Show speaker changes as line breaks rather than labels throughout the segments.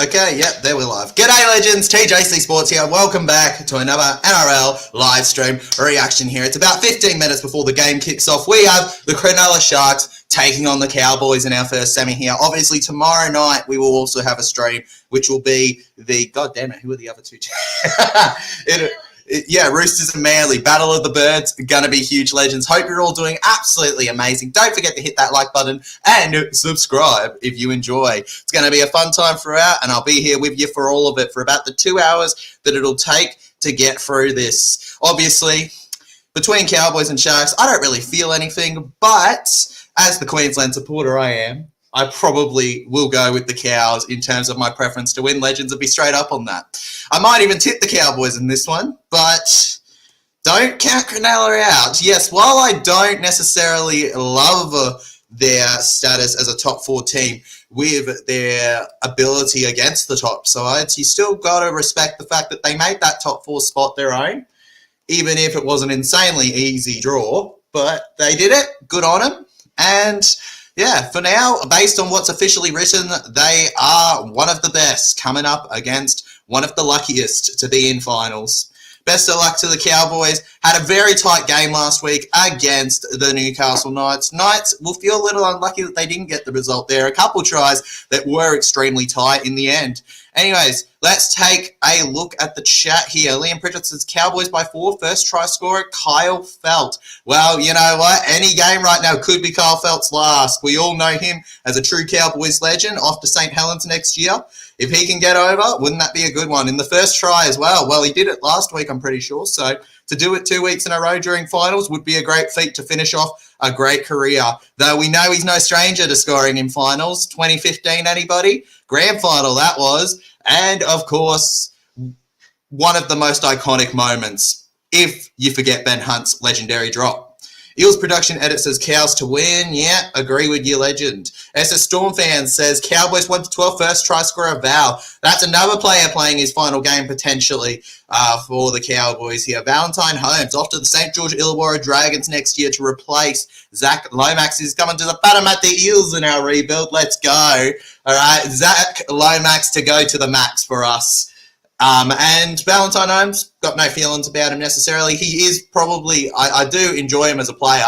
Okay, yep, there we're live. G'day legends, TJC Sports here. Welcome back to another NRL live stream reaction here. It's about 15 minutes before the game kicks off. We have the Cronulla Sharks taking on the Cowboys in our first semi here. Obviously, tomorrow night we will also have a stream, which will be the... God damn it, who are the other two? Yeah, Roosters and Manly, Battle of the Birds, gonna be huge legends. Hope you're all doing absolutely amazing. Don't forget to hit that like button and subscribe if you enjoy. It's gonna be a fun time throughout, and I'll be here with you for all of it for about the 2 hours that it'll take to get through this. Obviously, between Cowboys and Sharks, I don't really feel anything, but as the Queensland supporter I am, I probably will go with the Cows in terms of my preference to win. Legends will be straight up on that. I might even tip the Cowboys in this one, but don't count Cronulla out. Yes, while I don't necessarily love their status as a top 4 team with their ability against the top sides, you still got to respect the fact that they made that top 4 spot their own, even if it was an insanely easy draw. But they did it. Good on them. And yeah, for now, based on what's officially written, they are one of the best coming up against one of the luckiest to be in finals. Best of luck to the Cowboys. Had a very tight game last week against the Newcastle Knights. Knights will feel a little unlucky that they didn't get the result there. A couple tries that were extremely tight in the end. Anyways, let's take a look at the chat here. Liam Pritchard says, Cowboys by 4, first try scorer, Kyle Felt. Well, you know what? Any game right now could be Kyle Felt's last. We all know him as a true Cowboys legend, off to St. Helens next year. If he can get over, wouldn't that be a good one? In the first try as well. Well, he did it last week, I'm pretty sure. So to do it 2 weeks in a row during finals would be a great feat to finish off a great career. Though we know he's no stranger to scoring in finals. 2015, anybody? Grand final, that was. And, of course, one of the most iconic moments, if you forget Ben Hunt's legendary drop. Eels Production Edit says, Cows to win. Yeah, agree with you, legend. SS Storm Fan says, Cowboys 1-12, first try scorer, Val. That's another player playing his final game, potentially, for the Cowboys here. Valentine Holmes, off to the St. George Illawarra Dragons next year to replace Zach Lomax. He's coming to the bottom at the Eels in our rebuild. Let's go. All right, Zach Lomax to go to the max for us. And Valentine Holmes, got no feelings about him necessarily. He is probably, I do enjoy him as a player.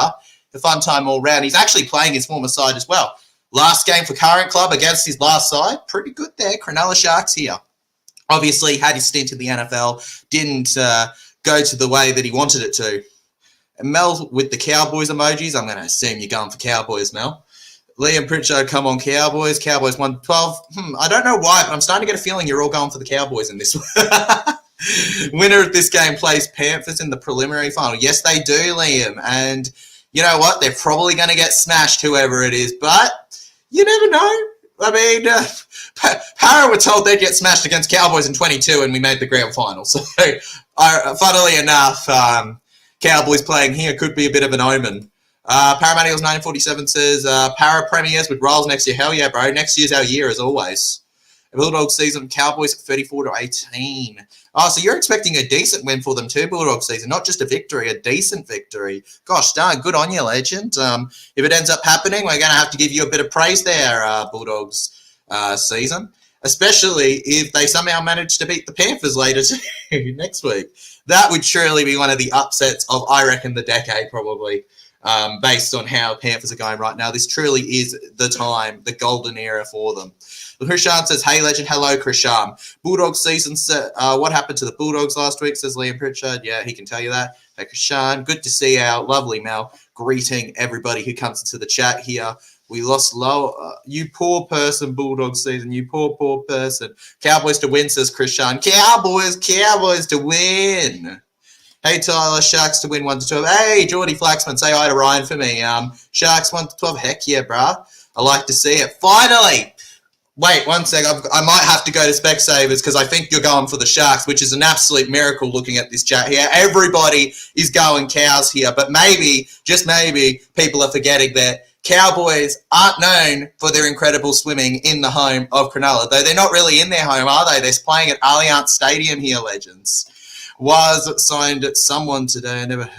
A fun time all round. He's actually playing his former side as well. Last game for current club against his last side. Pretty good there. Cronulla Sharks here. Obviously, had his stint in the NFL. Didn't go to the way that he wanted it to. And Mel with the Cowboys emojis. I'm going to assume you're going for Cowboys, Mel. Liam Pritchard, come on, Cowboys. Cowboys 1-12. I don't know why, but I'm starting to get a feeling you're all going for the Cowboys in this one. Winner of this game plays Panthers in the preliminary final. Yes, they do, Liam. And you know what? They're probably going to get smashed, whoever it is. But you never know. I mean, Para were told they'd get smashed against Cowboys in 22, and we made the grand final. So, funnily enough, Cowboys playing here could be a bit of an omen. Paramedials 1947 says, Para premiers with Rolls next year. Hell yeah, bro. Next year's our year, as always. Bulldogs season, Cowboys 34-18. Oh, so you're expecting a decent win for them too, Bulldogs season. Not just a victory, a decent victory. Gosh darn, good on you, legend. If it ends up happening, we're going to have to give you a bit of praise there, Bulldogs season. Especially if they somehow manage to beat the Panthers later too, next week. That would surely be one of the upsets of, I reckon, the decade probably. Based on how Panthers are going right now. This truly is the time, the golden era for them. Krishan says, hey, legend. Hello, Krishan. Bulldogs season set. What happened to the Bulldogs last week, says Liam Pritchard. Yeah, he can tell you that. Hey, Krishan, good to see our lovely Mel greeting everybody who comes into the chat here. We lost low. You poor person, Bulldogs season. You poor person. Cowboys to win, says Krishan. Cowboys to win. Hey, Tyler, Sharks to win 1-12. Hey, Geordie Flaxman, say hi to Ryan for me. Sharks 1-12. Heck yeah, bruh. I like to see it. Finally! Wait, one sec. I might have to go to Specsavers because I think you're going for the Sharks, which is an absolute miracle looking at this chat here. Everybody is going Cows here, but maybe, just maybe, people are forgetting that Cowboys aren't known for their incredible swimming in the home of Cronulla. Though they're not really in their home, are they? They're playing at Allianz Stadium here, legends. Was signed someone today. I never,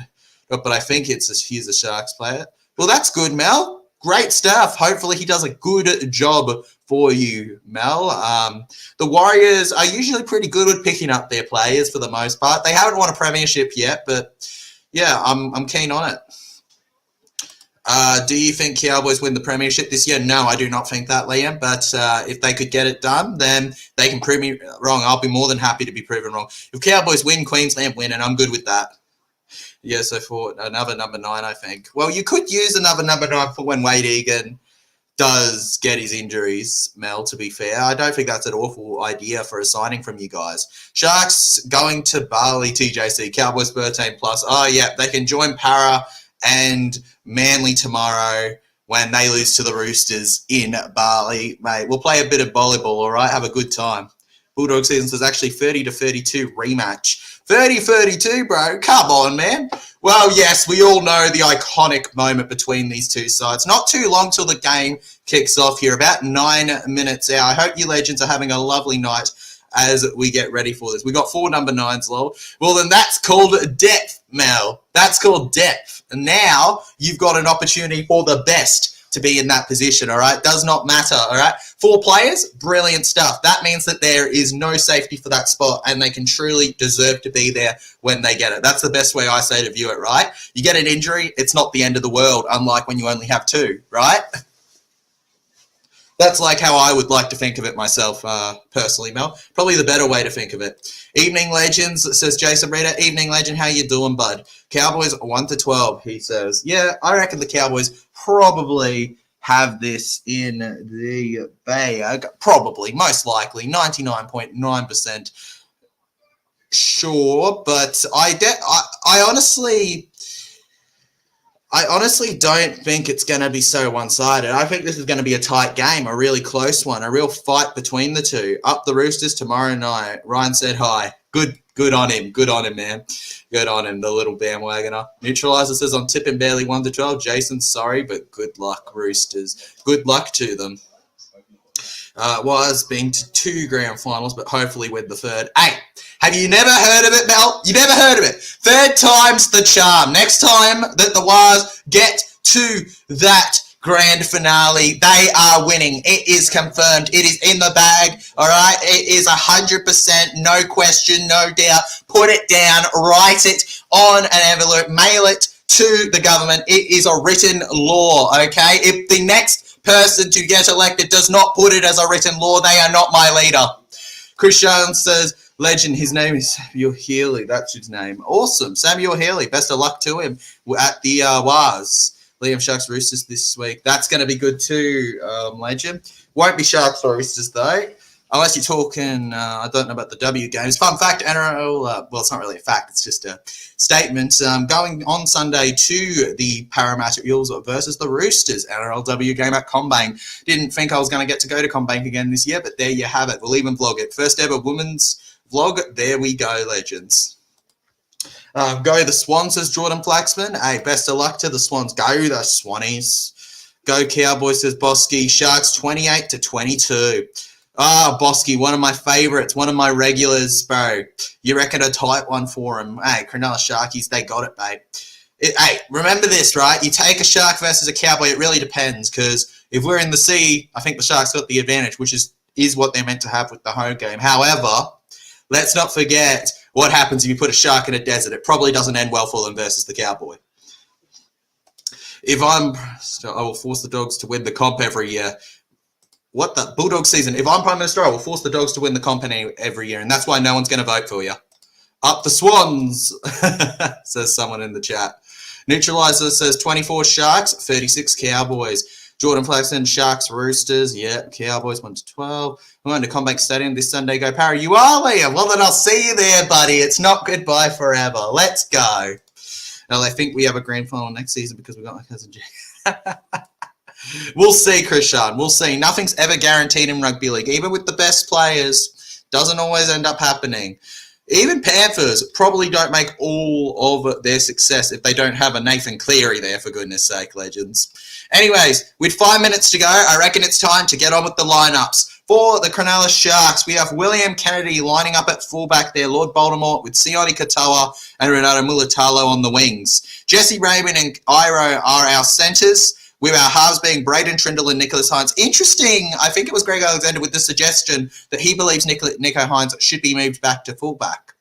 but I think he's a Sharks player. Well, that's good, Mel. Great stuff. Hopefully he does a good job for you, Mel. The Warriors are usually pretty good with picking up their players for the most part. They haven't won a premiership yet, but yeah, I'm keen on it. Do you think Cowboys win the premiership this year? No, I do not think that, Liam. But if they could get it done, then they can prove me wrong. I'll be more than happy to be proven wrong. If Cowboys win, Queensland win, and I'm good with that. Yeah, so for another number 9, I think. Well, you could use another number 9 for when Wade Egan does get his injuries, Mel, to be fair. I don't think that's an awful idea for a signing from you guys. Sharks going to Bali, TJC. Cowboys 13+. Oh, yeah, they can join Para and Manly tomorrow when they lose to the Roosters in Bali. Mate, we'll play a bit of volleyball, all right? Have a good time. Bulldog season says actually 30-32 rematch. 30-32, bro. Come on, man. Well, yes, we all know the iconic moment between these two sides. Not too long till the game kicks off here. About 9 minutes out. I hope you legends are having a lovely night as we get ready for this. We got 4 number 9s, lol. Well, then that's called depth, Mel. That's called depth. And now you've got an opportunity for the best to be in that position, all right? Does not matter, all right? 4 players, brilliant stuff. That means that there is no safety for that spot and they can truly deserve to be there when they get it. That's the best way I say to view it, right? You get an injury, it's not the end of the world, unlike when you only have 2, right? That's like how I would like to think of it myself, personally, Mel. Probably the better way to think of it. Evening Legends, says Jason Reader. Evening Legend, how you doing, bud? Cowboys 1-12, he says. Yeah, I reckon the Cowboys probably have this in the bag. Probably, most likely, 99.9% sure. But I honestly don't think it's going to be so one-sided. I think this is going to be a tight game, a really close one, a real fight between the two. Up the Roosters tomorrow night. Ryan said hi. Good on him. Good on him, man. Good on him, the little bandwagoner. Neutralizer says, I'm tipping barely 1-12. Jason, sorry, but good luck, Roosters. Good luck to them. Was being to 2 grand finals, but hopefully win the 3rd. Hey, have you never heard of it, Mel? You never heard of it. 3rd time's the charm. Next time that the Wars get to that grand finale, they are winning. It is confirmed. It is in the bag, all right? It is 100%, no question, no doubt. Put it down, write it on an envelope, mail it to the government. It is a written law, okay? If the next person to get elected does not put it as a written law, they are not my leader. Christian says, legend, his name is Samuel Healy. That's his name. Awesome. Samuel Healy. Best of luck to him at the Wars. Liam, Sharks Roosters this week. That's going to be good too, legend. Won't be Sharks Roosters though. Unless you're talking, I don't know about the W games. Fun fact, NRL, well, it's not really a fact. It's just a statement. Going on Sunday to the Parramatta Eels versus the Roosters. NRLW game at CommBank. Didn't think I was going to get to go to CommBank again this year, but there you have it. We'll even vlog it. First ever women's vlog. There we go, legends. Go the Swans, says Jordan Flaxman. Hey, best of luck to the Swans. Go the Swannies. Go Cowboys, says Bosky. Sharks 28-22. Ah, Bosky, one of my favourites, one of my regulars, bro. You reckon a tight one for him? Hey, Cronulla Sharkies, they got it, babe. Hey, remember this, right? You take a Shark versus a Cowboy, it really depends, because if we're in the sea, I think the Sharks got the advantage, which is what they're meant to have with the home game. However, let's not forget what happens if you put a Shark in a desert. It probably doesn't end well for them versus the Cowboy. I will force the Dogs to win the comp every year. What the Bulldog season? If I'm Prime Minister, I will force the Dogs to win the comp every year, and that's why no one's going to vote for you. Up the Swans, says someone in the chat. Neutralizer says 24 Sharks, 36 Cowboys. Jordan Flaxman, Sharks, Roosters. Yeah, Cowboys 1-12. We're going to CommBank Stadium this Sunday. Go Parra. You are, Liam. Well, then I'll see you there, buddy. It's not goodbye forever. Let's go. Now, I think we have a grand final next season because we got my cousin Jay. We'll see, Krishan. We'll see. Nothing's ever guaranteed in rugby league. Even with the best players, doesn't always end up happening. Even Panthers probably don't make all of their success if they don't have a Nathan Cleary there, for goodness sake, legends. Anyways, with 5 minutes to go, I reckon it's time to get on with the lineups. For the Cronulla Sharks, we have William Kennedy lining up at fullback there, Lord Baltimore with Sione Katoa and Renato Mulatalo on the wings. Jesse Raymond and Iro are our centres. with our halves being Braden Trindle and Nicholas Hines. Interesting. I think it was Greg Alexander with the suggestion that he believes Nicho Hines should be moved back to fullback.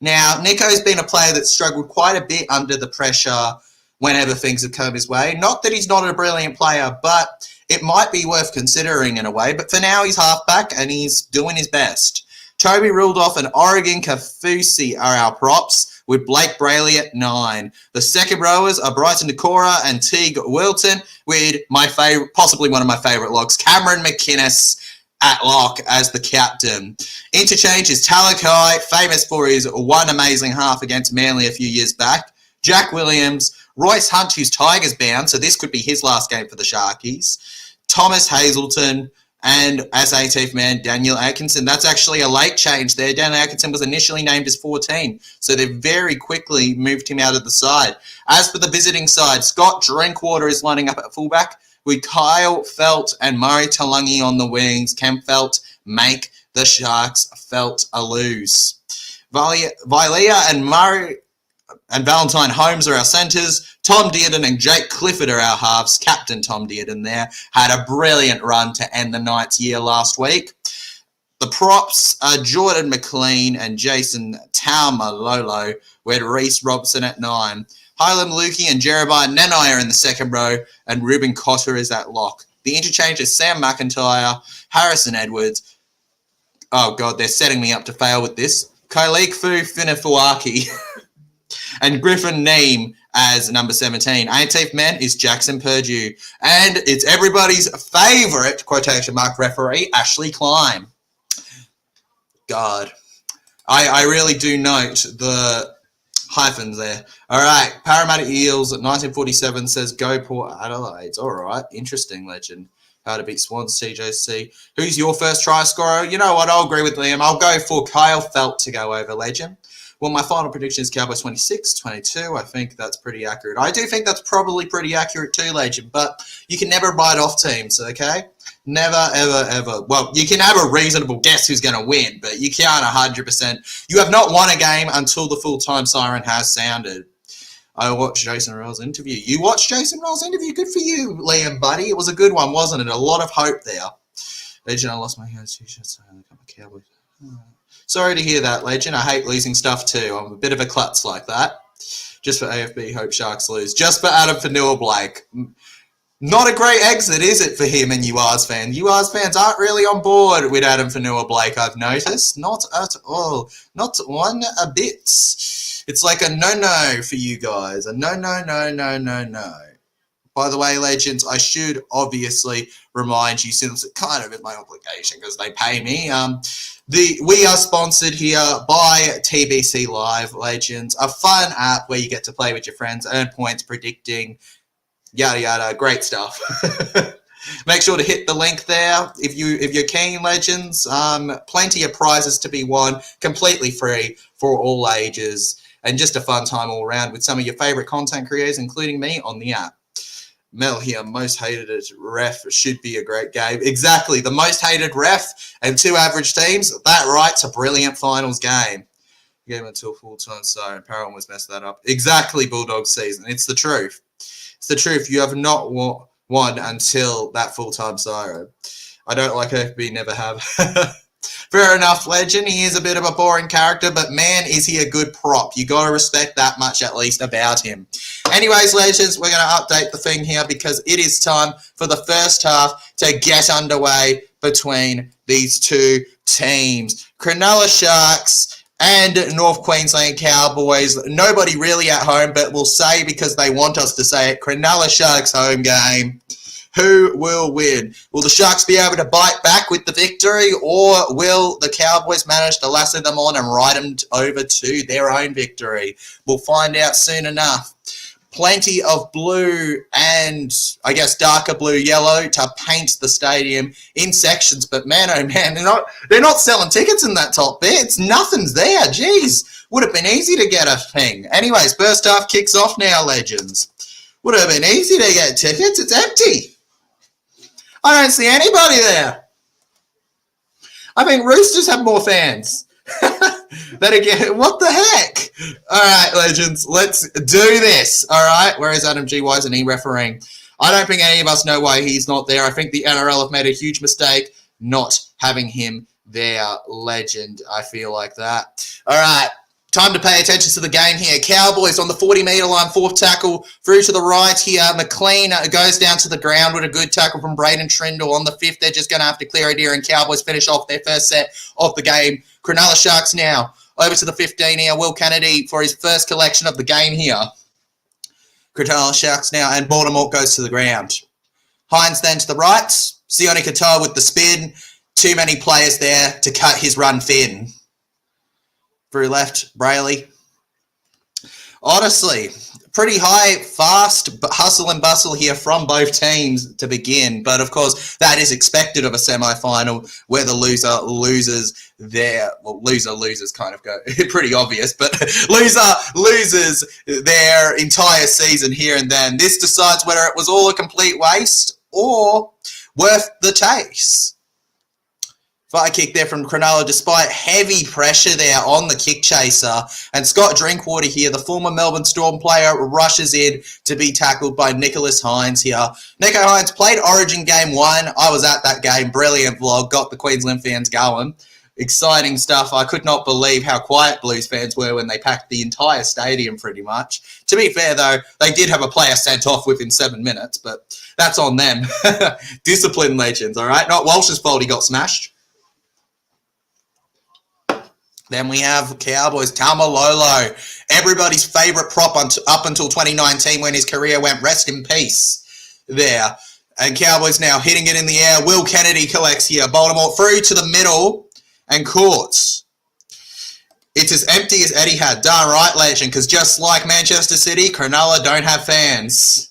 Now, Nico's been a player that's struggled quite a bit under the pressure whenever things have come his way. Not that he's not a brilliant player, but it might be worth considering in a way. But for now, he's halfback and he's doing his best. Toby Rudolph and Oregon Kafusi are our props, with Blake Brayley at 9. The second rowers are Bryson Decora and Teague Wilton, with my favorite, possibly one of my favourite locks, Cameron McInnes at lock as the captain. Interchange is Talakai, famous for his one amazing half against Manly a few years back. Jack Williams, Royce Hunt, who's Tigers bound, so this could be his last game for the Sharkies. Thomas Hazelton, and as 18th man, Daniel Atkinson. That's actually a late change there. Daniel Atkinson was initially named as 14, so they very quickly moved him out of the side. As for the visiting side, Scott Drinkwater is lining up at fullback with Kyle Felt and Murray Talangi on the wings. Can Felt make the Sharks felt a lose? Vilea and Murray and Valentine Holmes are our centres. Tom Dearden and Jake Clifford are our halves. Captain Tom Dearden there had a brilliant run to end the Knights' year last week. The props are Jordan McLean and Jason Taumalolo, with Reece Robson at 9. Hylam Lukey and Jeremiah Nanai are in the second row, and Ruben Cotter is at lock. The interchange is Sam McIntyre, Harrison Edwards. Oh, God, they're setting me up to fail with this. Kailikfu Finafuaki and Griffin Neem as number 17. 18th man is Jackson Purdue. And it's everybody's favourite, quotation mark, referee, Ashley Klein. God. I really do note the hyphens there. All right. Parramatta Eels at 1947 says, go Port Adelaide. All right. Interesting, legend. How to beat Swans, TJC. Who's your first try scorer? You know what? I'll agree with Liam. I'll go for Kyle Felt to go over, legend. Well, my final prediction is Cowboys 26-22. I think that's pretty accurate. I do think that's probably pretty accurate too, legend, but you can never write off teams, okay? Never, ever, ever. Well, you can have a reasonable guess who's going to win, but you can't 100%. You have not won a game until the full-time siren has sounded. I watched Jason Rowell's interview. You watched Jason Rowell's interview? Good for you, Liam, buddy. It was a good one, wasn't it? A lot of hope there. Legend, I lost my hands t-shirt, so I got my Cowboys. Sorry to hear that, legend. I hate losing stuff too. I'm a bit of a klutz like that. Just for AFB, hope Sharks lose. Just for Adam Fanua Blake. Not a great exit, is it, for him and UR's fans? UR's fans aren't really on board with Adam Fanua Blake, I've noticed. Not at all. Not one a bit. It's like a no-no for you guys. A no. By the way, legends, I should obviously remind you, since it's kind of my obligation because they pay me, we are sponsored here by TBC Live, legends, a fun app where you get to play with your friends, earn points, predicting, yada yada, great stuff. Make sure to hit the link there if you're keen, legends. Plenty of prizes to be won, completely free for all ages, and just a fun time all around with some of your favorite content creators, including me, on the app. Mel here, most hated ref should be a great game. Exactly, the most hated ref and two average teams. That right's a brilliant finals game. Game until full-time siren. Parramatta almost messed that up. Exactly, Bulldog season. It's the truth. It's the truth. You have not won until that full-time siren. I don't like FB, never have. Fair enough, legend. He is a bit of a boring character, but man, is he a good prop. You got to respect that much at least about him. Anyways, legends, we're going to update the thing here because it is time for the first half to get underway between these two teams. Cronulla Sharks and North Queensland Cowboys. Nobody really at home, but we'll say because they want us to say it, Cronulla Sharks home game. Who will win? Will the Sharks be able to bite back with the victory, or will the Cowboys manage to lasso them on and ride them over to their own victory? We'll find out soon enough. Plenty of blue and, I guess, darker blue-yellow to paint the stadium in sections, but man, oh man, they're not selling tickets in that top bit. Nothing's there. Jeez, would have been easy to get a thing. Anyways, first half kicks off now, legends. Would have been easy to get tickets. It's empty. I don't see anybody there. I think Roosters have more fans. Then again, what the heck? All right, legends, let's do this. All right, where is Adam G? Why isn't he refereeing? I don't think any of us know why he's not there. I think the NRL have made a huge mistake not having him there, legend. I feel like that. All right. Time to pay attention to the game here. Cowboys on the 40-metre line, fourth tackle through to the right here. McLean goes down to the ground with a good tackle from Braden Trindle. On the fifth, they're just going to have to clear it here, and Cowboys finish off their first set of the game. Cronulla Sharks now over to the 15 here. Will Kennedy for his first collection of the game here. Cronulla Sharks now, and Baltimore goes to the ground. Hines then to the right. Sione Katoa with the spin. Too many players there to cut his run thin. Through left, Brayley. Honestly, pretty high, fast hustle and bustle here from both teams to begin. But, of course, that is expected of a semi-final where the loser loses their... Well, loser loses kind of go pretty obvious, but loser loses their entire season here and then. This decides whether it was all a complete waste or worth the taste. Fire kick there from Cronulla despite heavy pressure there on the kick chaser. And Scott Drinkwater here, the former Melbourne Storm player, rushes in to be tackled by Nicholas Hines here. Nico Hines played Origin Game 1. I was at that game. Brilliant vlog. Got the Queensland fans going. Exciting stuff. I could not believe how quiet Blues fans were when they packed the entire stadium pretty much. To be fair, though, they did have a player sent off within 7 minutes, but that's on them. Discipline legends, all right? Not Walsh's fault he got smashed. Then we have Cowboys, Tamalolo, everybody's favourite prop up until 2019 when his career went rest in peace there. And Cowboys now hitting it in the air. Will Kennedy collects here. Baltimore through to the middle and Courts. It's as empty as Eddie had. Darn right, legend, because just like Manchester City, Cronulla don't have fans.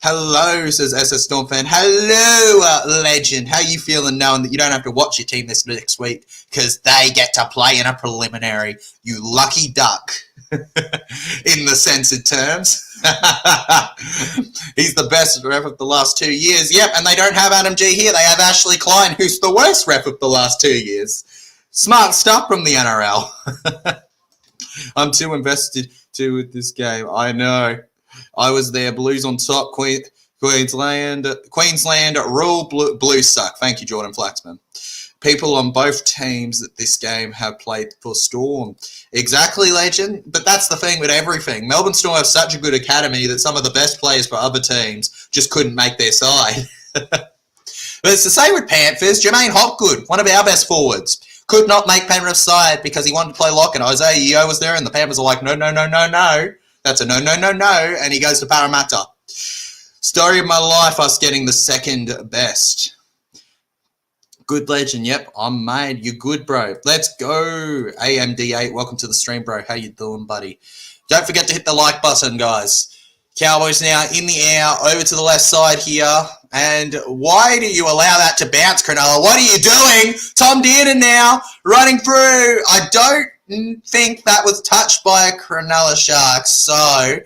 Hello, says SS Storm fan. Hello, legend. How you feeling knowing that you don't have to watch your team this next week because they get to play in a preliminary? You lucky duck, in the censored terms. He's the best ref of the last 2 years. Yep, and they don't have Adam G here. They have Ashley Klein, who's the worst ref of the last 2 years. Smart stuff from the NRL. I'm too invested with this game. I know. I was there. Blues on top. Queensland rule. Blues suck. Thank you, Jordan Flaxman. People on both teams that this game have played for Storm. Exactly, legend. But that's the thing with everything. Melbourne Storm have such a good academy that some of the best players for other teams just couldn't make their side. But it's the same with Panthers. Jermaine Hopgood, one of our best forwards, could not make Penrith's side because he wanted to play lock, and Isaiah Yeo was there, and the Panthers are like, no. That's a no. And he goes to Parramatta. Story of my life, us getting the second best. Good legend. Yep, I'm made. You're good, bro. Let's go. AMD8, welcome to the stream, bro. How you doing, buddy? Don't forget to hit the like button, guys. Cowboys now in the air, over to the left side here. And why do you allow that to bounce, Cronulla? What are you doing? Tom Dearden now running through. I don't think that was touched by a Cronulla Sharks, so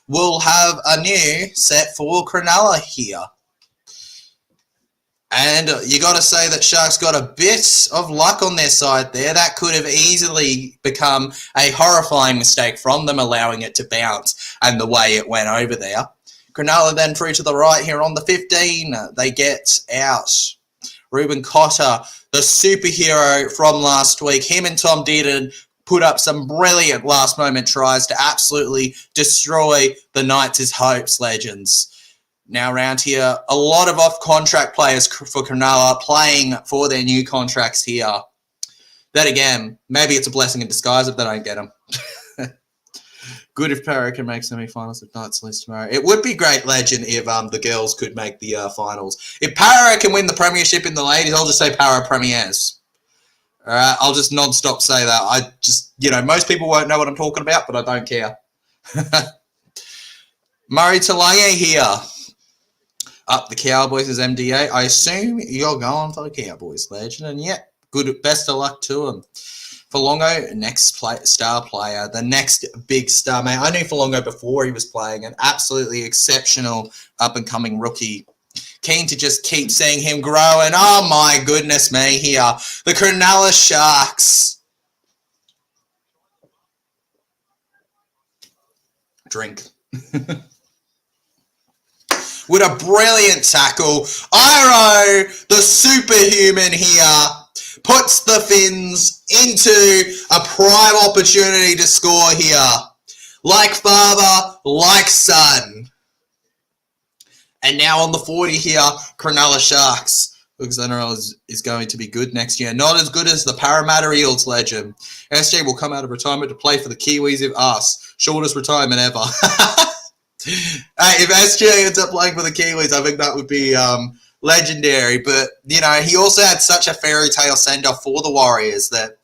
we'll have a new set for Cronulla here. And you got to say that Sharks got a bit of luck on their side there. That could have easily become a horrifying mistake from them, allowing it to bounce and the way it went over there. Cronulla then through to the right here on the 15. They get out. Ruben Cotter, the superhero from last week. Him and Tom Dearden put up some brilliant last-moment tries to absolutely destroy the Knights' hopes, legends. Now around here, a lot of off-contract players for Cronulla playing for their new contracts here. Then again, maybe it's a blessing in disguise if they don't get them. Good if Para can make semi-finals if Knights lose tomorrow. It would be great, legend, if the girls could make the finals. If Para can win the premiership in the ladies, I'll just say Para premiers. All right, I'll just non-stop say that. I just, most people won't know what I'm talking about, but I don't care. Murray Talangi here. Up the Cowboys as MDA. I assume you're going for the Cowboys, legend. And yeah, good. Best of luck to them. Forlongo, next star player, the next big star. Man, I knew Forlongo before he was playing, an absolutely exceptional up-and-coming rookie. Keen to just keep seeing him grow. And oh my goodness me here. The Cronulla Sharks. Drink. with a brilliant tackle. Iro, the superhuman here, puts the Finns into a prime opportunity to score here. Like father, like son. And now on the 40 here, Cronulla Sharks. Looks NRL is going to be good next year. Not as good as the Parramatta Eels legend. SJ will come out of retirement to play for the Kiwis if asked. Shortest retirement ever. Hey, if SJ ends up playing for the Kiwis, I think that would be legendary. But, you know, he also had such a fairy tale send-off for the Warriors that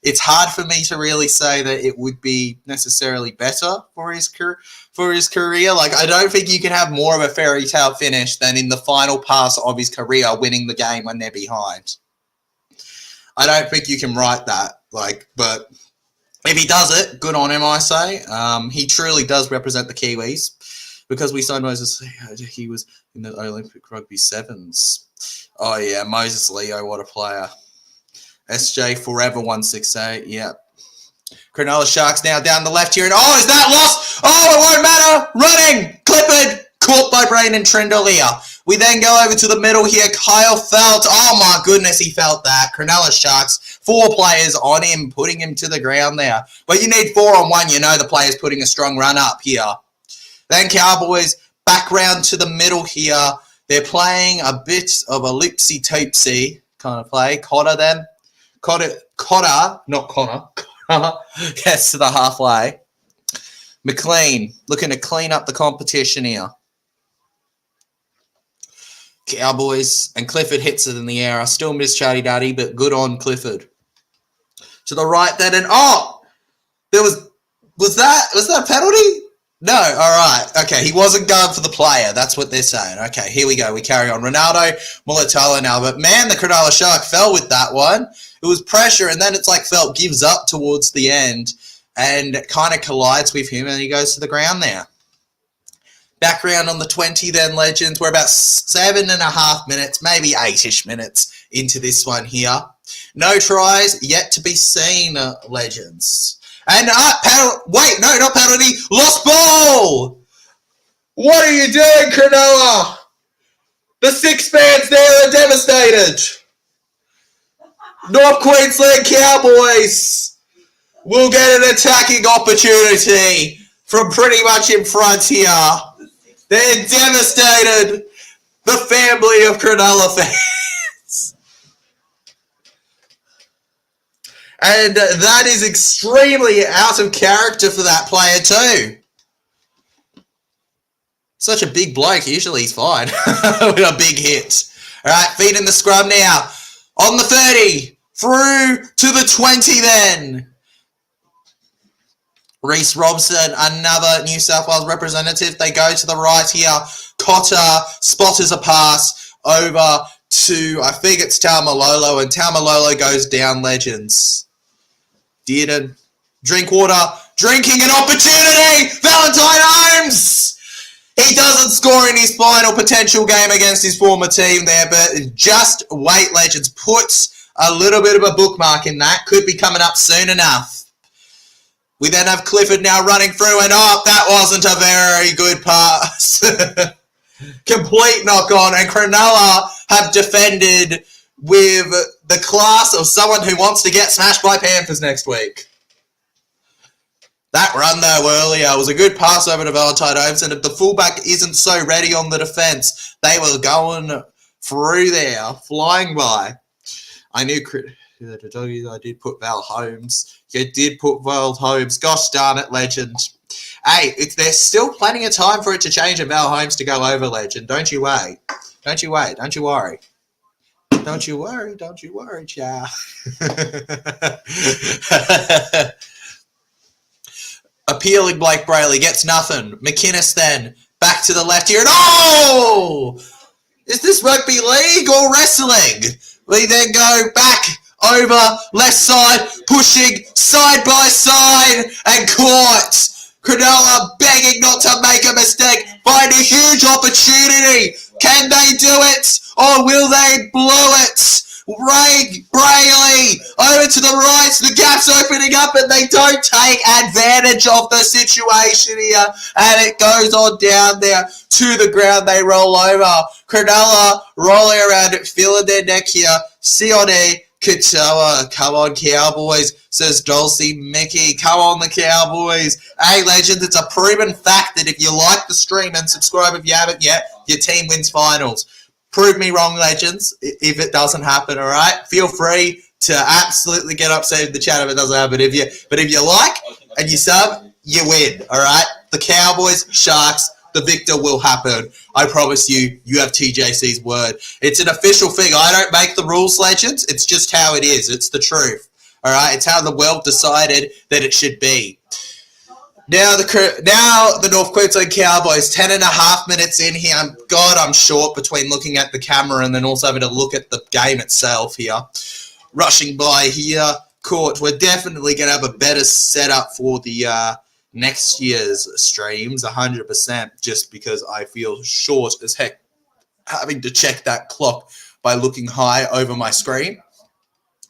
it's hard for me to really say that it would be necessarily better for his career. Like, I don't think you can have more of a fairy tale finish than in the final pass of his career winning the game when they're behind. I don't think you can write that. But if he does it, good on him, I say. He truly does represent the Kiwis because we signed Moses. He was in the Olympic Rugby Sevens. Oh, yeah, Moses Leo, what a player. SJ Forever 168, yeah. Cronulla Sharks now down the left here. And is that lost? Oh, it won't matter. Running. Clifford. Caught by Brayden Trindle here. We then go over to the middle here. Kyle felt. Oh, my goodness, he felt that. Cronulla Sharks, 4 players on him, putting him to the ground there. But you need 4 on 1. You know the player's putting a strong run up here. Then Cowboys back round to the middle here. They're playing a bit of a lipsy-toopsy kind of play. Cotter then. Cotter, not Connor. Gets to the halfway. McLean looking to clean up the competition here. Cowboys and Clifford hits it in the air. I still miss Chatty Daddy, but good on Clifford. To the right then, and there was that a penalty? No, all right. Okay, he wasn't going for the player. That's what they're saying. Okay, here we go. We carry on. Ronaldo Mulatalo now. But, man, the Cronulla Shark fell with that one. It was pressure, and then it's like Felt gives up towards the end and kind of collides with him, and he goes to the ground there. Back round on the 20 then, Legends. We're about 7.5 minutes, maybe 8-ish minutes into this one here. No tries yet to be seen, Legends. And wait, no, not penalty. Lost ball. What are you doing, Cronulla? The 6 fans there are devastated. North Queensland Cowboys will get an attacking opportunity from pretty much in front here. They're devastated. The family of Cronulla fans. And that is extremely out of character for that player too. Such a big bloke. Usually he's fine with a big hit. All right, feet in the scrum now. On the 30. Through to the 20 then. Reece Robson, another New South Wales representative. They go to the right here. Cotter spotters a pass over to, I think it's Taumalolo, and Taumalolo goes down, Legends. Dearden, Drinkwater, drinking an opportunity! Valentine Holmes! He doesn't score in his final potential game against his former team there, but just wait, Legends. Puts a little bit of a bookmark in that. Could be coming up soon enough. We then have Clifford now running through, and that wasn't a very good pass. Complete knock on, and Cronulla have defended with the class of someone who wants to get smashed by Panthers next week. That run though earlier was a good pass over to Valentine Holmes, and if the fullback isn't so ready on the defence, they were going through there, flying by. I knew I did put Val Holmes. You did put Val Holmes. Gosh darn it, Legend. Hey, there's still plenty of time for it to change and Val Holmes to go over, Legend. Don't you wait. Don't you wait. Don't you worry. Don't you worry. Don't you worry, chow. Appealing Blake Brayley gets nothing. McInnes then back to the left here. And is this rugby league or wrestling? We then go back over left side, pushing side by side and caught. Cronulla begging not to make a mistake. Find a huge opportunity. Can they do it or will they blow it? Brayley over to the right, the gap's opening up and they don't take advantage of the situation here, and it goes on down there to the ground. They roll over. Cronulla rolling around it, feeling their neck here. Sione Katoa, come on Cowboys, says Dulcie Mickey. Come on the Cowboys. Hey legends, it's a proven fact that if you like the stream and subscribe if you haven't yet, your team wins finals. Prove me wrong, legends, if it doesn't happen, alright? Feel free to absolutely get upset in the chat if it doesn't happen. But if you like and you sub, you win, alright? The Cowboys, Sharks, the victor will happen. I promise you, you have TJC's word. It's an official thing. I don't make the rules, legends. It's just how it is. It's the truth. All right? It's how the world decided that it should be. Now the North Queensland Cowboys, 10.5 minutes in here. God, I'm short between looking at the camera and then also having to look at the game itself here. Rushing by here. Court, we're definitely going to have a better setup for the next year's streams, 100%, just because I feel short as heck having to check that clock by looking high over my screen.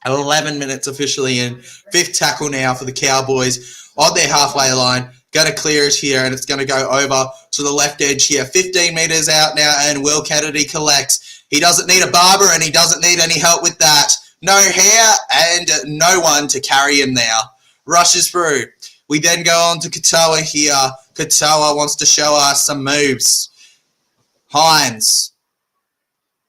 11 minutes officially in. Fifth tackle now for the Cowboys on their halfway line. Going to clear it here, and it's going to go over to the left edge here. 15 metres out now, and Will Kennedy collects. He doesn't need a barber, and he doesn't need any help with that. No hair and no one to carry him now. Rushes through. We then go on to Katoa here. Katoa wants to show us some moves. Hines.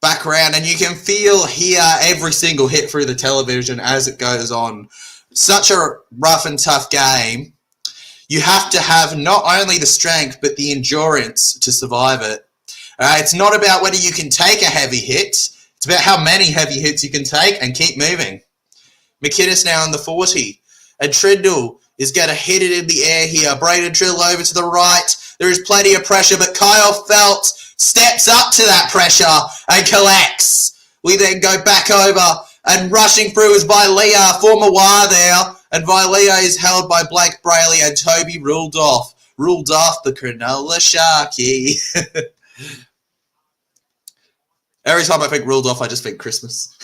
Back around, and you can feel here every single hit through the television as it goes on. Such a rough and tough game. You have to have not only the strength, but the endurance to survive it. It's not about whether you can take a heavy hit. It's about how many heavy hits you can take and keep moving. McInnes now on the 40. And Trindle is going to hit it in the air here. Braden Trill over to the right. There is plenty of pressure, but Kyle Felt steps up to that pressure and collects. We then go back over, and rushing through is Vilea, former Wire there. And Vilea is held by Blake Brayley and Toby Rudolph. Rudolph, the Cronulla Sharky. Every time I think Rudolph, I just think Christmas.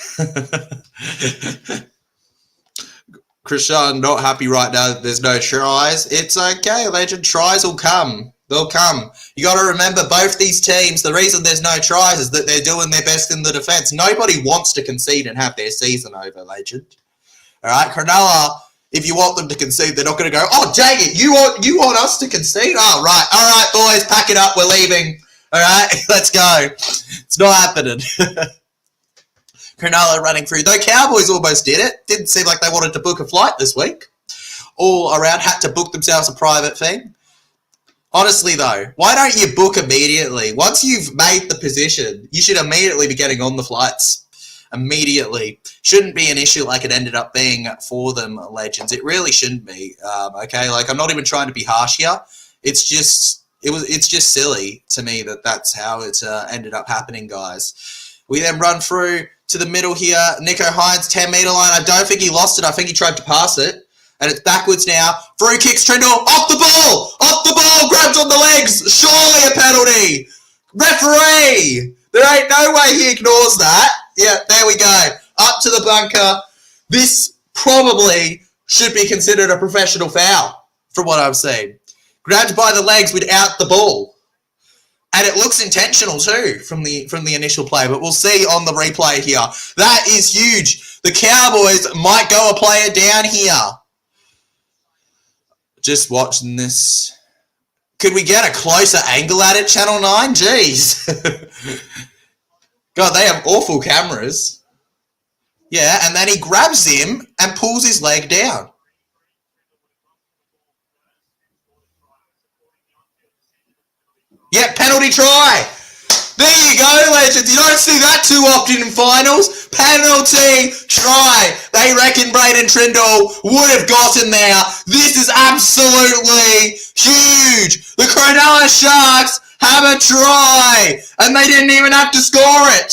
Krishan not happy right now that there's no tries. It's okay, legend. Tries will come. They'll come. You got to remember, both these teams, the reason there's no tries is that they're doing their best in the defence. Nobody wants to concede and have their season over, legend. All right, Cronulla, if you want them to concede, they're not going to go, oh, dang it, you want us to concede? Oh, right. All right, boys, pack it up. We're leaving. All right, let's go. It's not happening. Cronulla running through. Though Cowboys almost did it. Didn't seem like they wanted to book a flight this week. All around had to book themselves a private thing. Honestly, though, why don't you book immediately? Once you've made the position, you should immediately be getting on the flights. Immediately. Shouldn't be an issue like it ended up being for them, legends. It really shouldn't be. Okay, like I'm not even trying to be harsh here. It's just silly to me that that's how it ended up happening, guys. We then run through to the middle here. Nico Hines, 10-metre line. I don't think he lost it. I think he tried to pass it. And it's backwards now. Free kicks, Trindle. Off the ball! Off the ball! Grabs on the legs. Surely a penalty. Referee! There ain't no way he ignores that. Yeah, there we go. Up to the bunker. This probably should be considered a professional foul, from what I've seen. Grabbed by the legs without the ball. And it looks intentional too from the initial play, but we'll see on the replay here. That is huge. The Cowboys might go a player down here. Just watching this. Could we get a closer angle at it, Channel 9? Jeez. God, they have awful cameras. Yeah, and then he grabs him and pulls his leg down. Yeah, penalty try. There you go, legends. You don't see that too often in finals. Penalty try. They reckon Braden Trindle would have gotten there. This is absolutely huge. The Cronulla Sharks have a try, and they didn't even have to score it.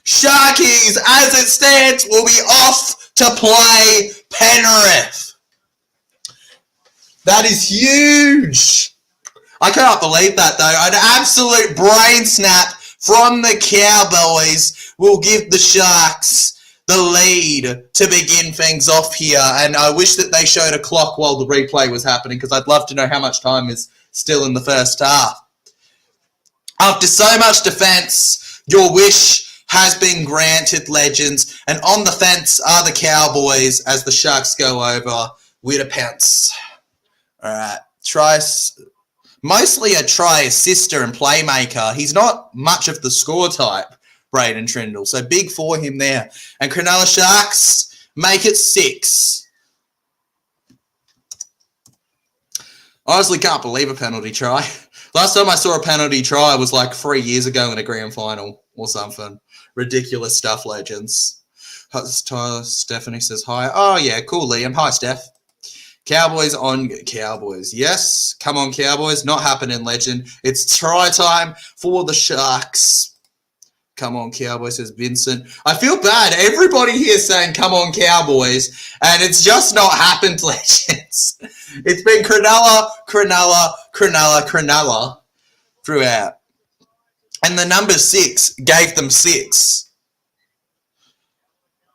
Sharkies, as it stands, will be off to play Penrith. That is huge. I cannot believe that, though. An absolute brain snap from the Cowboys will give the Sharks the lead to begin things off here. And I wish that they showed a clock while the replay was happening, because I'd love to know how much time is still in the first half. After so much defence, your wish has been granted, legends. And on the fence are the Cowboys as the Sharks go over with a pounce. All right. Mostly a try assister and playmaker. He's not much of the score type, Braden Trindle. So big for him there. And Cronulla Sharks make it 6. Honestly, can't believe a penalty try. Last time I saw a penalty try was like 3 years ago in a grand final or something. Ridiculous stuff, legends. Stephanie says hi. Oh, yeah, cool, Liam. Hi, Steph. Cowboys on Cowboys. Yes, come on, Cowboys. Not happening, legend. It's try time for the Sharks. Come on, Cowboys, says Vincent. I feel bad. Everybody here is saying, come on, Cowboys. And it's just not happened, legends. It's been Cronulla, Cronulla, Cronulla, Cronulla throughout. And the number 6 gave them 6.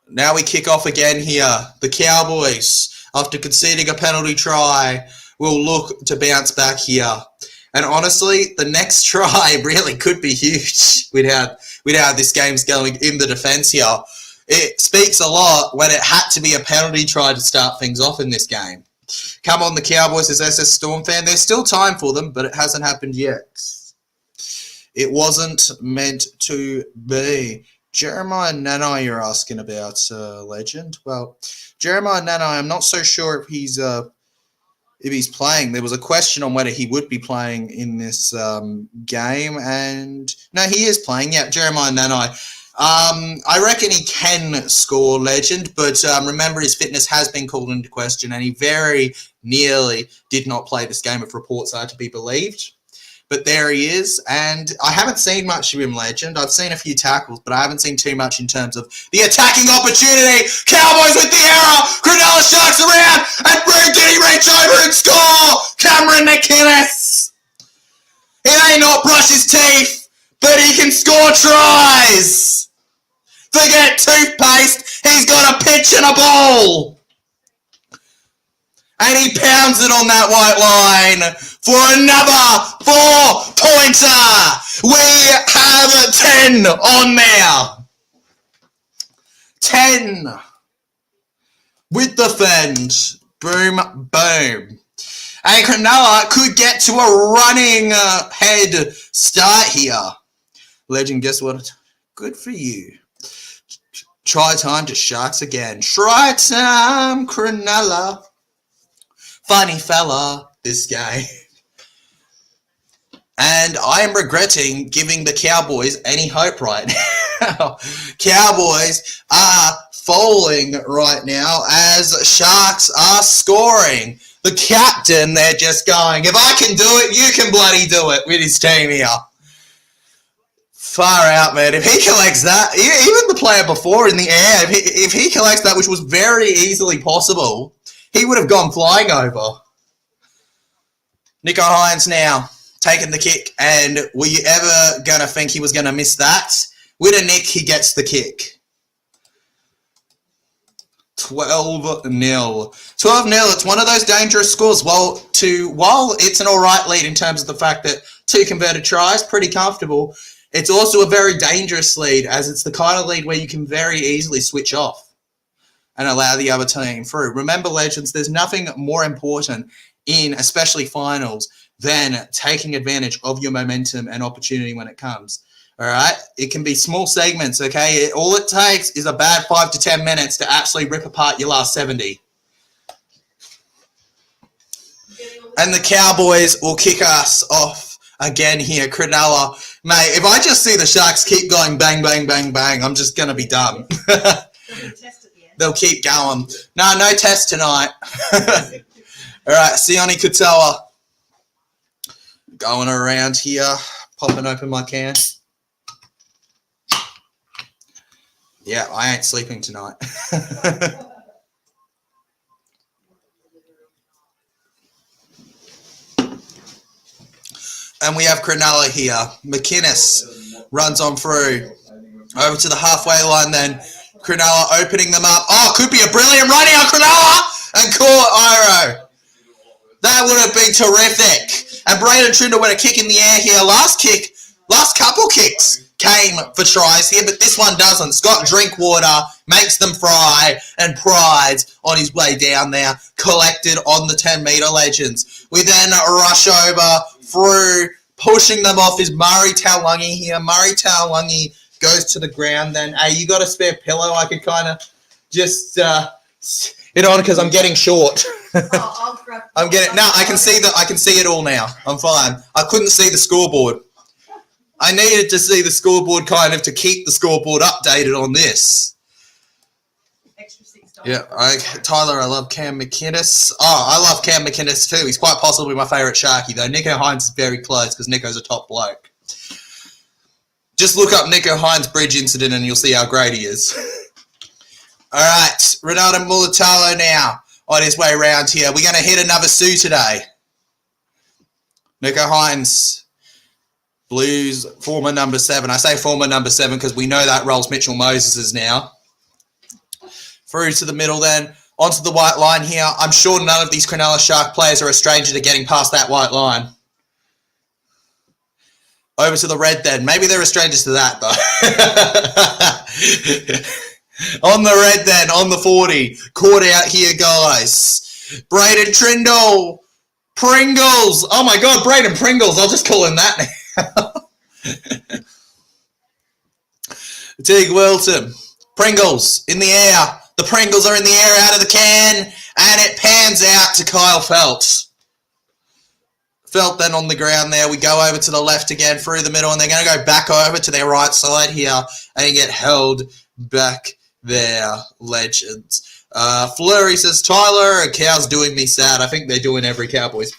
Now we kick off again here. The Cowboys, after conceding a penalty try, will look to bounce back here. And honestly, the next try really could be huge with how this game's going in the defence here. It speaks a lot when it had to be a penalty try to start things off in this game. Come on, the Cowboys, as SS Storm fan. There's still time for them, but it hasn't happened yet. It wasn't meant to be. Jeremiah Nanai, you're asking about, legend. Well, Jeremiah Nanai, I'm not so sure if he's playing. There was a question on whether he would be playing in this game, and no, he is playing. Yeah, Jeremiah Nanai. I reckon he can score, legend, but remember his fitness has been called into question, and he very nearly did not play this game if reports are to be believed. But there he is, and I haven't seen much of him, legend. I've seen a few tackles, but I haven't seen too much in terms of the attacking opportunity. Cowboys with the error. Cronulla Sharks around, and Did he reach over and score? Cameron McInnes. He may not brush his teeth, but he can score tries. Forget toothpaste, he's got a pitch and a ball. And he pounds it on that white line for another 4-pointer. We have 10 on now. 10 with the fend. Boom, boom. And Cronulla could get to a running head start here. Legend, guess what? Good for you. Try time to Sharks again. Try time, Cronulla. Funny fella, this guy. And I am regretting giving the Cowboys any hope right now. Cowboys are falling right now as Sharks are scoring. The captain, they're just going, if I can do it, you can bloody do it with his team here. Far out, man. If he collects that, even the player before in the air, if he collects that, which was very easily possible, he would have gone flying over. Nico Hines now taking the kick, and were you ever going to think he was going to miss that? With a nick, he gets the kick. 12-0. 12-0. It's one of those dangerous scores. While it's an all right lead in terms of the fact that 2 converted tries, pretty comfortable, it's also a very dangerous lead, as it's the kind of lead where you can very easily switch off and allow the other team through. Remember, legends, there's nothing more important in especially finals than taking advantage of your momentum and opportunity when it comes. All right? It can be small segments, okay? All it takes is a bad 5 to 10 minutes to actually rip apart your last 70. And the Cowboys will kick us off again here. Cronulla. Mate, if I just see the Sharks keep going bang, bang, bang, bang, I'm just going to be done. They'll keep going. No test tonight. All right, Sione Katoa. Going around here, popping open my can. Yeah, I ain't sleeping tonight. And we have Cronulla here. McInnes runs on through. Over to the halfway line then. Cronulla opening them up. Oh, could be a brilliant run here, Cronulla! And caught Iro. That would have been terrific. And Braden Trindle went a kick in the air here. Last couple kicks came for tries here, but this one doesn't. Scott Drinkwater makes them fry, and Pride's on his way down there, collected on the 10-metre legends. We then rush over through, pushing them off is Murray Taulungi here. Murray Taulungi goes to the ground then. Hey, you got a spare pillow? I could kind of just it on because I'm getting short. I'm getting no. I can see it all now. I'm fine. I couldn't see the scoreboard. I needed to see the scoreboard kind of to keep the scoreboard updated on this.
Extra $6.
Yeah, Tyler, I love Cam McInnes. Oh, I love Cam McInnes too. He's quite possibly my favourite Sharky though. Nico Hines is very close because Nico's a top bloke. Just look up Nico Hines' bridge incident and you'll see how great he is. All right, Ronaldo Mulatalo now on his way around here. We're going to hit another Sue today. Nico Hines, Blues, former number 7. I say former number 7 because we know that role's Mitchell Moses' now. Through to the middle then, onto the white line here. I'm sure none of these Cronulla Shark players are a stranger to getting past that white line. Over to the red then. Maybe they're strangers to that, though. On the red then, on the 40. Caught out here, guys. Braden Trindle. Pringles. Oh, my God, Braden Pringles. I'll just call him that now. Teague Wilton. Pringles in the air. The Pringles are in the air out of the can. And it pans out to Kyle Feldt. Felt then on the ground there. We go over to the left again through the middle, and they're going to go back over to their right side here and get held back there, legends. Fleury says, Tyler, a cow's doing me sad. I think they're doing every Cowboys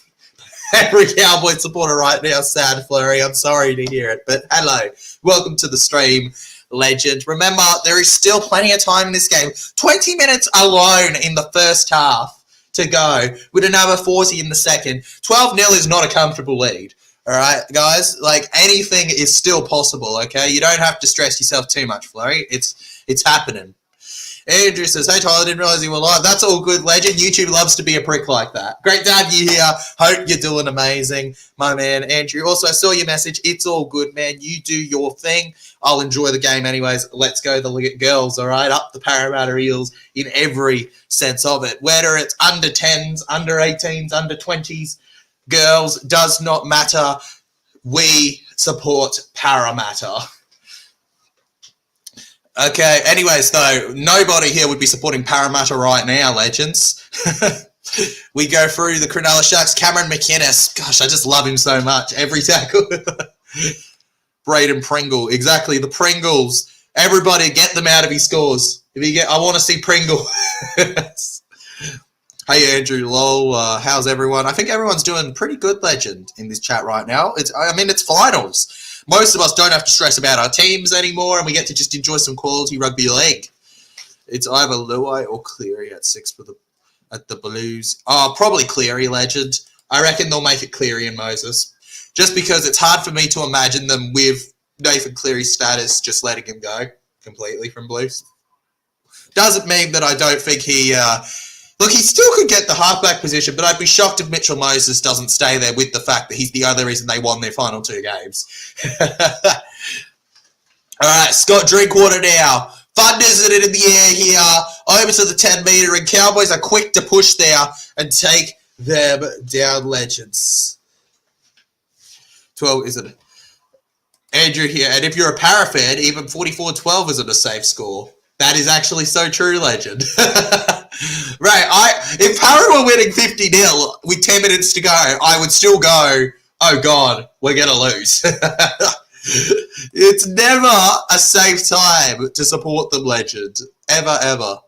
supporter right now sad, Fleury. I'm sorry to hear it, but hello. Welcome to the stream, legend. Remember, there is still plenty of time in this game. 20 minutes alone in the first half to go with another 40 in the second. 12-0 is not a comfortable lead. All right, guys? Like, anything is still possible, okay? You don't have to stress yourself too much, Flurry. It's happening. Andrew says, hey, Tyler, didn't realize you were live. That's all good, legend. YouTube loves to be a prick like that. Great to have you here. Hope you're doing amazing, my man, Andrew. Also, I saw your message. It's all good, man. You do your thing. I'll enjoy the game anyways. Let's go the girls, all right? Up the Parramatta Eels in every sense of it. Whether it's under 10s, under 18s, under 20s, girls, does not matter. We support Parramatta. Okay, anyways, though, nobody here would be supporting Parramatta right now, legends. We go through the Cronulla Sharks. Cameron McInnes. Gosh, I just love him so much. Every tackle. Braden Pringle. Exactly, the Pringles. Everybody get them out of his scores. I want to see Pringle. Hey, Andrew, lol. How's everyone? I think everyone's doing pretty good, legend, in this chat right now. It's finals. Most of us don't have to stress about our teams anymore, and we get to just enjoy some quality rugby league. It's either Luai or Cleary at 6 at the Blues. Oh, probably Cleary, legend. I reckon they'll make it Cleary and Moses. Just because it's hard for me to imagine them with Nathan Cleary's status just letting him go completely from Blues. Doesn't mean that I don't think he... Look, he still could get the halfback position, but I'd be shocked if Mitchell Moses doesn't stay there with the fact that he's the other reason they won their final 2 games. All right, Scott Drinkwater now. Thunders it in the air here, over to the 10-metre, and Cowboys are quick to push there and take them down, legends. 12, is it? Andrew here, and if you're a Para fan, even 44-12 isn't a safe score. That is actually so true, legend. Right, if Para were winning 50-0 with 10 minutes to go, I would still go, oh God, we're going to lose. It's never a safe time to support them, legend. Ever, ever.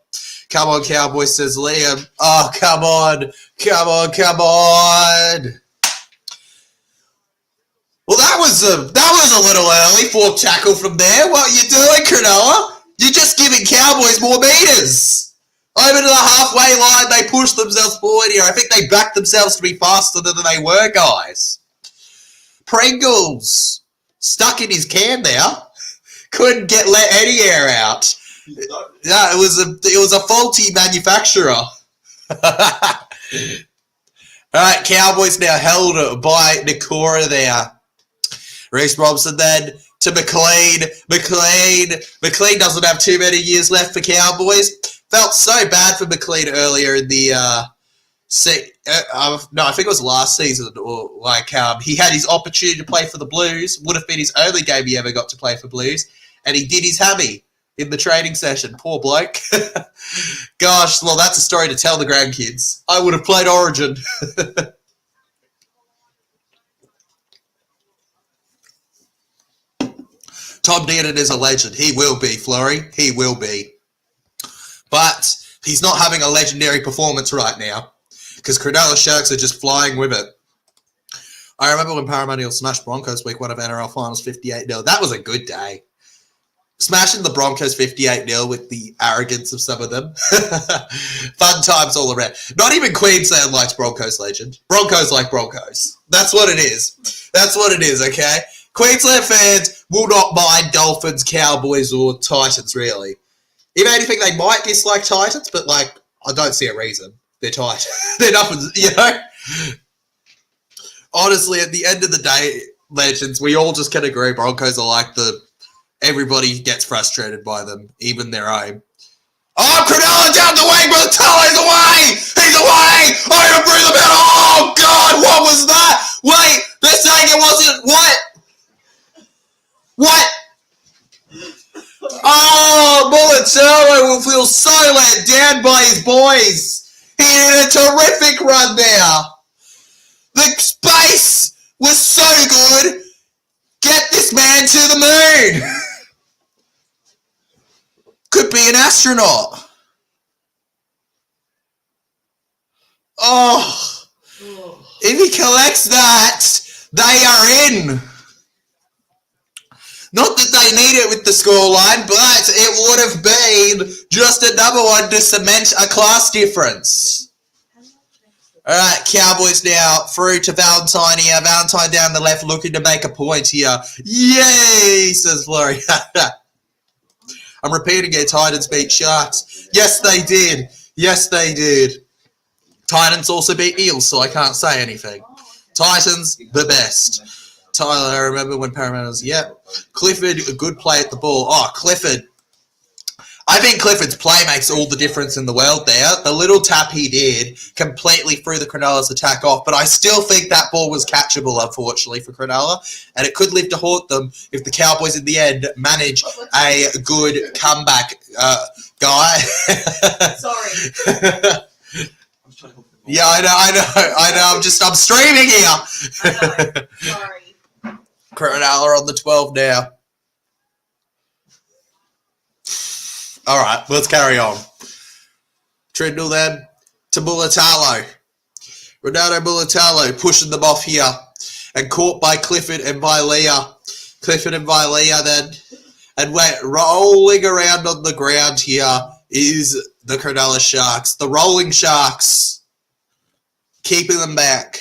Come on, Cowboys, says Liam. Oh, come on. Come on, come on. Well, that was a little early. 4th tackle from there. What are you doing, Cronulla? You're just giving Cowboys more meters. Over to the halfway line, they pushed themselves forward here. I think they backed themselves to be faster than they were, guys. Pringles. Stuck in his can there. Couldn't let any air out. Yeah, it was a faulty manufacturer. All right, Cowboys now held by Nakora there. Reece Robson then to McLean. McLean doesn't have too many years left for Cowboys. Felt so bad for McLean earlier in the no, I think it was last season. Or like he had his opportunity to play for the Blues. Would have been his only game he ever got to play for Blues, and he did his hammy in the training session. Poor bloke. Gosh, well, that's a story to tell the grandkids. I would have played Origin. Tom Dearden is a legend. He will be, Flurry. He will be. But he's not having a legendary performance right now because Cronulla Sharks are just flying with it. I remember when Parramatta smashed Broncos week 1 of NRL Finals 58-0. That was a good day. Smashing the Broncos 58-0 with the arrogance of some of them. Fun times all around. Not even Queensland likes Broncos legend. Broncos like Broncos. That's what it is. That's what it is, okay? Queensland fans will not mind Dolphins, Cowboys, or Titans, really. If anything, they might dislike Titans, but, like, I don't see a reason. They're Titans. They're nothing, you know? Honestly, at the end of the day, legends, we all just can agree Broncos are like everybody gets frustrated by them, even their own. Oh, Cronulla down the wing, but Tully's away! He's away! Over through the middle! Oh, God, what was that? Wait, they're saying it wasn't... What? What? Oh, Mulitalo will feel so let down by his boys. He did a terrific run there. The space was so good. Get this man to the moon. Could be an astronaut. Oh, if he collects that, they are in. Not that they need it with the scoreline, but it would have been just another one to cement a class difference. All right, Cowboys now through to Valentine here. Valentine down the left looking to make a point here. Yay, says Flurry. I'm repeating it, Titans beat Sharks. Yes, they did. Yes, they did. Titans also beat Eels, so I can't say anything. Titans, the best. Tyler, I remember when Parramatta was, Clifford, a good play at the ball. Oh, Clifford. I think Clifford's play makes all the difference in the world there. The little tap he did completely threw the Cronulla's attack off, but I still think that ball was catchable, unfortunately, for Cronulla, and it could live to haunt them if the Cowboys in the end manage a good comeback. Guy.
Sorry.
Yeah, I know. I'm streaming here.
I know. Sorry.
Cronulla on the 12 now. All right, let's carry on. Trindle then to Mulitalo. Ronaldo Mulitalo pushing them off here and caught by Clifford and Vilea. Clifford and Vilea then. And rolling around on the ground here is the Cronulla Sharks. The rolling Sharks. Keeping them back.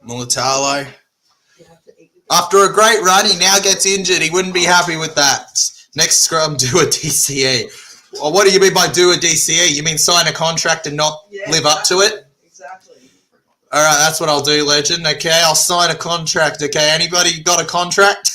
Mulitalo. After a great run, he now gets injured. He wouldn't be happy with that. Next scrum, do a DCE. Well, what do you mean by do a DCE? You mean sign a contract and not live up to it?
Exactly.
All right, that's what I'll do, legend. Okay, I'll sign a contract. Okay, anybody got a contract?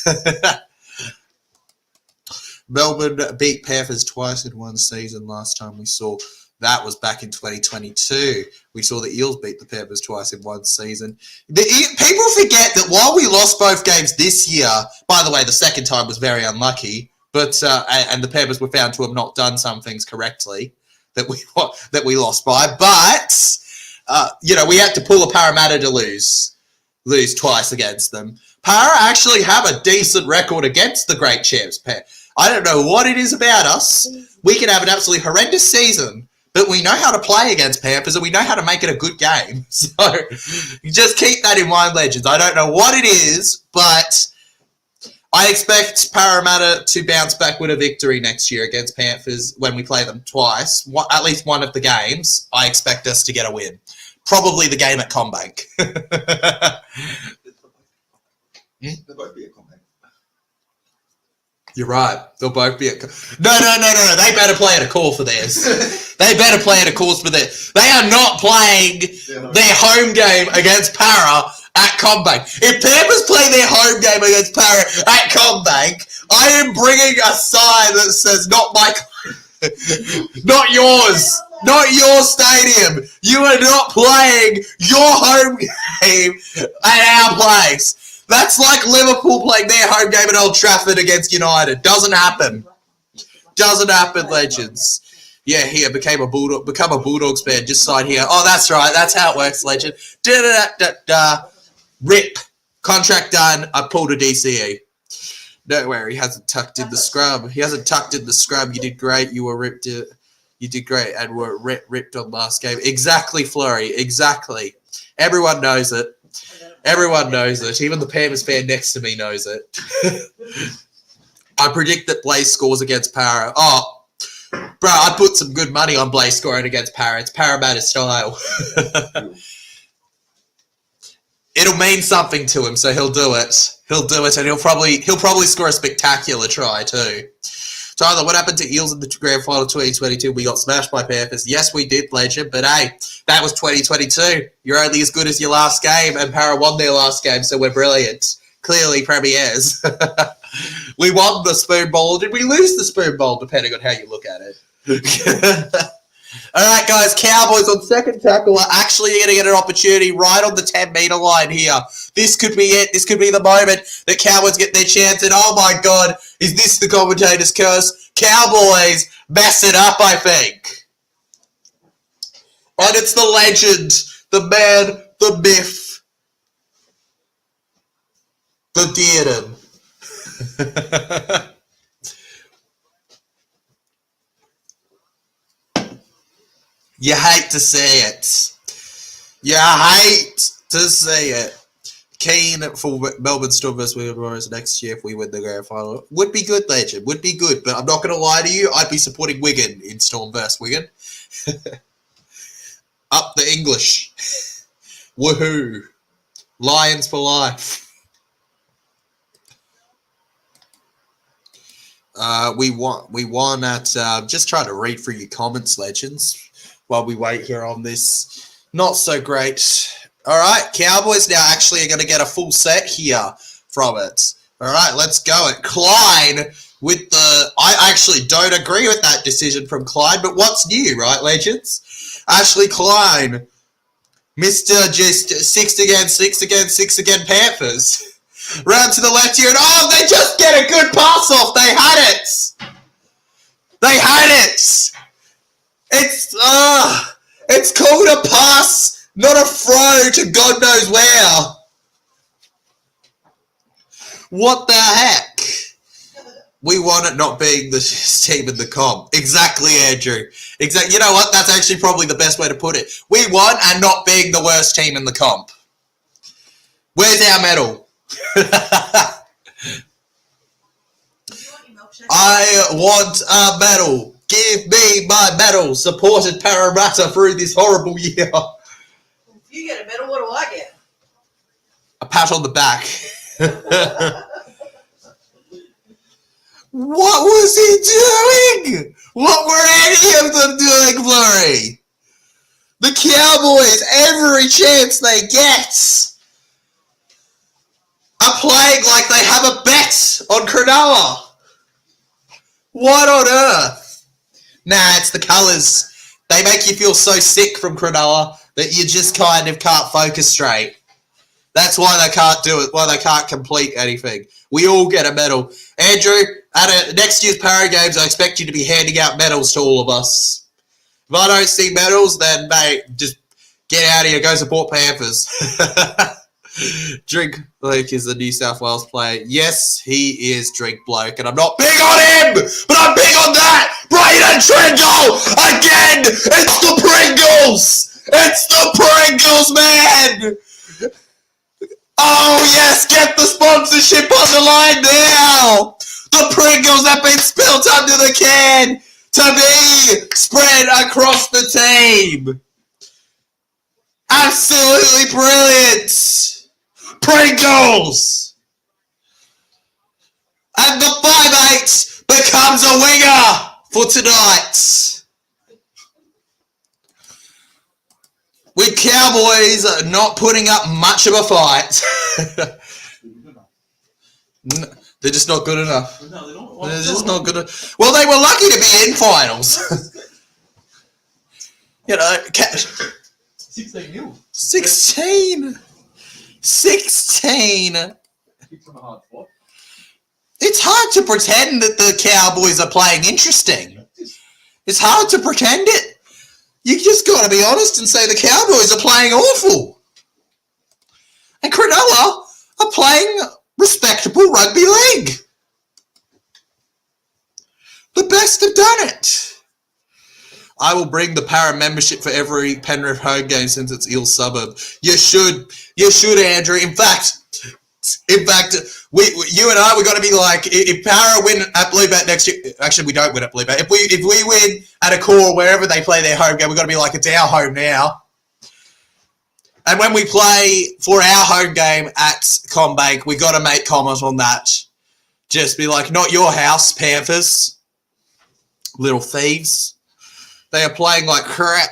Melbourne beat Panthers twice in one season. Last time we saw that was back in 2022. We saw the Eels beat the Panthers twice in one season. People forget that while we lost both games this year, by the way, the second time was very unlucky, but and the Panthers were found to have not done some things correctly that we lost by. But we had to pull a Parramatta to lose twice against them. Para actually have a decent record against the great champs. I don't know what it is about us. We can have an absolutely horrendous season, but we know how to play against Panthers and we know how to make it a good game. So just keep that in mind, legends. I don't know what it is, but I expect Parramatta to bounce back with a victory next year against Panthers when we play them twice. At least one of the games, I expect us to get a win. Probably the game at CommBank.
There won't be a comment.
You're right. They'll both be at... No. They better play at a call for theirs. They better play at a course for theirs. They are not playing their home game against Para at CommBank. If Panthers play their home game against Para at CommBank, I am bringing a sign that says, not my... not yours. Not your stadium. You are not playing your home game at our place. That's like Liverpool playing their home game at Old Trafford against United. Doesn't happen. Doesn't happen, legends. Yeah, here, become a Bulldogs fan. Just sign here. Oh, that's right. That's how it works, legend. Rip. Contract done. I pulled a DCE. Don't worry, he hasn't tucked in the scrum. He hasn't tucked in the scrum. You did great. You were ripped. You did great and were ripped on last game. Exactly, Flurry. Exactly. Everyone knows it. Everyone knows it. Even the Panthers fan next to me knows it. I predict that Blaze scores against Para. Oh, bro, I put some good money on Blaze scoring against Para. It's Parramatta style. It'll mean something to him, so he'll do it. He'll do it, and he'll probably score a spectacular try too. Tyler, what happened to Eels in the Grand Final 2022? We got smashed by Panthers. Yes, we did, legend, but hey, that was 2022. You're only as good as your last game, and Para won their last game, so we're brilliant. Clearly, premiers. We won the Spoon Bowl. Did we lose the Spoon Bowl, depending on how you look at it? All right, guys, Cowboys on second tackle are actually going to get an opportunity right on the 10-metre line here. This could be it. This could be the moment that Cowboys get their chance. And, oh, my God, is this the commentator's curse? Cowboys mess it up, I think. And it's the legend, the man, the myth, the Dearden. You hate to see it. You hate to see it. Keen for Melbourne Storm versus Wigan Warriors next year if we win the grand final. Would be good, legend. Would be good. But I'm not going to lie to you. I'd be supporting Wigan in Storm versus Wigan. Up the English. Woohoo. Lions for life. We won at... just trying to read through your comments, legends, while we wait here on this. Not so great. All right, Cowboys now actually are going to get a full set here from it. All right, let's go. Klein with the... I actually don't agree with that decision from Klein, but what's new, right, legends? Ashley Klein, Mr. Just 6 again Panthers. Round to the left here, and oh, they just get a good pass off. They had it. They had it. It's called a pass, not a throw to God knows where. What the heck? We won it not being the team in the comp. Exactly, Andrew. Exactly. You know what? That's actually probably the best way to put it. We won and not being the worst team in the comp. Where's our medal? I want a medal. Give me my medal. Supported Parramatta through this horrible year.
If you get a medal, what do I get?
A pat on the back. What was he doing? What were any of them doing, Flurry? The Cowboys, every chance they get, are playing like they have a bet on Cronulla. What on earth? Nah, it's the colours. They make you feel so sick from Cronulla that you just kind of can't focus straight. That's why they can't do it, why they can't complete anything. We all get a medal. Andrew, at next year's Para Games, I expect you to be handing out medals to all of us. If I don't see medals, then, mate, just get out of here. Go support Panthers. Drink Bloke is the New South Wales player. Yes, he is Drink Bloke, and I'm not big on him, but I'm big on that. Brayden Trindle again. It's the Pringles. It's the Pringles, man. Oh yes, get the sponsorship on the line now. The Pringles have been spilt under the can to be spread across the team. Absolutely brilliant. Pringles! And the 5'8" becomes a winger for tonight. With Cowboys not putting up much of a fight. They're just not good enough.
No, they're not.
They're just not good enough. Well, they were lucky to be in finals. You know,
16-0.
16. 16. It's hard to pretend that the Cowboys are playing interesting. It's hard to pretend it. You just got to be honest and say the Cowboys are playing awful. And Cronulla are playing respectable rugby league. The best have done it. I will bring the Para membership for every Penrith home game since it's Eel suburb. You should, Andrew. In fact, you and I, we're going to be like, if Para win at Bluebet next year, actually we don't win at Bluebet. If we win at a core wherever they play their home game, we're going to be like, it's our home now. And when we play for our home game at CommBank, we got to make comment on that. Just be like, not your house, Panthers. Little thieves. They are playing like crap.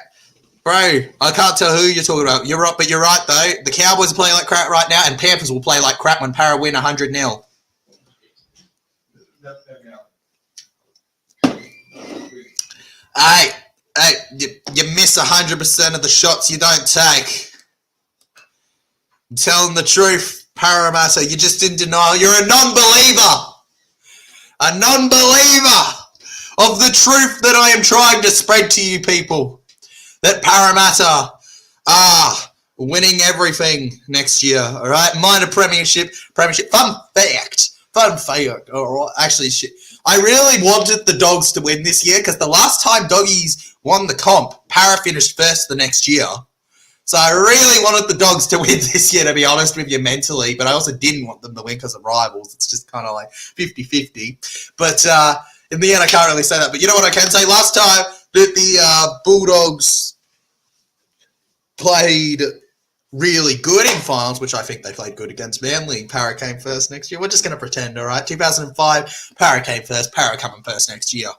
Bro, I can't tell who you're talking about. You're right, but you're right, though. The Cowboys are playing like crap right now, and Panthers will play like crap when Para win 100-0. Hey, you miss 100% of the shots you don't take. I'm telling the truth, Parramatta. You're just in denial. You're a non-believer. A non-believer of the truth that I am trying to spread to you people. That Parramatta are winning everything next year, all right? Minor premiership. Fun fact. All right, actually, shit. I really wanted the Dogs to win this year because the last time Doggies won the comp, Para finished first the next year. So I really wanted the Dogs to win this year, to be honest with you, mentally. But I also didn't want them to win because of rivals. It's just kind of like 50-50. But in the end, I can't really say that. But you know what I can say? Last time that the Bulldogs played really good in finals, which I think they played good against Manly, Para came first next year. We're just going to pretend, all right? 2005, Para came first. Para coming first next year.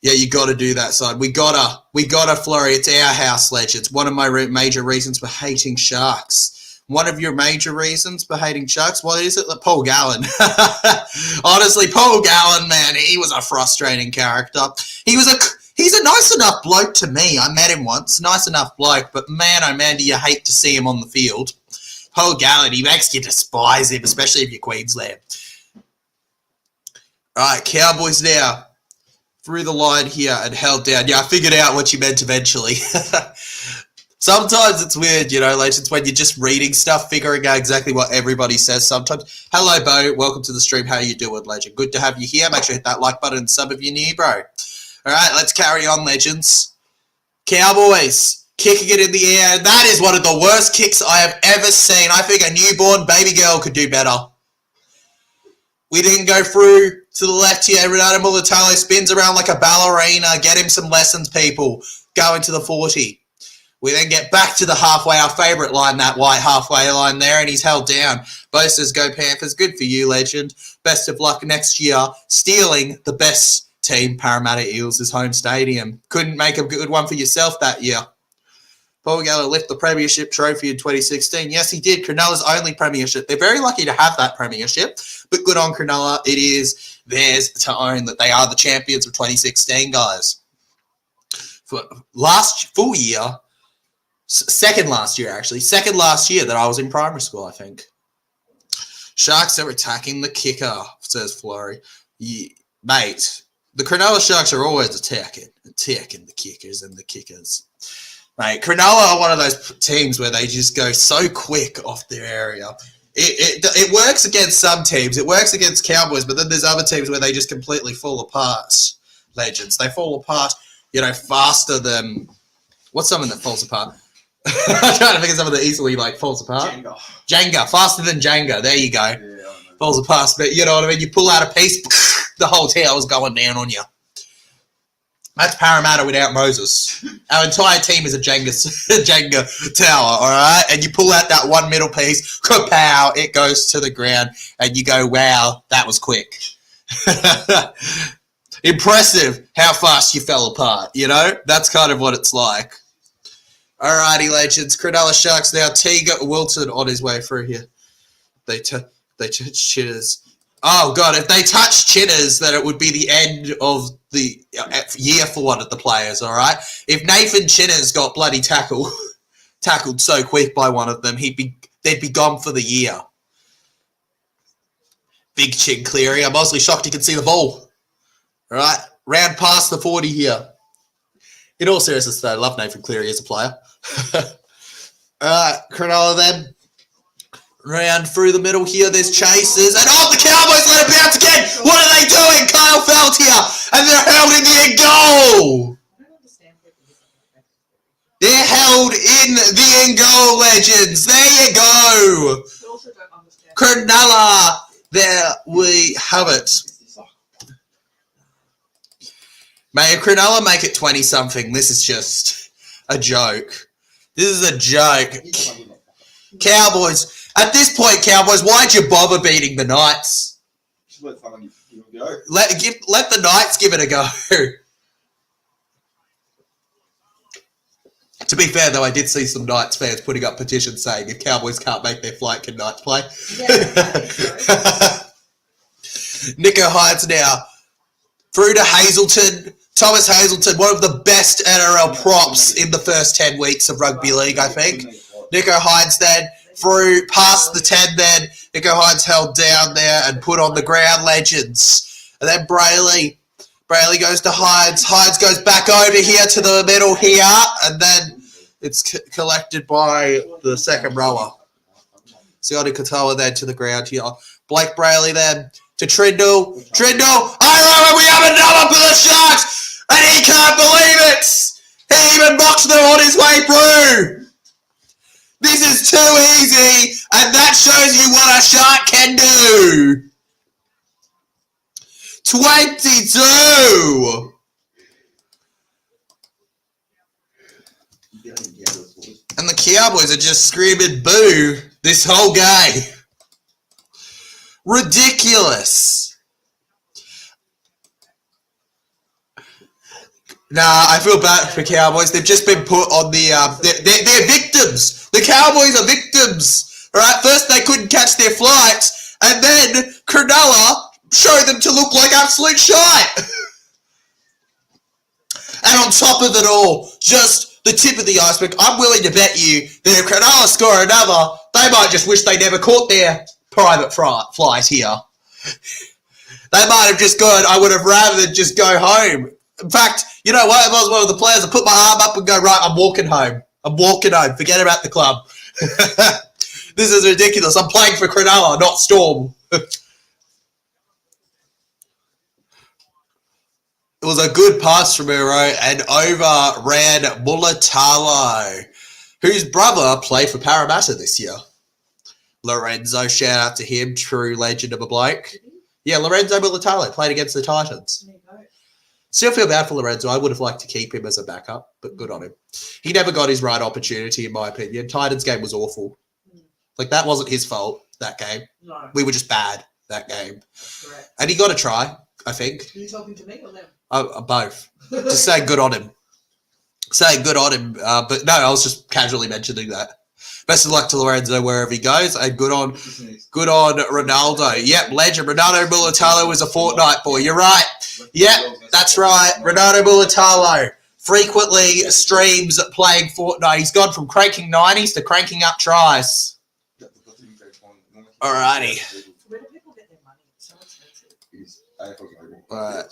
Yeah, you got to do that, son. We gotta flurry. It's our house, legends. One of my major reasons for hating Sharks. One of your major reasons for hating Sharks? What is it? Paul Gallen. Honestly, Paul Gallen, man, he was a frustrating character. He's a nice enough bloke to me. I met him once. Nice enough bloke, but man, oh man, do you hate to see him on the field. Paul Gallen, he makes you despise him, especially if you're Queensland. All right, Cowboys now. Through the line here and held down. Yeah, I figured out what you meant eventually. Sometimes it's weird, you know, legends, when you're just reading stuff, figuring out exactly what everybody says sometimes. Hello, Bo. Welcome to the stream. How you doing, legend? Good to have you here. Make sure you hit that like button and sub if you're new, bro. All right, let's carry on, legends. Cowboys kicking it in the air. That is one of the worst kicks I have ever seen. I think a newborn baby girl could do better. We didn't go through to the left here. Renato Mulitalo spins around like a ballerina. Get him some lessons, people. Go into the 40. We then get back to the halfway, our favourite line, that white halfway line there, and he's held down. Bo says, go Panthers. Good for you, legend. Best of luck next year. Stealing the best team, Parramatta Eels' home stadium. Couldn't make a good one for yourself that year. Paul Gallo left the premiership trophy in 2016. Yes, he did. Cronulla's only premiership. They're very lucky to have that premiership, but good on Cronulla. It is theirs to own that they are the champions of 2016, guys. For last full year, second last year that I was in primary school, I think. Sharks are attacking the kicker, says Flurry. Yeah, mate, the Cronulla Sharks are always attacking the kickers and the kickers. Mate, Cronulla are one of those teams where they just go so quick off their area. It works against some teams. It works against Cowboys, but then there's other teams where they just completely fall apart. Legends. They fall apart, you know, faster than... What's something that falls apart? I'm trying to think of something that easily, like, falls apart. Jenga. Faster than Jenga. There you go. Yeah, falls apart. But you know what I mean? You pull out a piece, the whole tower's going down on you. That's Parramatta without Moses. Our entire team is a Jenga tower, all right? And you pull out that one middle piece, kapow, it goes to the ground, and you go, wow, that was quick. Impressive how fast you fell apart, you know? That's kind of what it's like. Alrighty, legends. Cronulla Sharks now. Teague Wilton on his way through here. They touch Chitters. Oh, God, if they touch Chitters, then it would be the end of the year for one of the players, all right? If Nathan Chitters got bloody tackled so quick by one of them, they'd be gone for the year. Big chin Cleary. I'm mostly shocked he can see the ball. All right, round past the 40 here. In all seriousness, though, I love Nathan Cleary as a player. Cronulla then. Round through the middle here, there's chases. And the Cowboys let it bounce again. What are they doing? Kyle Felt here. And they're held in the end goal. They're held in the end goal, legends. There you go. Cronulla. There we have it. May Cronulla make it 20-something. This is just a joke. This is a joke. Cowboys. At this point, Cowboys, why'd you bother beating the Knights?
Just let someone give it a go.
Let the Knights give it a go. To be fair, though, I did see some Knights fans putting up petitions saying if Cowboys can't make their flight, can Knights play? Yeah, Nico Hydes now. Through to Hazelton. Thomas Hazelton, one of the best NRL props in the first 10 weeks of rugby league, I think. Nico Hydes then. Through past the 10 then. Nico Hydes held down there and put on the ground, legends. And then Brayley. Brayley goes to Hydes. Hydes goes back over here to the middle here. And then it's collected by the second rower. Sione Katoa then to the ground here. Blake Brayley then to Trindle. Trindle. We have another for the Sharks. And he can't believe it. He even boxed them on his way through. This is too easy. And that shows you what a Shark can do. 22. And the Cowboys are just screaming boo this whole game. Ridiculous. Nah, I feel bad for Cowboys. They've just been put on the... They're victims. The Cowboys are victims. All right, first they couldn't catch their flights, and then Cronulla showed them to look like absolute shite. And on top of it all, just the tip of the iceberg, I'm willing to bet you that if Cronulla score another, they might just wish they never caught their private flight here. They might have just gone, I would have rather just go home. In fact, you know what? If I was one of the players, I'd put my arm up and go, right, I'm walking home. I'm walking home. Forget about the club. This is ridiculous. I'm playing for Cronulla, not Storm. It was a good pass from Miro and overran Mulatalo, whose brother played for Parramatta this year. Lorenzo, shout out to him, true legend of a bloke. Yeah, Lorenzo Mulatalo played against the Titans. Still feel bad for Lorenzo. I would have liked to keep him as a backup, but good on him. He never got his right opportunity, in my opinion. Titans game was awful. Like, that wasn't his fault, that game. No. We were just bad, that game. Correct. And he got a try, I think.
Are you talking to me or them?
Both. Just saying good on him. Saying good on him. But no, I was just casually mentioning that. Best of luck to Lorenzo wherever he goes, and good on Ronaldo. Yep, legend. Renato Mulatalo is a Fortnite boy. You're right. Yep, that's right. Renato Mulatalo frequently streams playing Fortnite. He's gone from cranking 90s to cranking up tries. Alrighty.
Where do people get their money? It's so expensive.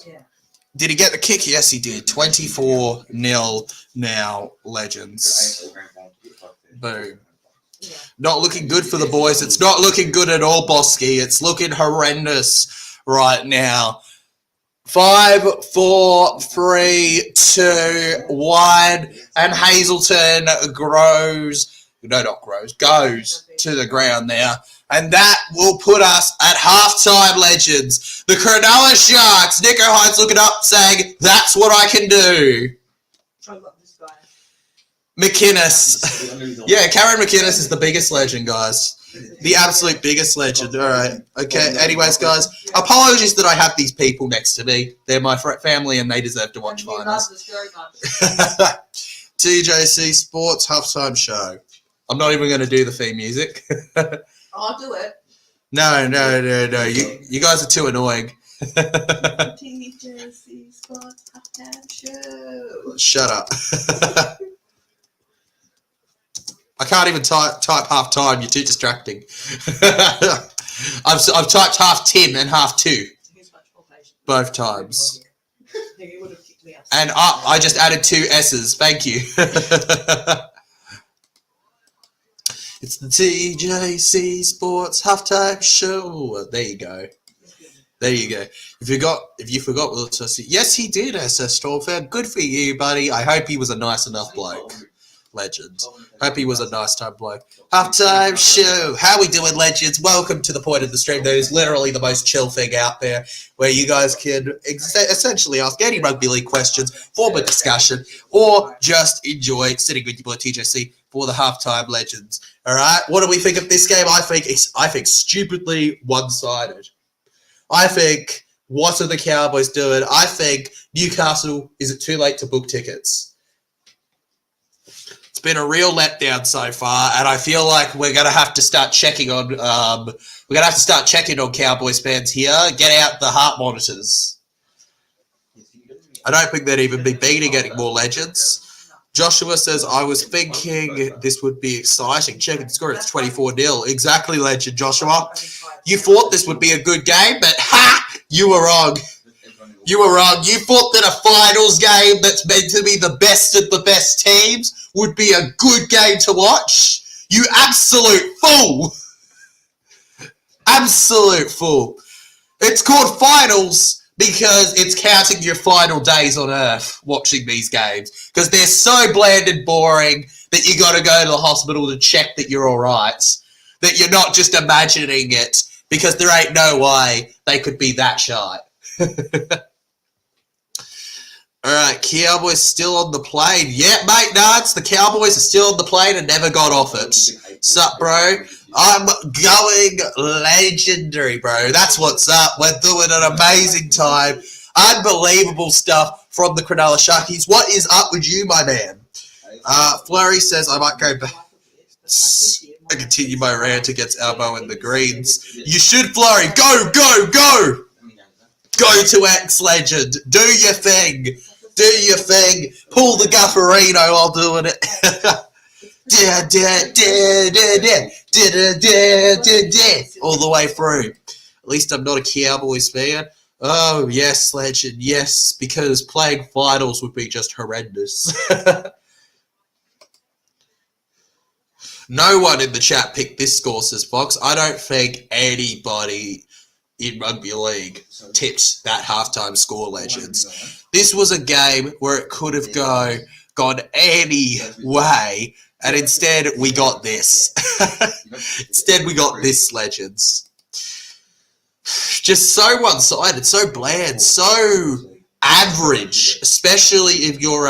Yeah. Did he get the kick? Yes, he did. 24-0 now, legends. Boom. Yeah. Not looking good for the boys. It's not looking good at all, Bosky. It's looking horrendous right now. 5, 4, 3, 2, 1, and Hazelton goes no, not grows, goes to the ground there. And that will put us at halftime, legends. The Cronulla Sharks, Nico Hines looking up saying, that's what I can do.
I love this guy.
McInnes. Yeah, Karen McInnes is the biggest legend, guys. The absolute biggest legend. All right. Okay. Anyways, guys, apologies that I have these people next to me. They're my family and they deserve to watch finals. TJC Sports Halftime Show. I'm not even going to do the theme music.
I'll do it.
No. You guys are too annoying.
TJC Sports Halftime Show.
Shut up. I can't even type half time. You're too distracting. I've typed half 10 and half 2 both times. And I just added 2 S's. Thank you. It's the TJC Sports Halftime Show. There you go. There you go. If you forgot, well, yes, he did, SS Stormfan. Good for you, buddy. I hope he was a nice enough bloke. Legend. Hope he was a nice time bloke. Halftime show. How we doing, legends? Welcome to the point of the stream that is literally the most chill thing out there, where you guys can essentially ask any rugby league questions, form a discussion, or just enjoy sitting with your boy TJC for the halftime legends. All right. What do we think of this game? I think stupidly one-sided. I think what are the Cowboys doing? I think Newcastle, is it too late to book tickets? It's been a real letdown so far, and I feel like we're gonna have to start checking on. Cowboys fans here. Get out the heart monitors. I don't think they'd even be beating any more legends. Joshua says, I was thinking this would be exciting. Check the score. It's 24-0. Exactly, legend Joshua. You thought this would be a good game, but you were wrong. You were wrong. You thought that a finals game that's meant to be the best of the best teams would be a good game to watch? You absolute fool. Absolute fool. It's called finals because it's counting your final days on Earth watching these games. Because they're so bland and boring that you got to go to the hospital to check that you're all right. That you're not just imagining it because there ain't no way they could be that shy. All right, Cowboys still on the plane. Yeah, mate, nuts. The Cowboys are still on the plane and never got off it. Sup, bro? I'm going legendary, bro. That's what's up. We're doing an amazing time. Unbelievable stuff from the Cronulla Sharkies. What is up with you, my man? Flurry says I might go back and continue my rant against Elbow and the Greens. You should, Flurry. Go, go, go. Go to X Legend. Do your thing. Do your thing. Pull the Gufferino while doing it. All the way through. At least I'm not a Cowboys fan. Oh, yes, Legend. Yes, because playing finals would be just horrendous. No one in the chat picked this score, says Fox. I don't think anybody in rugby league tipped that halftime score, legends. This was a game where it could have gone any way, and instead we got this. Instead we got this, legends. Just so one-sided, so bland, so average, especially if you're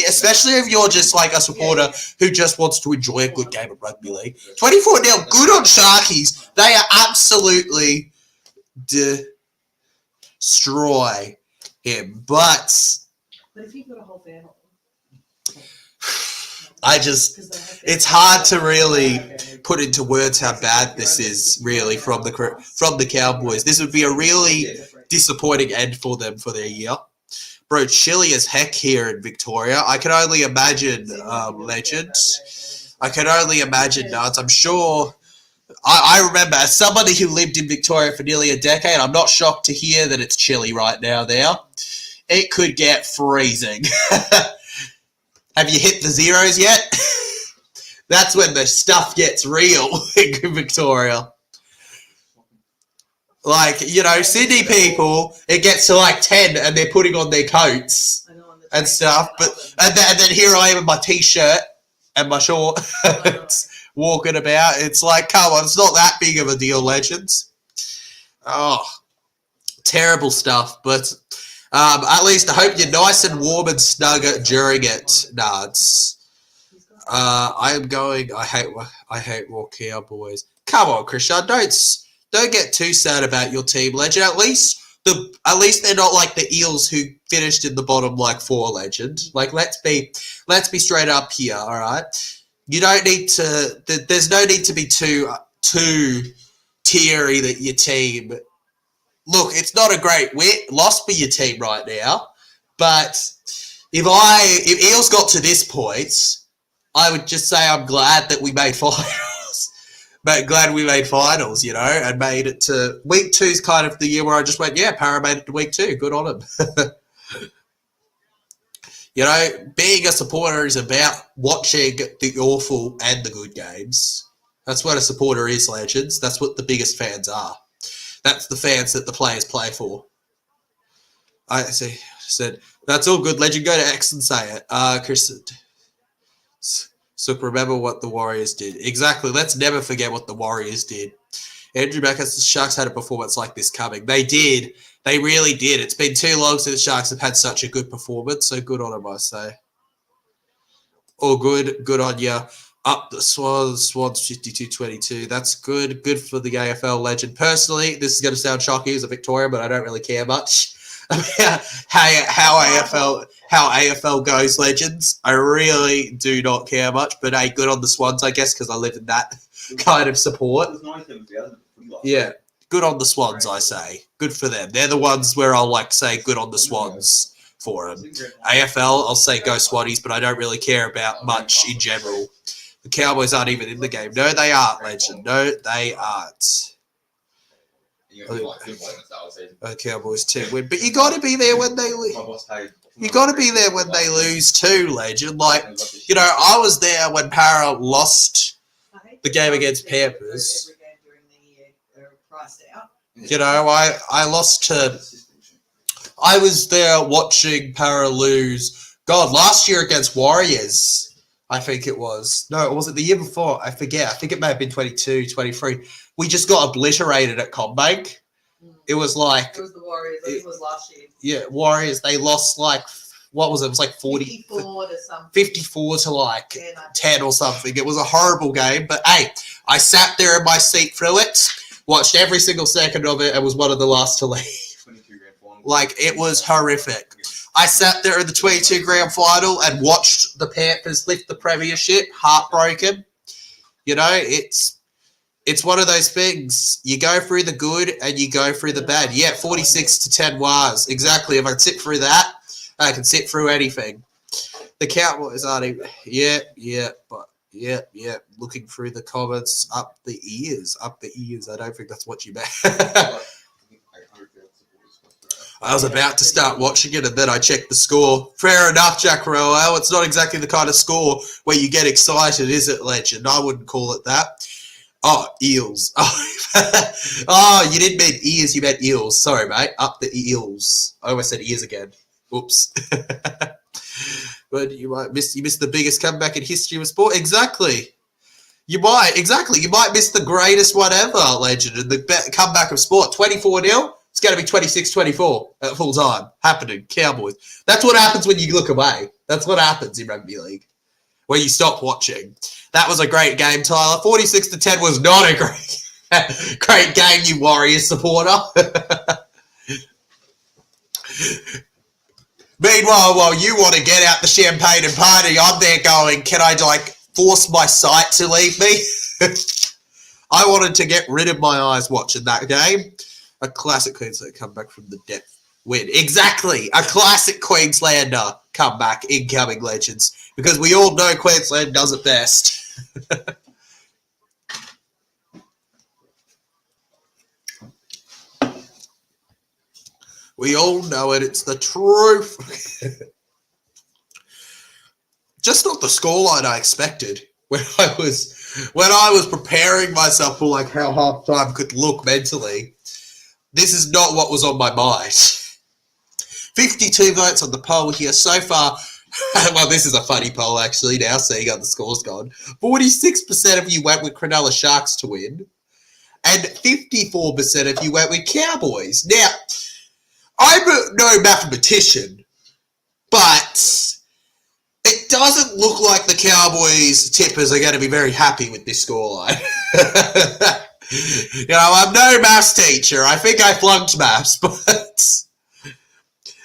especially if you're just like a supporter who just wants to enjoy a good game of rugby league. 24-0, good on Sharkies. They are absolutely destroy him. But
if you've got a whole family,
it's hard to really put into words how bad this is, really, from the Cowboys. This would be a really disappointing end for them for their year. Bro, chilly as heck here in Victoria. I can only imagine, legend. I can only imagine, nuts. I'm sure. I remember, as somebody who lived in Victoria for nearly a decade, I'm not shocked to hear that it's chilly right now there. It could get freezing. Have you hit the zeros yet? That's when the stuff gets real in Victoria. Like, you know, Sydney people, it gets to like 10 and they're putting on their coats and stuff. And then here I am in my T-shirt and my shorts walking about. It's like, come on, it's not that big of a deal, legends. Oh, terrible stuff. But at least I hope you're nice and warm and snug during it, Nards. I am going. I hate more Cowboys. Come on, Christian, don't get too sad about your team, legend. At least they're not like the Eels who finished in the bottom like 4, legend. Like let's be straight up here, all right? You don't need to. There's no need to be too teary that your team. Look, it's not a great loss for your team right now, but if Eels got to this point, I would just say I'm glad that we made finals. But glad we made finals, you know, and made it to week 2 is kind of the year where I just went, yeah, Para made it to week 2. Good on him. You know, being a supporter is about watching the awful and the good games. That's what a supporter is, legends. That's what the biggest fans are. That's the fans that the players play for. I said, that's all good, legend. Go to X and say it. Chris. So remember what the Warriors did. Exactly. Let's never forget what the Warriors did. Andrew Beckett, the Sharks had a performance like this coming. They did. They really did. It's been too long since the Sharks have had such a good performance. So good on them, I say. All good. Good on you. Up the Swans 52-22. That's good. Good for the AFL legend. Personally, this is going to sound shocking as a Victorian, but I don't really care much about how AFL goes, legends. I really do not care much, but hey, good on the Swans, I guess, because I live in that kind of support. Yeah, good on the Swans, I say. Good for them. They're the ones where I'll like say good on the Swans for them. AFL, I'll say go Swannies, but I don't really care about much in general. The Cowboys aren't even in the game. No, they aren't, legend. No, they aren't. Cowboys too win, but you got to be there when they lose. You got to be there when they lose too, legend. Like, you know, I was there when Para lost the game against Panthers. You know, I lost to. I was there watching Para lose. God, last year against Warriors. I think it was. No, it wasn't the year before. I forget. I think it may have been 22, 23. We just got obliterated at CommBank. It was like...
It was the Warriors. I think it was last year.
Yeah, Warriors. They lost like... What was it? It was like 40...
54 to something.
54 to like 10 or something. It was a horrible game. But hey, I sat there in my seat through it, watched every single second of it, and was one of the last to leave. Like, it was horrific. I sat there in the 22 grand final and watched the Panthers lift the premiership, heartbroken. You know, it's one of those things. You go through the good and you go through the bad. Yeah, 46-10 was. Exactly. If I can sit through that, I can sit through anything. The Cowboys aren't even... Yeah. Looking through the comments, up the ears. I don't think that's what you meant. I was about to start watching it, and then I checked the score. Fair enough, Jack Rowe. It's not exactly the kind of score where you get excited, is it, legend? I wouldn't call it that. Oh, Eels. Oh, you didn't mean ears, you meant eels. Sorry, mate. Up the eels. I almost said ears again. Oops. But you missed the biggest comeback in history of sport. Exactly. You might miss the greatest one ever, legend, and the comeback of sport. 24-0. It's going to be 26-24 at full time. Happening. Cowboys. That's what happens when you look away. That's what happens in rugby league. When you stop watching. That was a great game, Tyler. 46-10 was not a great game, you Warriors supporter. Meanwhile, while you want to get out the champagne and party, I'm there going, can I, like, force my sight to leave me? I wanted to get rid of my eyes watching that game. A classic Queenslander comeback from the depth win. Exactly. A classic Queenslander comeback, incoming, legends. Because we all know Queensland does it best. We all know it. It's the truth. Just not the scoreline I expected when I was preparing myself for like how halftime could look mentally. This is not what was on my mind. 52 votes on the poll here. So far, Well, this is a funny poll, actually, now seeing how the score's gone. 46% of you went with Cronulla Sharks to win, and 54% of you went with Cowboys. Now, I'm no mathematician, but it doesn't look like the Cowboys tippers are going to be very happy with this scoreline. I'm no maths teacher. I think I flunked maths, but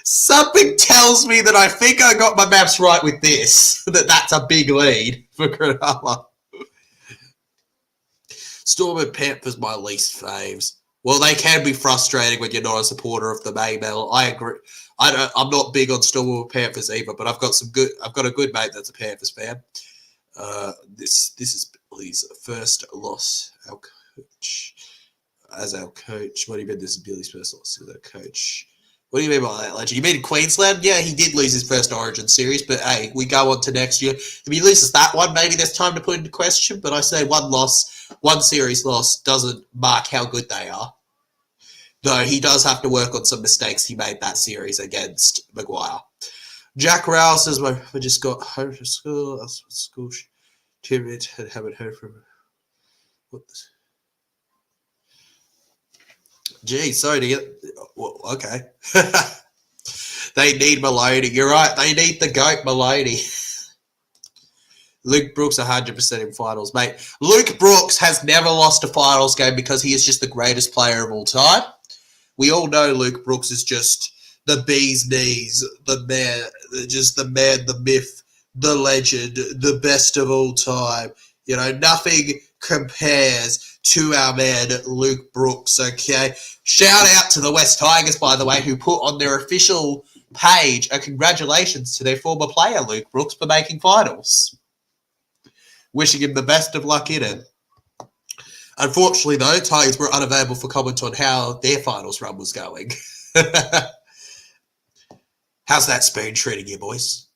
something tells me that I think I got my maths right with this, that's a big lead for Cronulla. Storm and Panthers, my least faves. Well, they can be frustrating when you're not a supporter of the Maybell. I agree. I'm not big on Storm or Panthers either, but I've got a good mate that's a Panthers fan. This is Billy's first loss. Our coach, as our coach. What do you mean? This is Billy's first loss as our coach? What do you mean by that, legend? You mean Queensland? Yeah, he did lose his first Origin series, but hey, we go on to next year. If he loses that one, maybe there's time to put into question. But I say one series loss doesn't mark how good they are. Though he does have to work on some mistakes he made that series against Maguire. Jack Rowell says, I just got home from school. I was at school. Timid and haven't heard from him. What this? Gee, sorry to get. Well, okay. They need Maloney. You're right. They need the GOAT Maloney. Luke Brooks 100% in finals, mate. Luke Brooks has never lost a finals game because he is just the greatest player of all time. We all know Luke Brooks is just the bee's knees, the man, the myth, the legend, the best of all time. Nothing compares to our man Luke Brooks, okay? Shout out to the West Tigers, by the way, who put on their official page a congratulations to their former player, Luke Brooks, for making finals. Wishing him the best of luck in it. Unfortunately, though, Tigers were unavailable for comment on how their finals run was going. How's that spoon treating you, boys?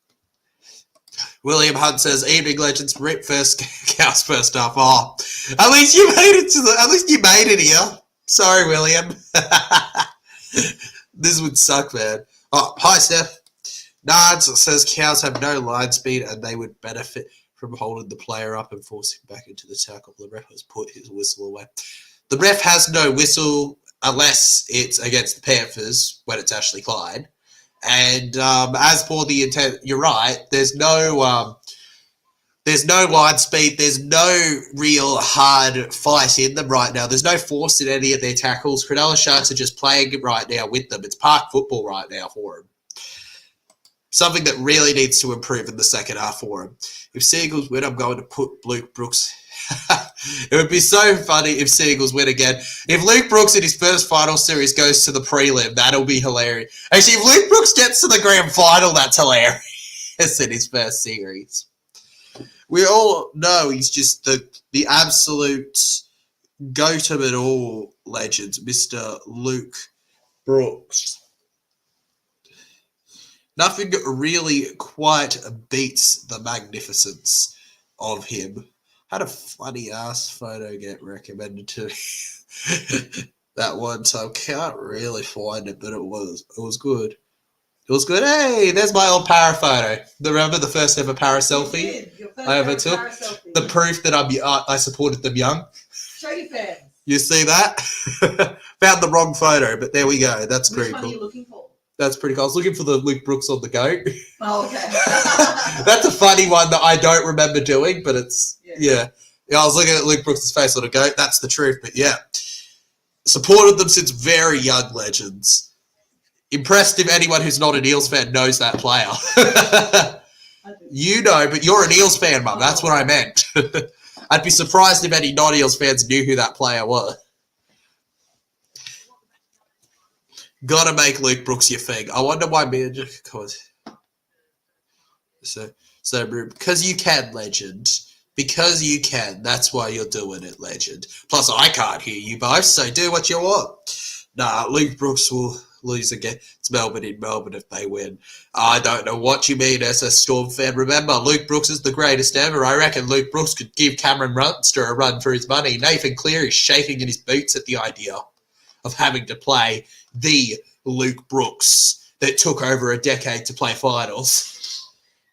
William Hunt says, "Evening legends, rip first, Cows first half." Oh, at least you made it here. Sorry, William. This would suck, man. Oh, hi, Steph. Nards says Cows have no line speed and they would benefit from holding the player up and forcing back into the tackle. The ref has put his whistle away. The ref has no whistle unless it's against the Panthers when it's Ashley Clyde. And as for the intent, you're right. There's no line speed. There's no real hard fight in them right now. There's no force in any of their tackles. Cronulla Sharks are just playing right now with them. It's park football right now for them. Something that really needs to improve in the second half for him. If Seagulls win, I'm going to put Luke Brooks. It would be so funny if Seagulls win again. If Luke Brooks in his first final series goes to the prelim, that'll be hilarious. Actually, if Luke Brooks gets to the grand final, that's hilarious in his first series. We all know he's just the absolute go-to at all legends, Mr. Luke Brooks. Nothing really quite beats the magnificence of him. Had a funny-ass photo get recommended to me that one time. Can't really find it, but it was good. It was good. Hey, there's my old para photo. Remember the first ever para selfie I ever took? The proof that I supported them young.
Show your fans.
You see that? Found the wrong photo, but there we go. That's
Which
pretty
one
cool.
are you looking for?
That's pretty cool. I was looking for the Luke Brooks on the goat.
Oh, okay.
That's a funny one that I don't remember doing, but it's, yeah. I was looking at Luke Brooks' face on a goat. That's the truth, but yeah. Supported them since very young legends. Impressed if anyone who's not an Eels fan knows that player. You know, but you're an Eels fan, Mum. That's what I meant. I'd be surprised if any non-Eels fans knew who that player was. Gotta make Luke Brooks your thing. I wonder why manager. So because you can, legend. Because you can. That's why you're doing it, legend. Plus, I can't hear you both, so do what you want. Nah, Luke Brooks will lose again. It's Melbourne in Melbourne if they win. I don't know what you mean as a Storm fan. Remember, Luke Brooks is the greatest ever. I reckon Luke Brooks could give Cameron Munster a run for his money. Nathan Cleary is shaking in his boots at the idea of having to play the Luke Brooks that took over a decade to play finals.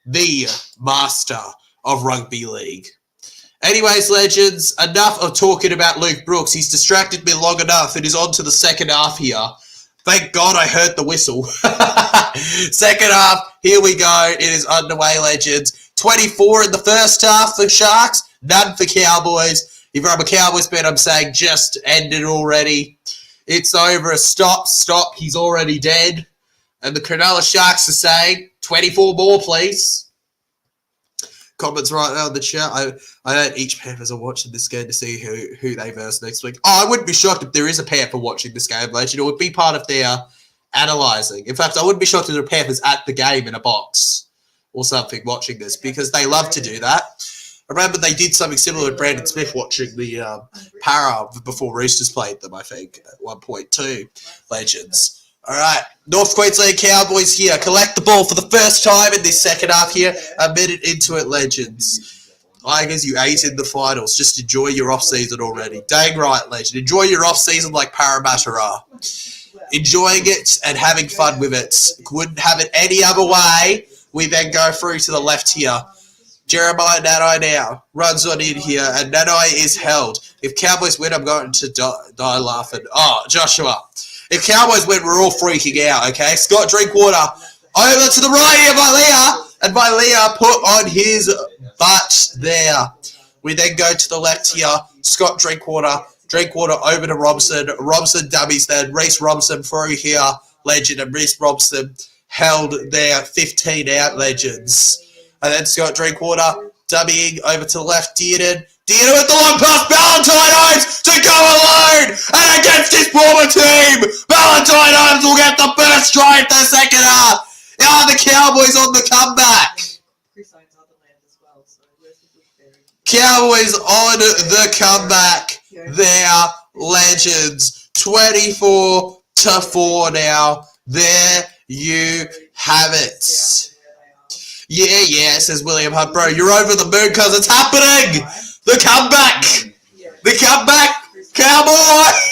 the master of rugby league. Anyways, legends, enough of talking about Luke Brooks. He's distracted me long enough. It is on to the second half here. Thank God I heard the whistle. Second half, here we go. It is underway, legends. 24 in the first half for Sharks, none for Cowboys. If I'm a Cowboys fan, I'm saying just ended already. It's over. Stop, he's already dead. And the Cronulla Sharks are saying, 24 more, please. Comments right now in the chat. I know each Panthers are watching this game to see who they verse next week. Oh, I wouldn't be shocked if there is a Panther watching this game, legend. It would be part of their analysing. In fact, I wouldn't be shocked if there are Panthers at the game in a box or something watching this because they love to do that. I remember they did something similar with Brandon Smith watching the Para before Roosters played them, I think, at one point too. Legends. All right, North Queensland Cowboys here. Collect the ball for the first time in this second half here. A minute into it, legends. Tigers, you ate in the finals. Just enjoy your off-season already. Dang right, legend. Enjoy your off-season like Parramatta are. Enjoying it and having fun with it. Wouldn't have it any other way. We then go through to the left here. Jeremiah Nanai now runs on in here, and Nanai is held. If Cowboys win, I'm going to die laughing. Oh, Joshua. If Cowboys win, we're all freaking out, okay? Scott Drinkwater over to the right here by Leah. And by Leah put on his butt there. We then go to the left here. Scott Drinkwater. Drinkwater over to Robson. Robson dummies then. Reece Robson through here. Legend. And Reece Robson held there. 15 out, legends. And then Scott Drinkwater dummying over to the left. Dearden with the long pass. Valentine Holmes to go alone. And against his former team. Valentine Holmes will get the first try of the second half. Are the Cowboys on the comeback? Cowboys on the comeback. They're legends. 24-4 now. There you have it. Yeah, says William Hunt. Bro, you're over the moon because it's happening. The comeback. The comeback. Cowboys.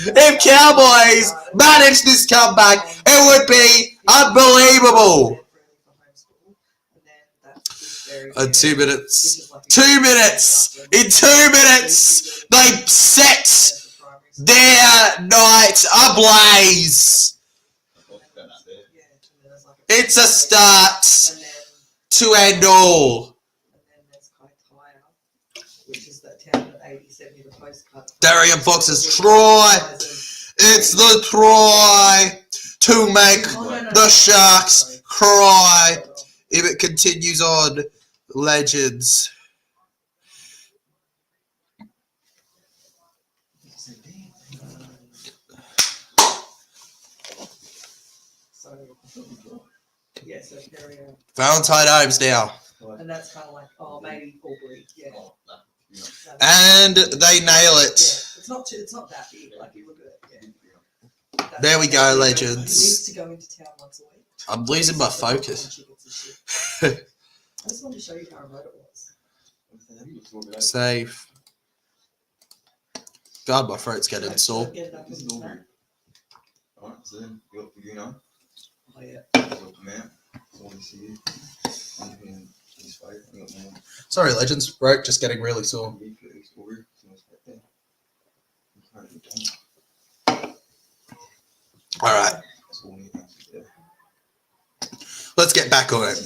If Cowboys manage this comeback, it would be unbelievable. 2 minutes. 2 minutes. In 2 minutes, they set their night ablaze. It's a start to end all. Darian Fox's try. It's the try to make the Sharks cry. If it continues on, legends. Valentine Holmes now.
And that's kind of like, maybe Aubrey, yeah.
And they nail it.
It's not that big. Like you look at it. Yeah.
There we go, legends.
He needs to go into town once a week.
I'm losing my focus.
I just wanted to show you how remote it was.
Safe. God, my throat's getting sore.
Get it up in the snack.
Alright, so then you know.
Oh yeah.
Sorry, legends. Throat just getting really sore. Alright. Let's get back on it.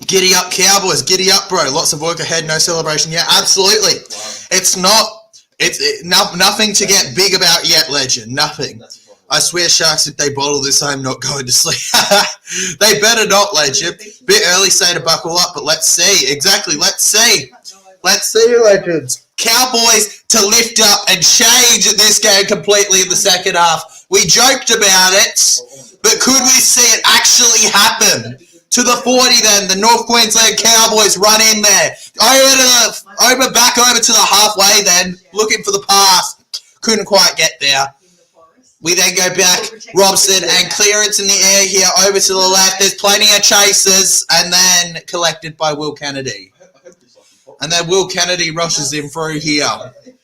Giddy up, Cowboys. Giddy up, bro. Lots of work ahead. No celebration yet. Absolutely. It's nothing to get big about yet, legend. Nothing. I swear, Sharks, if they bottle this, I'm not going to sleep. They better not, legend. Bit early, say to buckle up, but let's see. Exactly, let's see. Let's see, legends. Cowboys to lift up and change this game completely in the second half. We joked about it, but could we see it actually happen? To the 40 then, the North Queensland Cowboys run in there. Back over to the halfway then, looking for the pass. Couldn't quite get there. We then go back, Robson, and clearance in the air here over to the left. There's plenty of chasers, and then collected by Will Kennedy. And then Will Kennedy rushes him through here.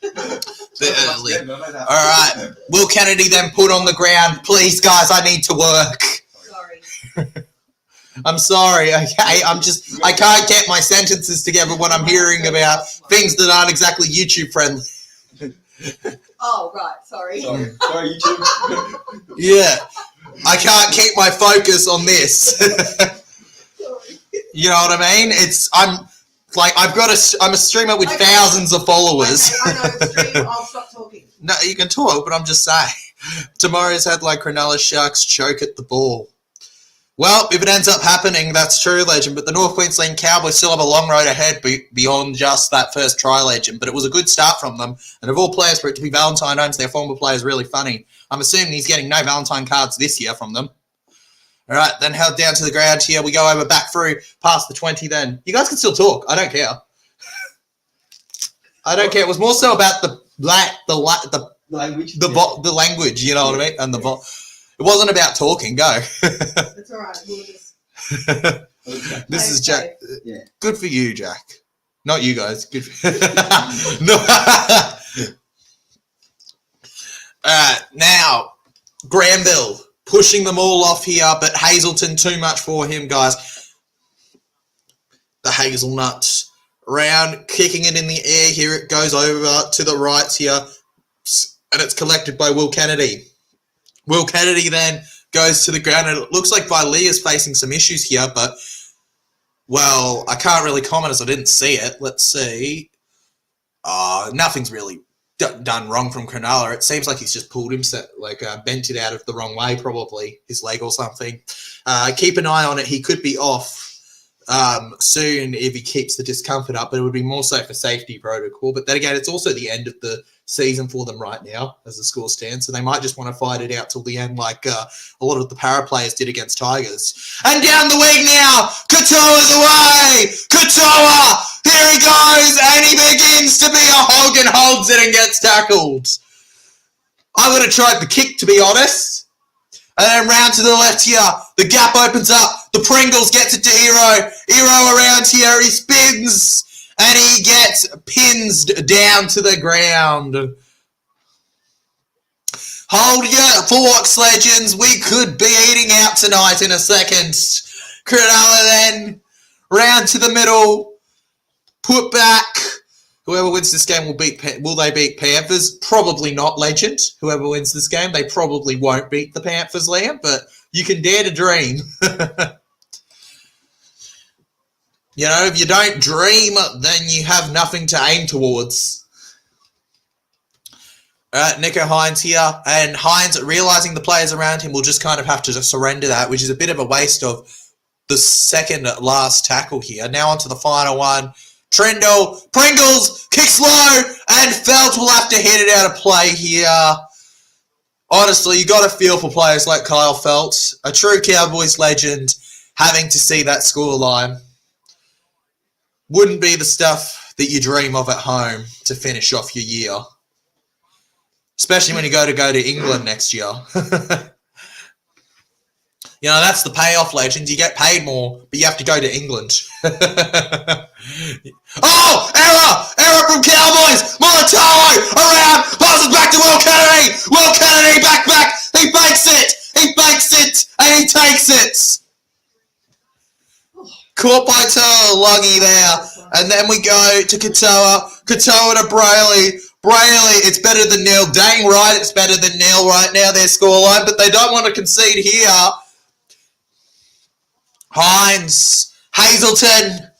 Bit early. All right. Will Kennedy then put on the ground. Please, guys, I need to work.
Sorry.
I'm sorry. Okay, I can't get my sentences together when I'm hearing about things that aren't exactly YouTube friendly.
Oh, right. Sorry.
Sorry, YouTube.
Yeah, I can't keep my focus on this.
Sorry.
You know what I mean? I'm a streamer with
Okay.
thousands of followers.
Okay, I know. Stream, I'll stop talking.
No, you can talk, but I'm just saying. Tomorrow's headline: Cronulla Sharks choke at the ball. Well, if it ends up happening, that's true, Legend, but the North Queensland Cowboys still have a long road ahead beyond just that first try, Legend, but it was a good start from them, and of all players, for it to be Valentine owns their former players really funny. I'm assuming he's getting no Valentine cards this year from them. All right, then held down to the ground here. We go over back through past the 20 then. You guys can still talk. I don't care. I don't care. It was more so about the
Language.
language, you know what I mean? And it wasn't about talking. Go.
That's all right. We'll just...
This is
Okay.
Jack.
Yeah.
Good for you, Jack. Not you guys. Good for No. Now, Granville pushing them all off here, but Hazelton too much for him, guys. The hazelnut round, kicking it in the air here. It goes over to the right here, and it's collected by Will Kennedy. Will Kennedy then goes to the ground, and it looks like Viley is facing some issues here, but, well, I can't really comment as I didn't see it. Let's see. Nothing's really done wrong from Cronulla. It seems like he's just pulled himself, bent it out of the wrong way, probably, his leg or something. Keep an eye on it. He could be off soon if he keeps the discomfort up, but it would be more so for safety protocol. But then again, it's also the end of the season for them right now as the score stands, so they might just want to fight it out till the end like a lot of the para players did against Tigers. And down the wing now, Katoa's away! Katoa! Here he goes, and he begins to be a hog and holds it and gets tackled. I would have tried the kick, to be honest. And then round to the left here, the gap opens up, the Pringles gets it to Hero. Hero around here, he spins, and he gets pinned down to the ground. Hold your forks, Legends. We could be eating out tonight in a second. Cronulla then, round to the middle, put back. Whoever wins this game will they beat Panthers? Probably not, Legend. Whoever wins this game, they probably won't beat the Panthers, Liam, but you can dare to dream. You know, if you don't dream, then you have nothing to aim towards. Nico Hines here, and Hines, realising the players around him, will just kind of have to surrender that, which is a bit of a waste of the second last tackle here. Now onto the final one. Trendle, Pringles, kicks low, and Felt will have to hit it out of play here. Honestly, you got to feel for players like Kyle Felt, a true Cowboys legend, having to see that scoreline. Wouldn't be the stuff that you dream of at home to finish off your year. Especially when you go to England next year. You know, that's the payoff, Legends. You get paid more, but you have to go to England. Oh! Error from Cowboys! Molotov around! Passes back to Will Kennedy! Will Kennedy back! He fakes it! And he takes it! Caught by Lungy there. And then we go to Katoa. Katoa to Brayley. Brayley, it's better than nil. Dang right, it's better than nil right now, their scoreline. But they don't want to concede here. Hines. Hazelton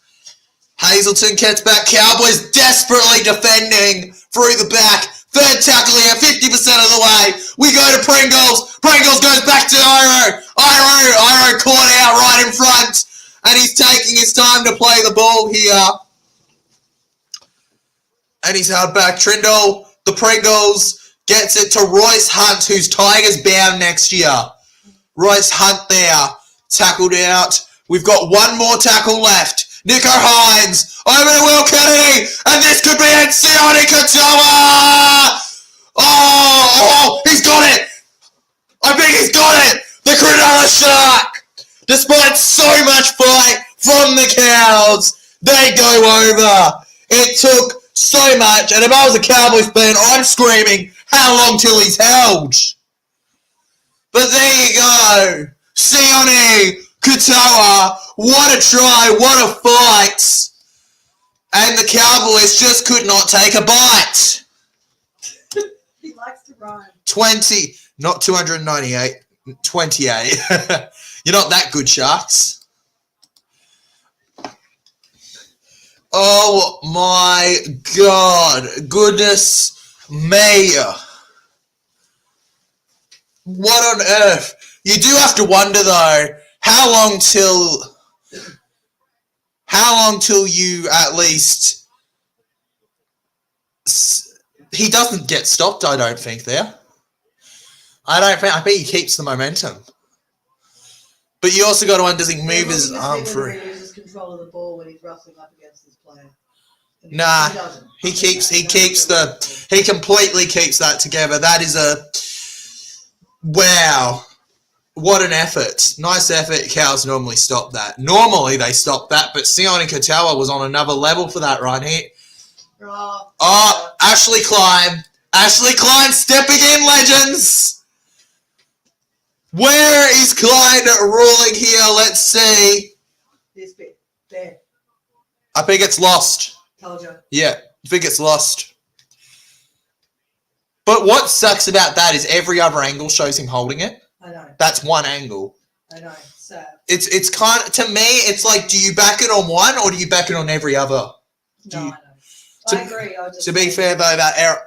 gets back. Cowboys desperately defending through the back. Third tackle here, 50% of the way. We go to Pringles. Pringles goes back to Iro. Iro caught out right in front. And he's taking his time to play the ball here. And he's held back. Trindle, the Pringles, gets it to Royce Hunt, who's Tigers bound next year. Royce Hunt there, tackled out. We've got one more tackle left. Nico Hines, over to Will Kennedy, and this could be it. Sione Katoa! Oh, he's got it! I think he's got it! The Cronulla Shark! Despite so much fight from the Cows, they go over. It took so much, and if I was a Cowboys fan, I'm screaming, how long till he's held? But there you go. Sione Katoa, what a try, what a fight. And the Cowboys just could not take a bite.
He likes to rhyme.
20, not 298, 28. You're not that good, Sharks. Oh my God. Goodness me. What on earth? You do have to wonder though, how long till you at least... He doesn't get stopped, I don't think, there. I bet he keeps the momentum. But you also got to wonder, does he move his arm through?
He loses control of the ball when he's wrestling up against his player.
Nah, he completely keeps that together. That is wow. What an effort. Nice effort. Cows normally stop that. Normally they stop that, but Sione Katoa was on another level for that run here. Oh, Ashley Klein. Ashley Klein stepping in, legends. Where is Klein ruling here? Let's see.
This bit. There.
I think it's lost.
Told you.
Yeah, I think it's lost. But what sucks about that is every other angle shows him holding it.
I know.
That's one angle.
I know. Sad.
It's kind of, to me, it's like, do you back it on one or do you back it on every other?
No, I know. I agree.
To be fair, though, that error,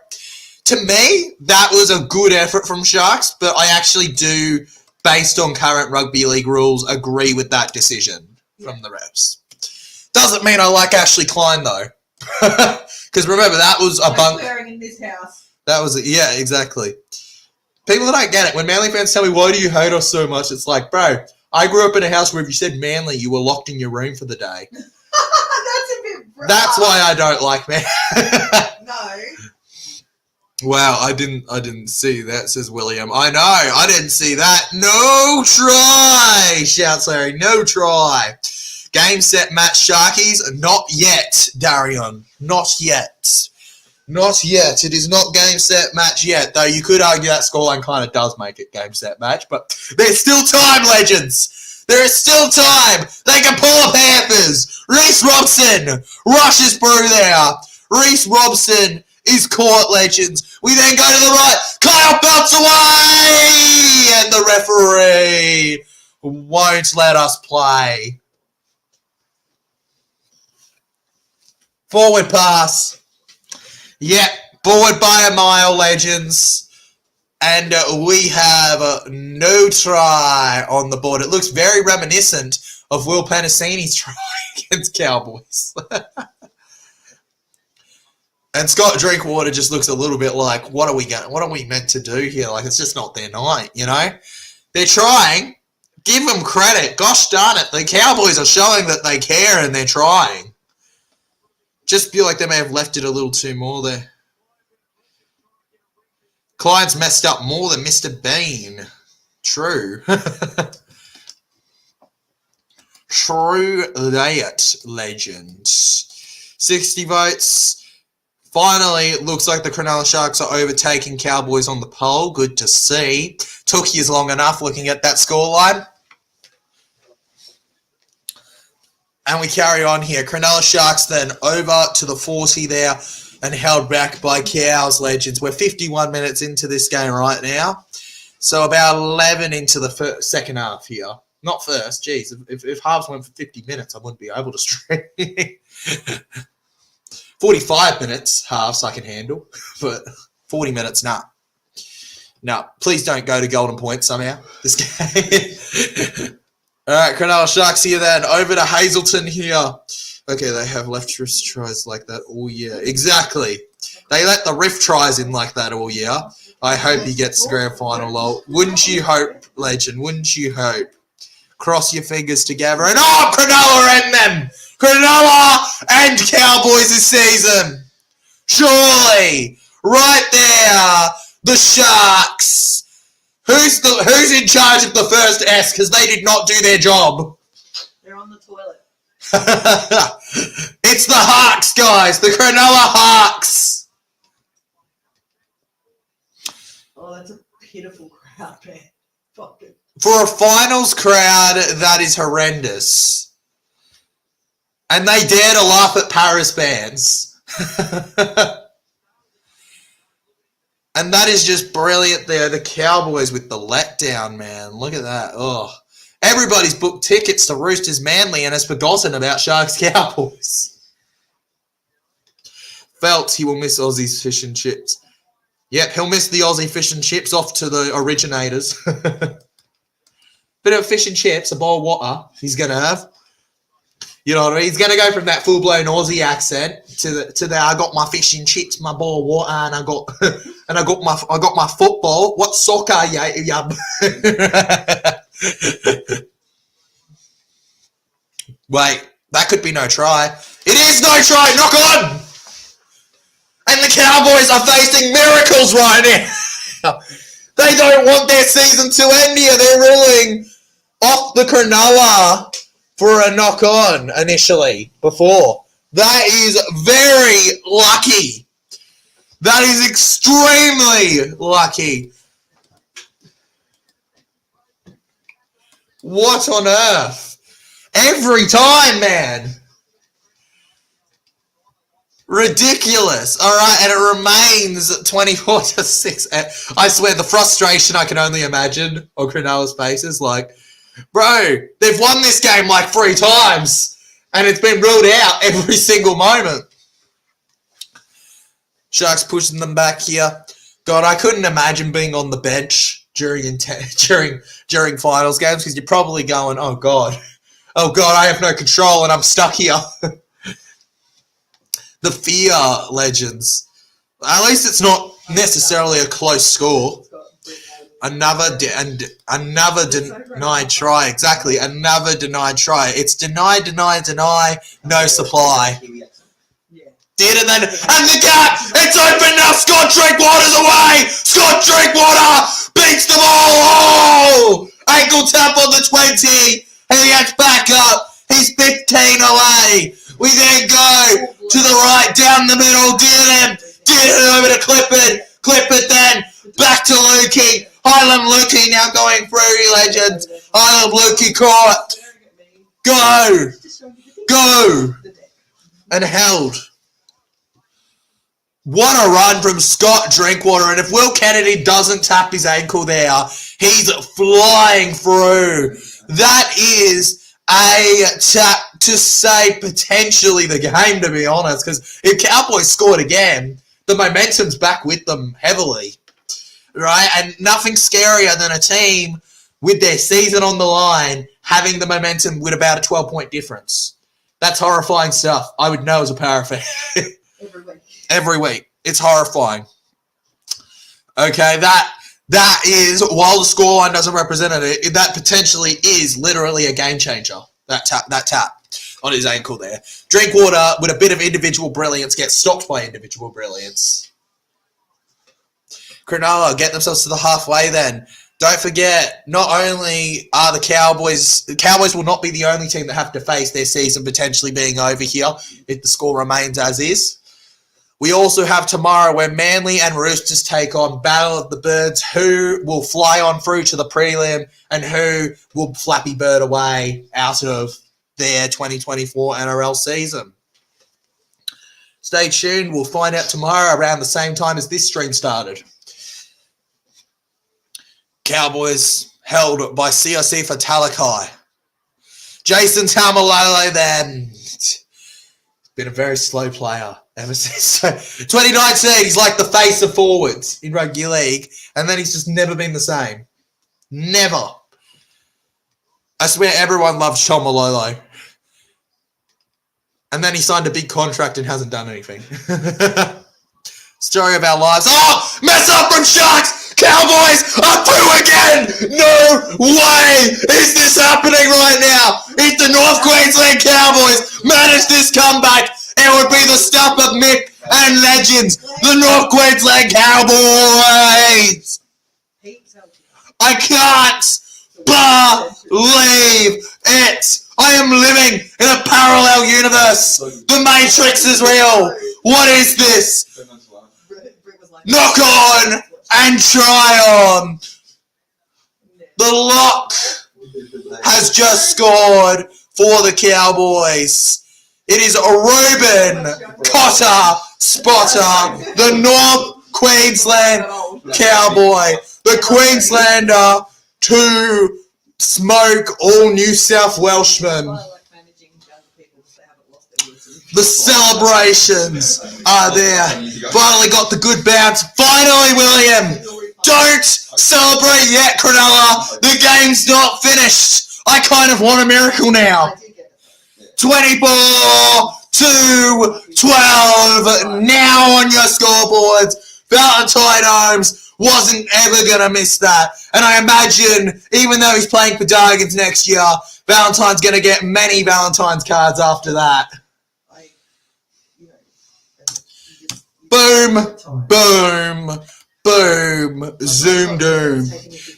to me, that was a good effort from Sharks, but I actually do, based on current rugby league rules, agree with that decision from the refs. Doesn't mean I like Ashley Klein, though. Because remember, that was a bunk.
Wearing in this house.
That was, yeah, exactly. People that don't get it, when Manly fans tell me, why do you hate us so much? It's like, bro, I grew up in a house where if you said Manly, you were locked in your room for the day.
That's a bit rough.
That's why I don't like Man.
No.
Wow, I didn't see that, says William. I know, I didn't see that. No try, shouts Larry. No try. Game, set, match, Sharkies. Not yet, Darion. Not yet. Not yet. It is not game, set, match yet. Though you could argue that scoreline kind of does make it game, set, match. But there's still time, legends. There is still time. They can pull a Panthers. Reece Robson rushes through there. Reece Robson is caught, legends. We then go to the right. Kyle belts away. And the referee won't let us play. Forward pass. Yep, forward by a mile, legends. And we have no try on the board. It looks very reminiscent of Will Penasini's try against Cowboys. And Scott Drinkwater just looks a little bit like, what are we meant to do here? Like, it's just not their night, you know? They're trying. Give them credit. Gosh darn it. The Cowboys are showing that they care and they're trying. Just feel like they may have left it a little too more there. Clyde's messed up more than Mr. Bean. True. True that, legends. 60 votes. Finally, it looks like the Cronulla Sharks are overtaking Cowboys on the poll. Good to see. Took you long enough looking at that scoreline. And we carry on here. Cronulla Sharks then over to the 40 there and held back by Cows, legends. We're 51 minutes into this game right now. So about 11 into the second half here. Not first. Jeez, if halves went for 50 minutes, I wouldn't be able to stream. 45 minutes, halves I can handle. But 40 minutes, nah. No, please don't go to Golden Point somehow, this game. All right, Cronulla Sharks here then. Over to Hazelton here. Okay, they have left wrist tries like that all year. Exactly. They let the riff tries in like that all year. I hope he gets the grand final, lol. Wouldn't you hope, legend? Wouldn't you hope? Cross your fingers together and Cronulla and them! Cronulla and Cowboys this season! Surely! Right there! The Sharks! Who's in charge of the first S? Because they did not do their job.
They're on the toilet.
It's the Hawks, guys. The Cronulla Hawks.
Oh, that's a pitiful crowd, man. Fucking.
For a finals crowd, that is horrendous. And they dare to laugh at Paris fans. And that is just brilliant there. The Cowboys with the letdown, man. Look at that. Oh, everybody's booked tickets to Roosters Manly and has forgotten about Sharks Cowboys. Felt he will miss Aussie's fish and chips. Yep, he'll miss the Aussie fish and chips off to the originators. Bit of fish and chips, a bowl of water he's going to have. You know what I mean? He's going to go from that full-blown Aussie accent to the I got my fish and chips, my bowl of water, and I got my football. What soccer, yeah. Wait, that could be no try. It is no try. Knock on. And the Cowboys are facing miracles right now. They don't want their season to end here. They're ruling off the Cronulla for a knock-on initially before. That is very lucky. That is extremely lucky. What on earth? Every time, man. Ridiculous. All right, and it remains 24-6. I swear, the frustration I can only imagine on Cronulla's faces. Like, bro, they've won this game like 3 times, and it's been ruled out every single moment. Sharks pushing them back here. God, I couldn't imagine being on the bench during finals games because you're probably going, oh God, I have no control and I'm stuck here. The fear, legends. At least it's not necessarily a close score. Another denied try. Exactly. Another denied try. It's deny, no supply. Did and then, and the gap! It's open now! Scott Drinkwater's away! Scott Drinkwater beats the ball! Oh! Ankle tap on the 20. And he gets back up. He's 15 away. We then go to the right, down the middle. Did it over to Clifford. Clifford then back to Lukey. Highland Lukey now going through, legends. Highland Lukey caught. Go. And held. What a run from Scott Drinkwater. And if Will Kennedy doesn't tap his ankle there, he's flying through. That is a tap to say potentially the game, to be honest. Because if Cowboys scored again, the momentum's back with them heavily. Right? And nothing scarier than a team with their season on the line having the momentum with about a 12-point difference. That's horrifying stuff. I would know as a Para fan. Every week. It's horrifying. Okay, that is, while the scoreline doesn't represent it, that potentially is literally a game changer. That tap on his ankle there. Drinkwater, with a bit of individual brilliance, gets stopped by individual brilliance. Cronulla get themselves to the halfway then. Don't forget, not only are the Cowboys will not be the only team that have to face their season potentially being over here if the score remains as is. We also have tomorrow where Manly and Roosters take on Battle of the Birds, who will fly on through to the prelim and who will Flappy Bird away out of their 2024 NRL season. Stay tuned. We'll find out tomorrow around the same time as this stream started. Cowboys held by CRC for Talakai. Jason Taumalolo then. Been a very slow player ever since 2019. He's like the face of forwards in rugby league, and then he's just never been the same. Never. I swear everyone loves Taumalolo. And then he signed a big contract and hasn't done anything. Story of our lives. Oh! Mess up from Sharks! Cowboys are through again! No way is this happening right now! If the North Queensland Cowboys manage this comeback, it would be the stuff of myth and legends. The North Queensland Cowboys! I can't believe it! I am living in a parallel universe! The Matrix is real! What is this? Knock on and try on! The lock has just scored for the Cowboys. It is Ruben Cotter Spotter, the North Queensland Cowboy. The Queenslander to smoke all New South Welshmen. The celebrations are there. Finally got the good bounce. Finally, William. Don't celebrate yet, Cronulla. The game's not finished. I kind of want a miracle now. 24-12. Now on your scoreboards. Valentine Holmes wasn't ever going to miss that. And I imagine, even though he's playing for Dargans next year, Valentine's going to get many Valentine's cards after that. Boom, boom, boom, zoom, doom.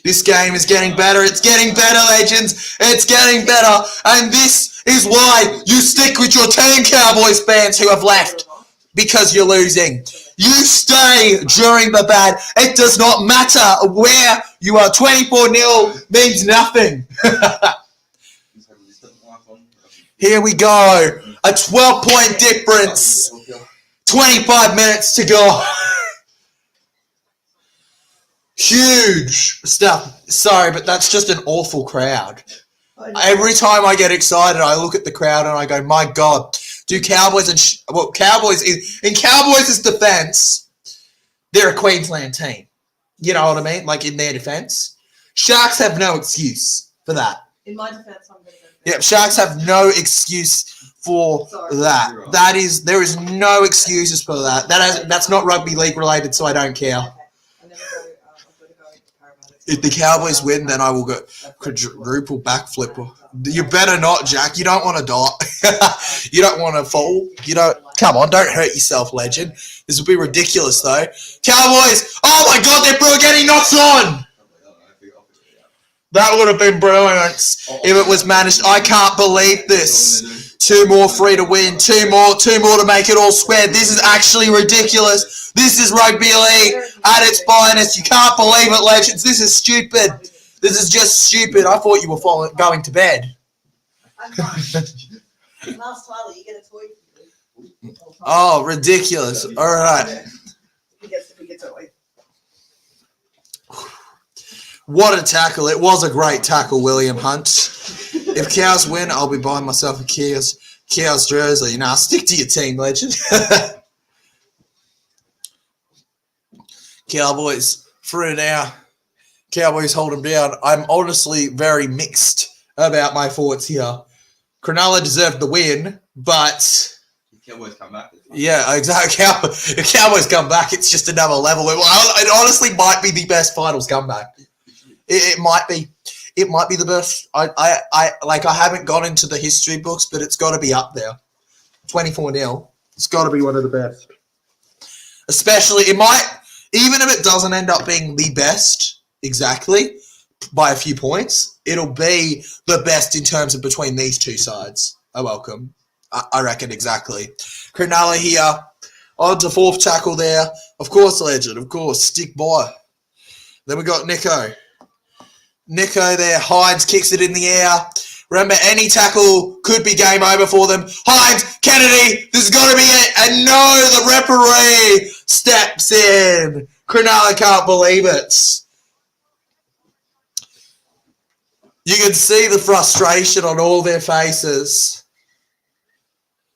This game is getting better. It's getting better, legends. It's getting better. And this is why you stick with your team, Cowboys fans who have left. Because you're losing. You stay during the bad. It does not matter where you are. 24-0 means nothing. Here we go. A 12-point difference. 25 minutes to go. Huge stuff. Sorry, but that's just an awful crowd. Every time I get excited, I look at the crowd and I go, my God. Do Cowboys in Cowboys' defense, they're a Queensland team. You know what I mean? Like in their defense. Sharks have no excuse for that.
In my defense, I'm going to go.
Yeah, Sharks have no excuse for that. There is no excuses for that. That's not rugby league related, so I don't care.
Okay. I'm going to go. I've got to go paramedics.
If the Cowboys win, then I will go quadruple backflip. You better not, Jack. You don't want to die. You don't want to fall. You don't. Come on, don't hurt yourself, legend. This will be ridiculous, though. Cowboys! Oh my God, they're getting knocked on. That would have been brilliant if it was managed. I can't believe this. 2 more free to win. 2 more to make it all square. This is actually ridiculous. This is rugby league at its finest. You can't believe it, legends. This is stupid. This is just stupid. I thought you were going to bed.
I'm fine. Last Tyler, you get a toy.
Oh, ridiculous. All right.
He gets a toy.
What a tackle. It was a great tackle, William Hunt. If Cows win, I'll be buying myself a Cows jersey. Nah, stick to your team, legend. Cowboys through now. Cowboys hold them down. I'm honestly very mixed about my thoughts here. Cronulla deserved the win, but...
Cowboys come back.
Yeah, exactly. If Cowboys come back, it's just another level. It honestly might be the best finals comeback. It might be. It might be the best. I haven't gone into the history books, but it's got to be up there. 24-0. It's got to be one of the best. Especially, it might, even if it doesn't end up being the best, exactly, by a few points, it'll be the best in terms of between these two sides. Oh, welcome. I reckon exactly. Cronulla here. On to 4th tackle there. Of course, legend. Of course. Stick by. Then we got Nico. Nico there. Hines kicks it in the air. Remember, any tackle could be game over for them. Hines, Kennedy, this has got to be it. And no, the referee steps in. Cronulla can't believe it. You can see the frustration on all their faces.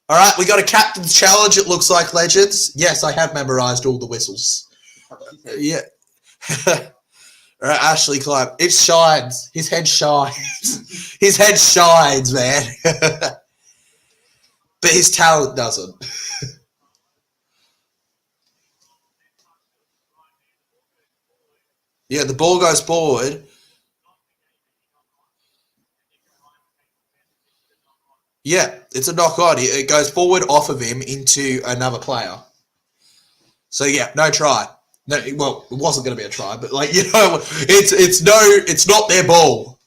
All right, we got a captain's challenge, it looks like, legends. Yes, I have memorized all the whistles. Yeah. All right, Ashley Klein. It shines. His head shines. His head shines, man. But his talent doesn't. Yeah, the ball goes forward. Yeah, it's a knock on. It goes forward off of him into another player. So yeah, no try. No, well, it wasn't going to be a try, but it's not their ball.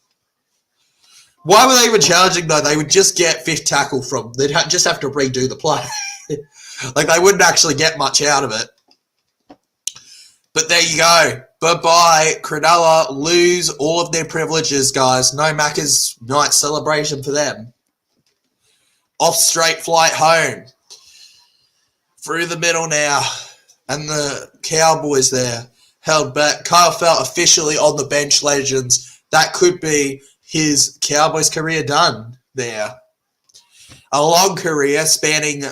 Why were they even challenging though? They would just get 5th tackle from. They'd just have to redo the play. Like they wouldn't actually get much out of it. But there you go. But by Cronulla lose all of their privileges, guys. No Macca's night celebration for them. Off straight flight home. Through the middle now. And the Cowboys there held back. Kyle felt officially on the bench, legends. That could be his Cowboys career done there. A long career spanning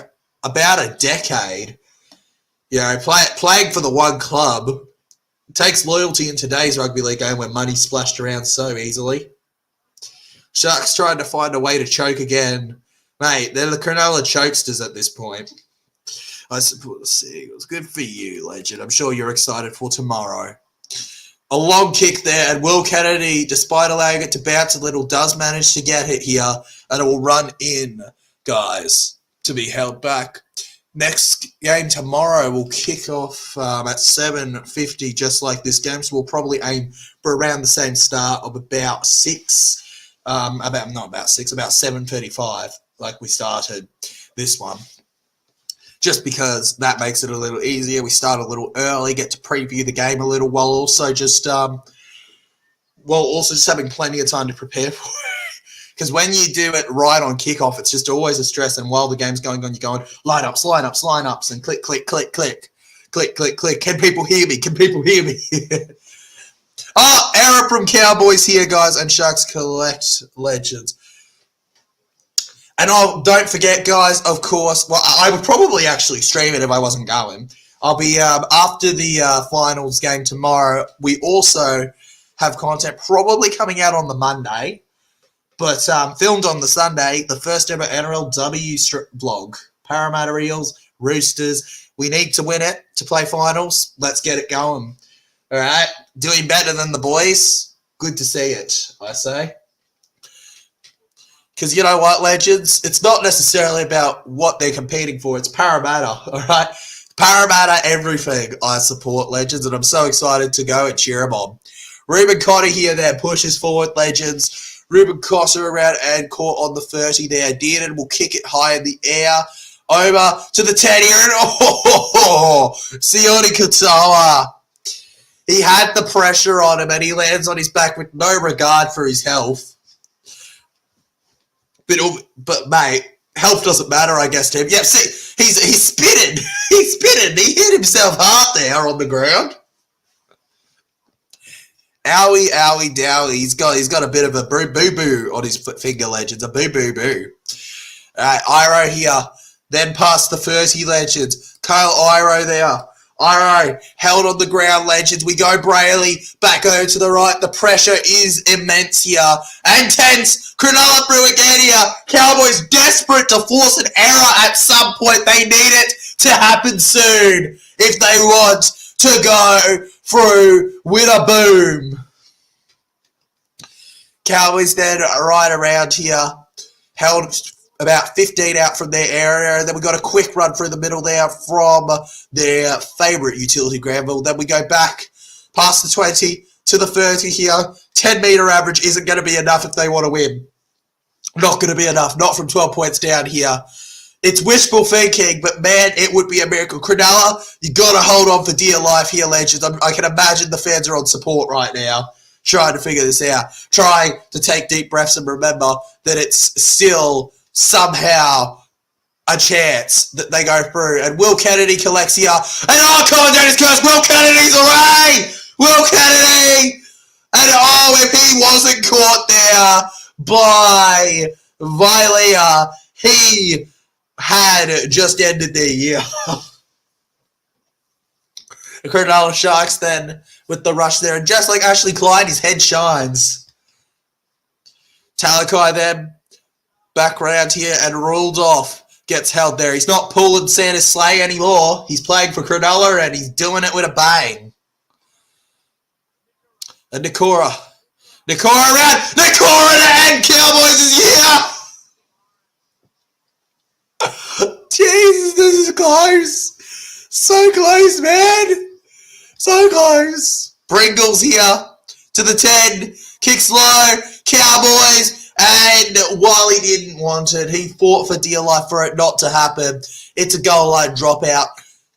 about a decade. You know, playing for the one club. It takes loyalty in today's rugby league game where money's splashed around so easily. Sharks trying to find a way to choke again. Mate, they're the Cronulla chokesters at this point. I support the Seagulls. Good for you, legend. I'm sure you're excited for tomorrow. A long kick there, and Will Kennedy, despite allowing it to bounce a little, does manage to get it here, and it will run in, guys, to be held back. Next game tomorrow will kick off at 7:50, just like this game. So we'll probably aim for around the same start of about 7:35, like we started this one. Just because that makes it a little easier. We start a little early, get to preview the game a little, while also just having plenty of time to prepare for it. Because when you do it right on kickoff, it's just always a stress. And while the game's going on, you're going lineups, and click. Can people hear me? Error from Cowboys here, guys, and Sharks collect, legends. And don't forget, guys, of course, well, I would probably actually stream it if I wasn't going. I'll be, after the finals game tomorrow, we also have content probably coming out on the Monday. But filmed on the Sunday, the first ever NRLW vlog. Parramatta Eels, Roosters. We need to win it to play finals. Let's get it going. All right. Doing better than the boys. Good to see it, I say. Because you know what, legends? It's not necessarily about what they're competing for. It's Parramatta, all right? Parramatta everything. I support, legends, and I'm so excited to go and cheer them on. Ruben Cotter here there pushes forward, legends. Ruben Cotter around and caught on the 30 there. Dearden will kick it high in the air. Over to the 10 here. And Sione Katoa. He had the pressure on him and he lands on his back with no regard for his health. But mate, health doesn't matter, I guess, to him. Yeah, see, he's spinning. He's spinning. He hit himself hard there on the ground. Owie, dowie. He's got a bit of a boo-boo on his finger, legends. A boo-boo-boo. All right, Iro here. Then past the 30, legends. Kyle Iro there. Iro held on the ground, legends. We go Brayley back over to the right. The pressure is immense here. And tense. Cronulla through again here. Cowboys desperate to force an error at some point. They need it to happen soon if they want to go through with a boom. Cowboys then right around here, held about 15 out from their area. Then we got a quick run through the middle there from their favourite utility Granville. Then we go back past the 20 to the 30 here. 10-metre average isn't going to be enough if they want to win. Not going to be enough. Not from 12 points down here. It's wishful thinking, but man, it would be a miracle. Cronulla, you got to hold on for dear life here, legends. I can imagine the fans are on support right now, trying to figure this out, trying to take deep breaths and remember that it's still somehow a chance that they go through. And Will Kennedy collects here. And commentator's curse, Will Kennedy's away! Will Kennedy! And if he wasn't caught there by Vilea, he had just ended their year. The Cronulla Sharks then with the rush there. And just like Ashley Klein, his head shines. Talakai then back round here and ruled off. Gets held there. He's not pulling Santa's sleigh anymore. He's playing for Cronulla and he's doing it with a bang. And Nakora around. Nakora and Cowboys is here. Jesus, this is close. So close, man. So close. Pringles here to the 10. Kicks low. Cowboys. And while he didn't want it, he fought for dear life for it not to happen. It's a goal line dropout.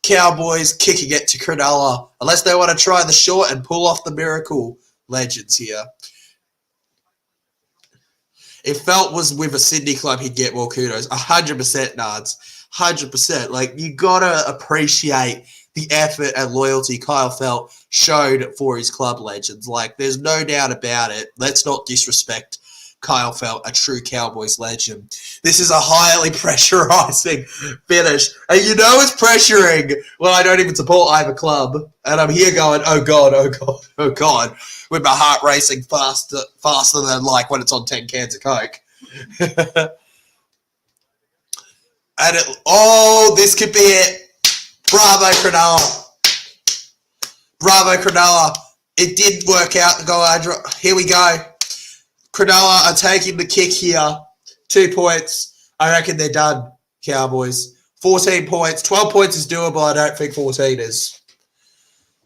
Cowboys kicking it to Cronulla. Unless they want to try the short and pull off the miracle, legends here. If Felt was with a Sydney club, he'd get more kudos. 100%, Nards. 100%. Like, you got to appreciate the effort and loyalty Kyle Felt showed for his club, legends. Like, there's no doubt about it. Let's not disrespect Kyle Felt, a true Cowboys legend. This is a highly pressurizing finish. And you know it's pressuring when I don't even support either club. And I'm here going, oh God, oh God, oh God, with my heart racing faster than like when it's on 10 cans of Coke. And this could be it. Bravo, Cronulla. Bravo, Cronulla. It did work out to go. Here we go. Cronulla are taking the kick here. 2 points. I reckon they're done, Cowboys. 14 points. 12 points is doable. I don't think 14 is.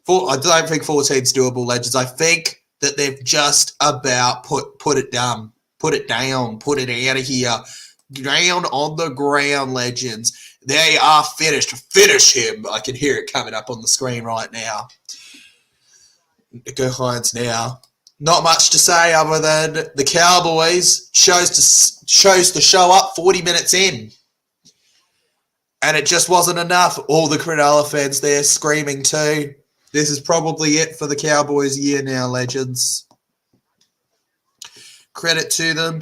I don't think 14 is doable, legends. I think that they've just about put it down. Put it down. Put it out of here. Down on the ground, legends. They are finished. Finish him. I can hear it coming up on the screen right now. Go Hines now. Not much to say other than the Cowboys chose to show up 40 minutes in. And it just wasn't enough. All the Cronulla fans there screaming too. This is probably it for the Cowboys year now, legends. Credit to them.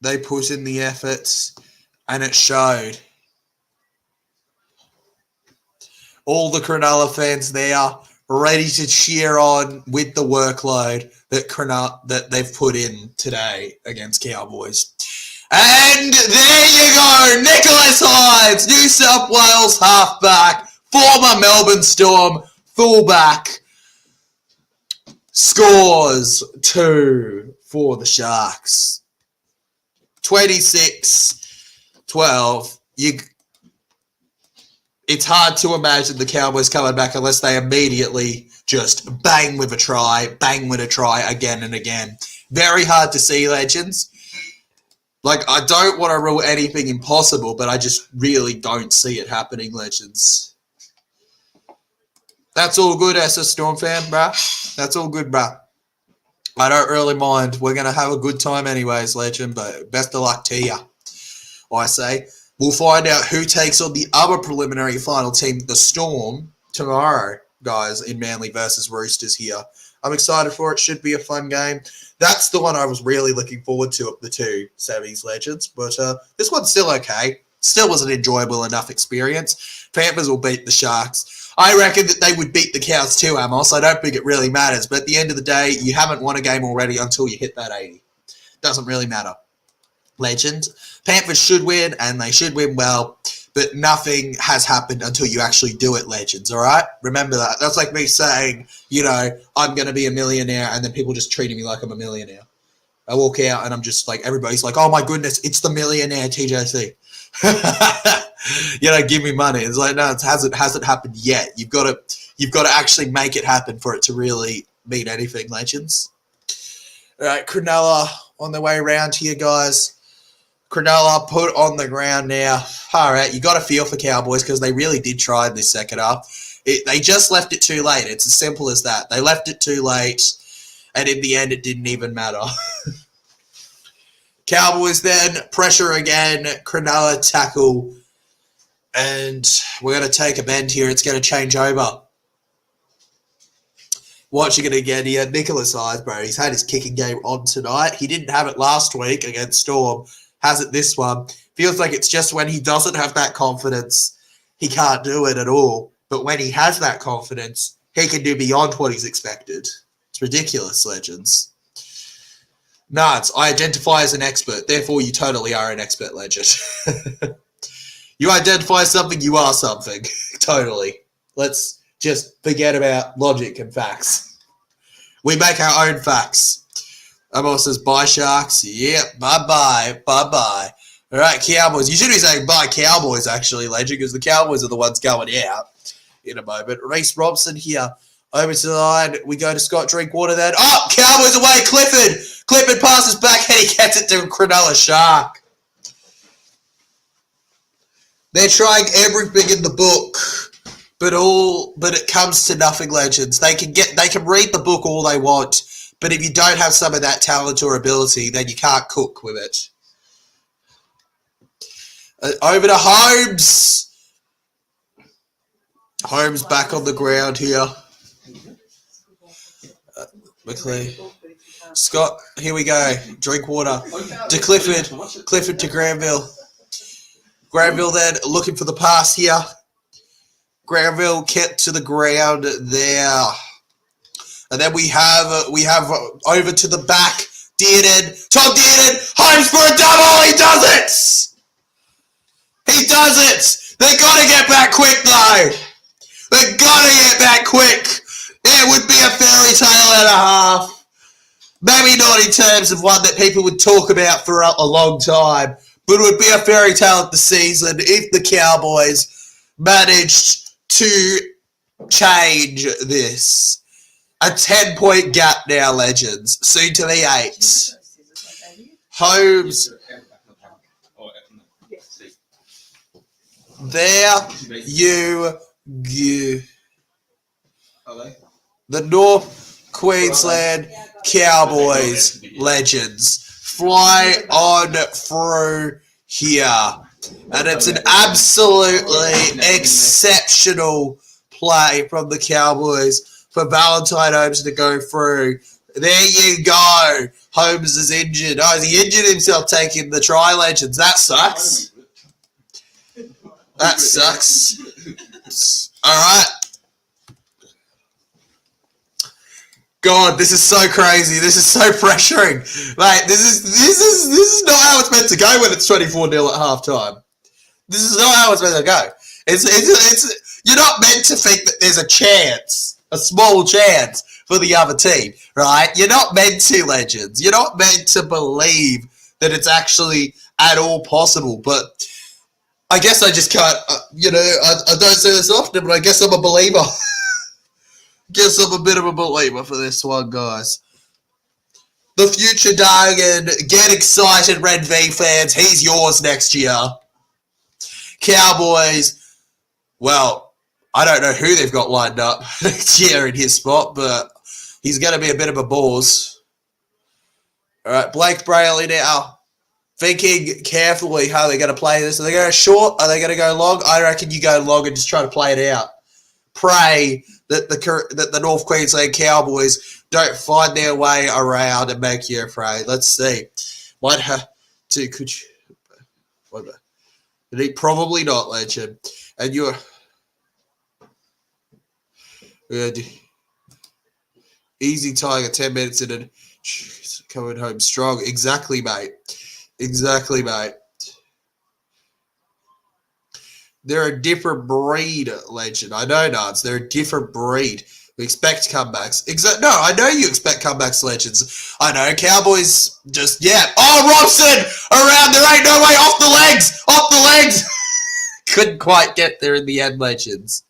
They put in the efforts and it showed. All the Cronulla fans there ready to cheer on with the workload that they've put in today against Cowboys. And there you go, Nicholas Hines, New South Wales halfback, former Melbourne Storm fullback, scores 2 for the Sharks. 26-12. It's hard to imagine the Cowboys coming back unless they immediately just bang with a try again and again. Very hard to see, legends. Like, I don't want to rule anything impossible, but I just really don't see it happening, legends. That's all good, SS Storm fan, bruh. That's all good, bruh. I don't really mind. We're going to have a good time anyways, legend, but best of luck to you, I say. We'll find out who takes on the other preliminary final team, the Storm, tomorrow, guys, in Manly versus Roosters here. I'm excited for it. Should be a fun game. That's the one I was really looking forward to of the two semis, legends. But this one's still okay. Still was an enjoyable enough experience. Panthers will beat the Sharks. I reckon that they would beat the Cows too, Amos. I don't think it really matters. But at the end of the day, you haven't won a game already until you hit that 80. Doesn't really matter. Legend. Panthers should win, and they should win well, but nothing has happened until you actually do it, legends, all right? Remember that. That's like me saying, you know, I'm going to be a millionaire, and then people just treating me like I'm a millionaire. I walk out, and I'm just like, everybody's like, oh, my goodness, it's the millionaire TJC. You know, give me money. It's like, no, it hasn't happened yet. You've got to actually make it happen for it to really mean anything, legends. All right, Cronulla on their way around here, guys. Cronulla put on the ground now. All right, you got a feel for Cowboys because they really did try in this second half. They just left it too late. It's as simple as that. They left it too late, and in the end, it didn't even matter. Cowboys then, pressure again, Cronulla tackle, and we're going to take a bend here. It's going to change over. Watching it again here, Nicholas Hines, bro. He's had his kicking game on tonight. He didn't have it last week against Storm. Has it this one. Feels like it's just when he doesn't have that confidence, he can't do it at all. But when he has that confidence, he can do beyond what he's expected. It's ridiculous, legends. Nards, I identify as an expert. Therefore, you totally are an expert, legend. You identify something, you are something. Totally. Let's just forget about logic and facts. We make our own facts. Amos says, bye, Sharks. Yep, bye-bye, bye-bye. All right, Cowboys. You should be saying bye, Cowboys, actually, legend, because the Cowboys are the ones going out in a moment. Reece Robson here. Over to the line. We go to Scott Drinkwater then. Oh, Cowboys away. Clifford. Clifford passes back and he gets it to Cronulla Shark. They're trying everything in the book, but it comes to nothing, legends. They can read the book all they want, but if you don't have some of that talent or ability, then you can't cook with it. Over to Holmes. Holmes back on the ground here. Quickly. Scott, here we go. Drink water. To Clifford. Clifford to Granville. Granville then looking for the pass here. Granville kept to the ground there. And then we have over to the back. Dearden. Tom Dearden. Holmes for a double. He does it. He does it. They got to get back quick though. They got to get back quick. It would be a fairy tale and a half. Maybe not in terms of one that people would talk about for a long time, but it would be a fairy tale of the season if the Cowboys managed to change this. A 10-point gap now, legends. Soon to the 8. Holmes. There you go. The North Queensland Cowboys legends fly on through here. And it's an absolutely exceptional play from the Cowboys for Valentine Holmes to go through. There you go. Holmes is injured. Oh, he injured himself taking the try, legends. That sucks. That sucks. All right. God, this is so crazy. This is so pressuring. Mate, this is not how it's meant to go when it's 24-0 at halftime. This is not how it's meant to go. It's you're not meant to think that there's a chance, a small chance for the other team, right? You're not meant to, legends. You're not meant to believe that it's actually at all possible. But I guess I just can't, I don't say this often, but I guess I'm a believer. Guess I'm a bit of a believer for this one, guys. The future Dargan, get excited, Red V fans. He's yours next year. Cowboys, well, I don't know who they've got lined up next year in his spot, but he's going to be a bit of a balls. All right, Blake Brayley now. Thinking carefully how they're going to play this. Are they going to go short? Are they going to go long? I reckon you go long and just try to play it out. Pray that the North Queensland Cowboys don't find their way around and make you afraid. Let's see. Might have to. Could you? Probably not, legend. And you're. Easy Tiger, 10 minutes in and coming home strong. Exactly, mate. Exactly, mate. They're a different breed, legend. I know, Nards. They're a different breed. We expect comebacks. No, I know you expect comebacks, legends. I know. Cowboys just, yeah. Oh, Robson! Around. There ain't no way. Off the legs! Off the legs! Couldn't quite get there in the end, legends.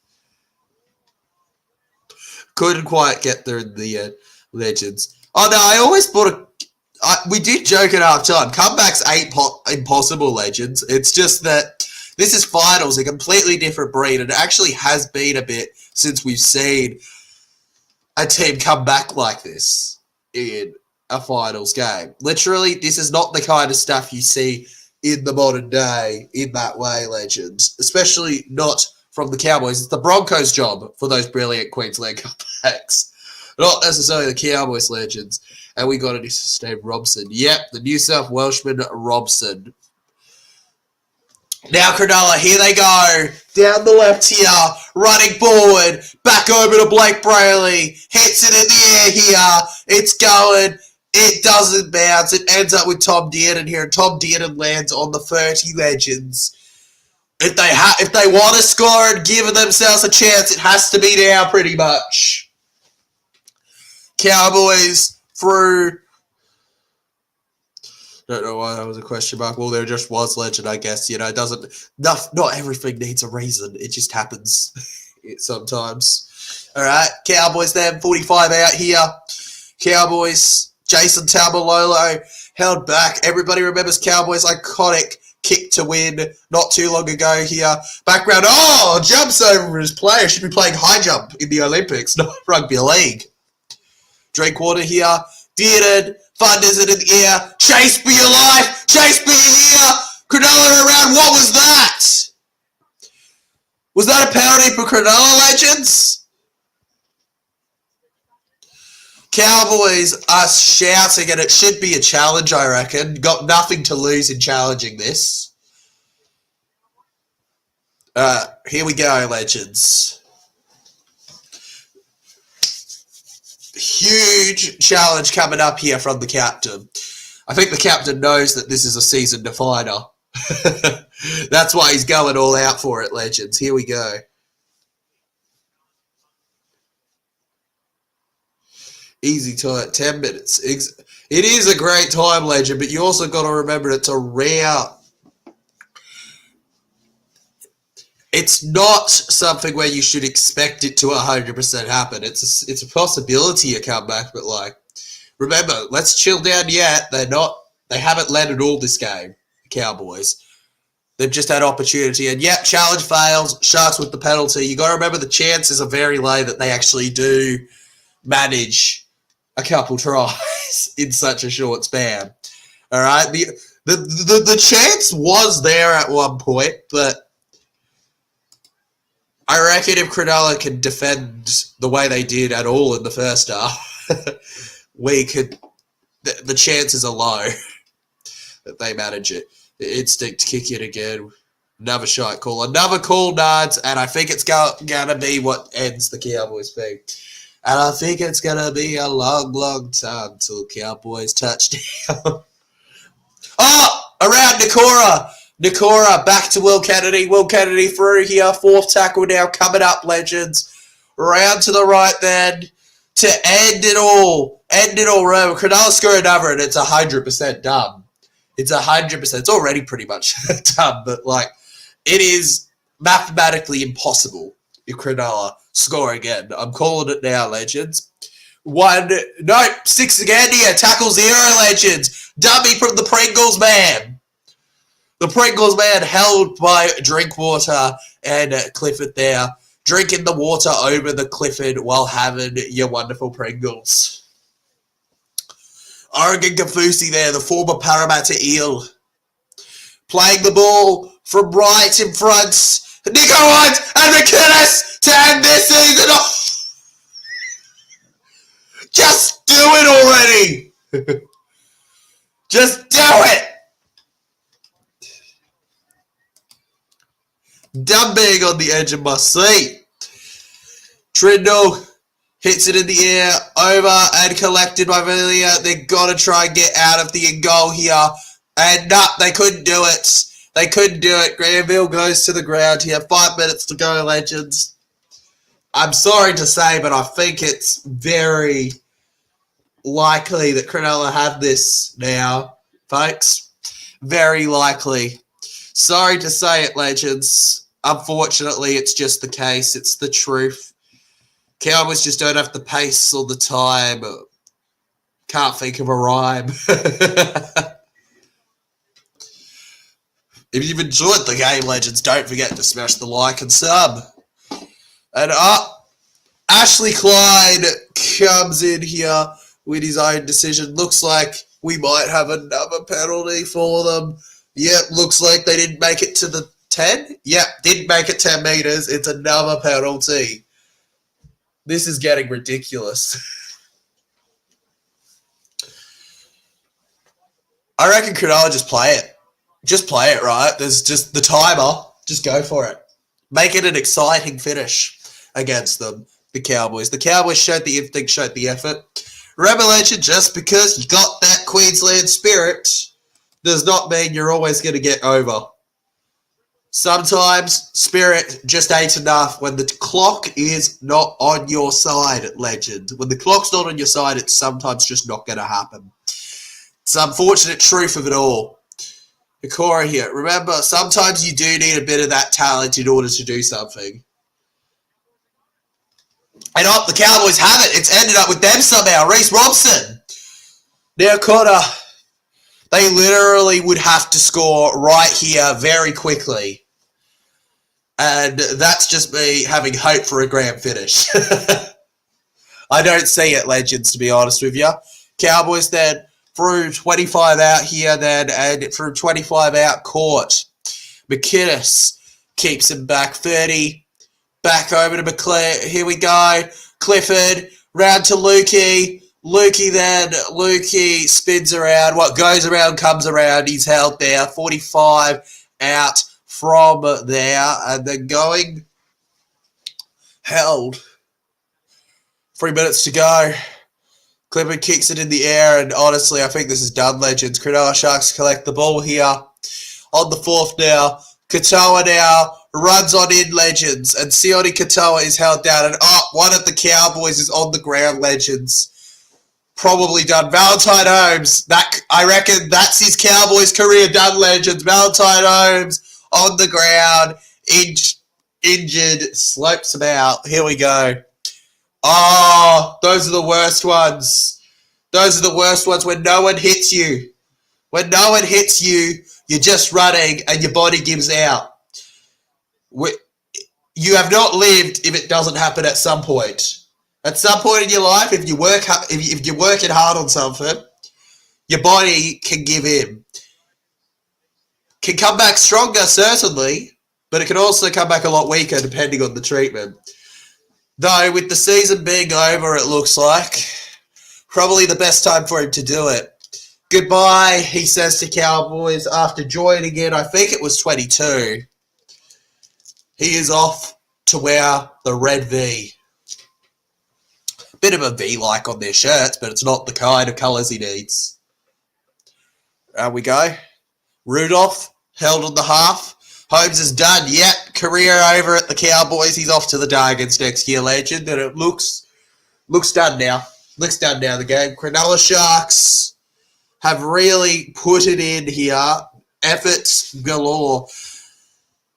Couldn't quite get there in the end, legends. Oh, no, I always thought we did joke at half time. Comebacks ain't impossible, legends. It's just that this is finals, a completely different breed, and it actually has been a bit since we've seen a team come back like this in a finals game. Literally, this is not the kind of stuff you see in the modern day in that way, legends. Especially not from the Cowboys. It's the Broncos' job for those brilliant Queensland comebacks. Not necessarily the Cowboys, legends. And we got a new name, Robson. Yep, the New South Welshman, Robson. Now Cronulla, here they go. Down the left here, running forward. Back over to Blake Brayley. Hits it in the air here. It's going. It doesn't bounce. It ends up with Tom Dearden here. And Tom Dearden lands on the 30, legends. If they want to score and give themselves a chance, it has to be now pretty much. Cowboys through. Don't know why that was a question mark. Well, there just was, legend, I guess. You know, it doesn't. Not everything needs a reason. It just happens sometimes. All right, Cowboys then 45 out here. Cowboys. Jason Tamalolo held back. Everybody remembers Cowboys' iconic kick to win not too long ago here. Background, jumps over his player. Should be playing high jump in the Olympics, not rugby league. Drinkwater here. Did it. Thunders it in the air. Chase for your life. Chase for your ear. Cronulla around. What was that? Was that a penalty for Cronulla, legends? Cowboys are shouting, and it should be a challenge, I reckon. Got nothing to lose in challenging this. Here we go, legends. Huge challenge coming up here from the captain. I think the captain knows that this is a season definer. That's why he's going all out for it, legends. Here we go. Easy time, 10 minutes. It is a great time, legend, but you also got to remember it's a rare. It's not something where you should expect it to 100% happen. It's a possibility a comeback, but like, remember, let's chill down yet. They haven't led at all this game, the Cowboys. They've just had opportunity, and yep, challenge fails. Sharks with the penalty. You got to remember the chances are very low that they actually do manage a couple tries in such a short span. All right, the chance was there at one point, but I reckon if Cronulla can defend the way they did at all in the first half, we could. The chances are low that they manage it. The instinct to kick it again. Another shot call. Another call, Nards, and I think it's gonna be what ends the Cowboys thing. And I think it's going to be a long, long time till Cowboys touchdown. Around Nakora. Nakora back to Will Kennedy. Will Kennedy through here. Fourth tackle now coming up, legends. Round to the right then to end it all. End it all. Cronulla score another and it's 100% done. It's 100%. It's already pretty much done, but like it is mathematically impossible if Cronulla score again. I'm calling it now, legends. 6 again here. Tackle 0, legends. Dummy from the Pringles man. The Pringles man held by Drinkwater and Clifford there. Drinking the water over the Clifford while having your wonderful Pringles. Oregon Kafusi there, the former Parramatta Eel. Playing the ball from right in front. Nico Hunt and McInnes to end this season off. Just do it already. Just do it. Done being on the edge of my seat. Trindle hits it in the air, over and collected by Villia. They've got to try and get out of the end goal here. And they couldn't do it. They couldn't do it. Granville goes to the ground here. 5 minutes to go, legends. I'm sorry to say, but I think it's very likely that Cronulla have this now, folks. Very likely. Sorry to say it, legends. Unfortunately, it's just the case. It's the truth. Cowboys just don't have the pace all the time. Can't think of a rhyme. If you've enjoyed the game, legends, don't forget to smash the like and sub. And Ashley Clyde comes in here with his own decision. Looks like we might have another penalty for them. Yep, looks like they didn't make it to the 10. Yep, didn't make it 10 meters. It's another penalty. This is getting ridiculous. I reckon Cronulla just play it. Just play it, right? There's just the timer. Just go for it. Make it an exciting finish against them, the Cowboys. The Cowboys showed the instinct, showed the effort. Remember, legend, just because you got that Queensland spirit does not mean you're always going to get over. Sometimes spirit just ain't enough when the clock is not on your side, legend. When the clock's not on your side, it's sometimes just not going to happen. It's the unfortunate truth of it all. Nakora here. Remember, sometimes you do need a bit of that talent in order to do something. And the Cowboys have it. It's ended up with them somehow. Reece Robson. Now Connor They literally would have to score right here very quickly. And that's just me having hope for a grand finish. I don't see it, legends, to be honest with you. Cowboys then through 25 out here then, and through 25 out court. McInnes keeps him back 30. Back over to McClare. Here we go. Clifford, round to Lukey. Lukey spins around. What goes around comes around. He's held there. 45 out from there. And then going. Held. 3 minutes to go. Clifford kicks it in the air. And honestly, I think this is done, legends. Cronulla Sharks collect the ball here. On the 4th now. Katoa now runs on in, legends. And Sione Katoa is held down. And one of the Cowboys is on the ground, legends. Probably done. Valentine Holmes, I reckon that's his Cowboys career done, legends. Valentine Holmes on the ground, injured, slopes him out. Here we go. Oh, those are the worst ones. Those are the worst ones when no one hits you. When no one hits you, you're just running and your body gives out. You have not lived if it doesn't happen at some point. At some point in your life, if you're working hard on something, your body can give in. Can come back stronger, certainly, but it can also come back a lot weaker depending on the treatment. Though, with the season being over, it looks like probably the best time for him to do it. Goodbye, he says to Cowboys after joining in, I think it was 22. He is off to wear the red V. Bit of a V-like on their shirts, but it's not the kind of colours he needs. There we go. Rudolph held on the half. Holmes is done. Yep, career over at the Cowboys. He's off to the Dragons next year, legend. And it looks done now. Looks done now, the game. Cronulla Sharks have really put it in here. Efforts galore.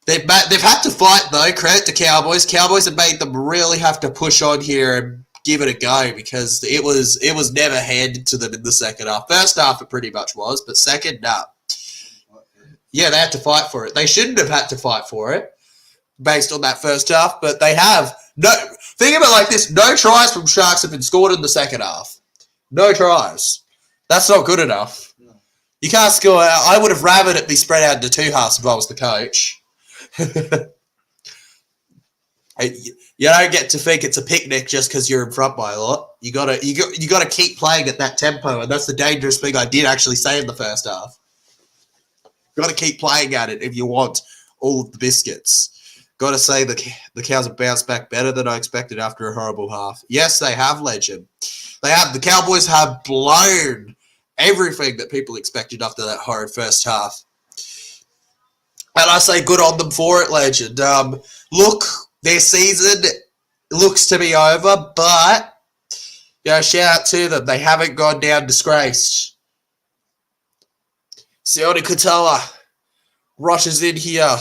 They've had to fight, though. Credit to Cowboys. Cowboys have made them really have to push on here and give it a go because it was never handed to them in the second half. First half, it pretty much was, but second, no. Yeah, they had to fight for it. They shouldn't have had to fight for it based on that first half, but they have. No, think of it like this. No tries from Sharks have been scored in the second half. No tries. That's not good enough. No. You can't score. I would have rather it be spread out into 2 halves if I was the coach. You don't get to think it's a picnic just because you're in front by a lot. You gotta keep playing at that tempo, and that's the dangerous thing I did actually say in the first half. You gotta keep playing at it if you want all of the biscuits. Gotta say the Cows have bounced back better than I expected after a horrible half. Yes, they have, legend. They have. The Cowboys have blown everything that people expected after that horrid first half. And I say good on them for it, legend. Look, their season looks to be over, but shout out to them. They haven't gone down disgraced. Sione Katoa rushes in here.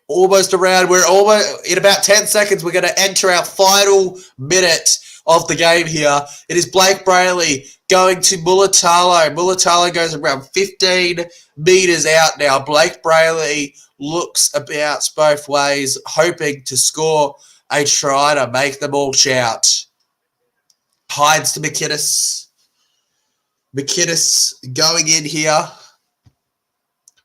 Almost around. We're almost in about 10 seconds. We're going to enter our final minute of the game here. It is Blake Brayley going to Mulatalo. Mulatalo goes around 15 meters out now. Blake Brayley looks about both ways, hoping to score a try to make them all shout. Hides to McInnes. McInnes going in here.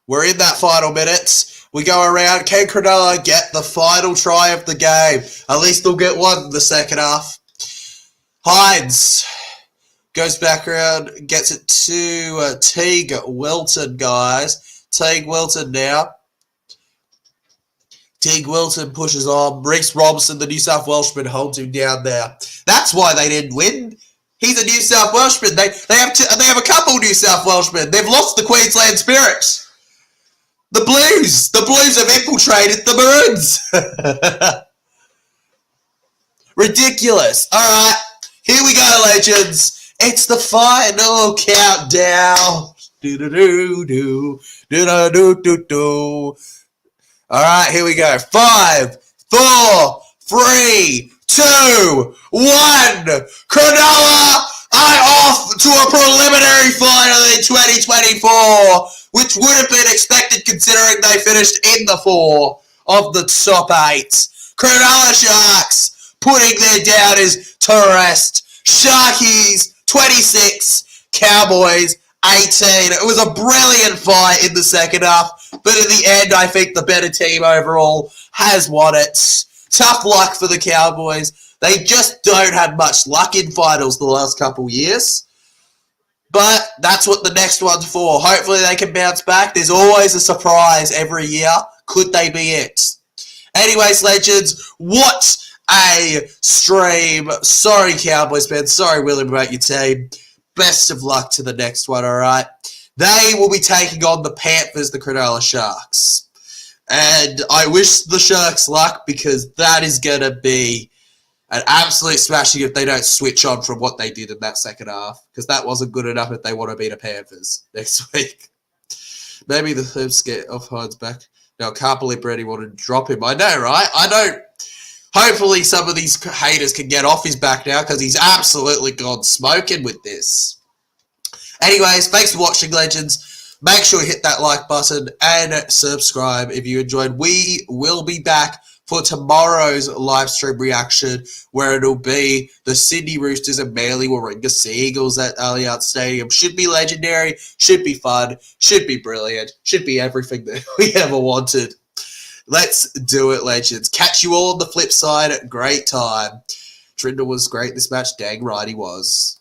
We're in that final minute. We go around. Can Cronulla get the final try of the game? At least they'll get one in the second half. Hides goes back around, gets it to Teague Wilton, guys. Teague Wilton now. Teague Wilton pushes on. Reece Robson, the New South Welshman, holds him down there. That's why they didn't win. He's a New South Welshman. They have a couple New South Welshmen. They've lost the Queensland spirit. The Blues have infiltrated the Maroons. Ridiculous. All right, here we go, legends. It's the final countdown. Do-do-do-do. Do-do-do-do-do. All right, here we go. 5, 4, 3, 2, 1. Cronulla are off to a preliminary final in 2024, which would have been expected considering they finished in the 4 of the top 8. Cronulla Sharks putting their downers to rest. Sharkies 26, Cowboys 18. It was a brilliant fight in the second half, but in the end, I think the better team overall has won it. Tough luck for the Cowboys. They just don't have much luck in finals the last couple years. But that's what the next one's for. Hopefully they can bounce back. There's always a surprise every year. Could they be it? Anyways, legends, what a stream. Sorry, Cowboys fans. Sorry, William, about your team. Best of luck to the next one, all right? They will be taking on the Panthers, the Cronulla Sharks. And I wish the Sharks luck because that is going to be an absolute smashing if they don't switch on from what they did in that second half, because that wasn't good enough if they want to beat the Panthers next week. Maybe the Herbs get off Hyde's back. Now, I can't believe Brady wanted to drop him. I know, right? I don't. Hopefully some of these haters can get off his back now because he's absolutely gone smoking with this. Anyways, thanks for watching, legends. Make sure you hit that like button and subscribe if you enjoyed. We will be back for tomorrow's live stream reaction, where it'll be the Sydney Roosters and Manly Warringah Seagulls at Allianz Stadium. Should be legendary, should be fun, should be brilliant, should be everything that we ever wanted. Let's do it, legends. Catch you all on the flip side. Great time. Trindle was great this match. Dang right he was.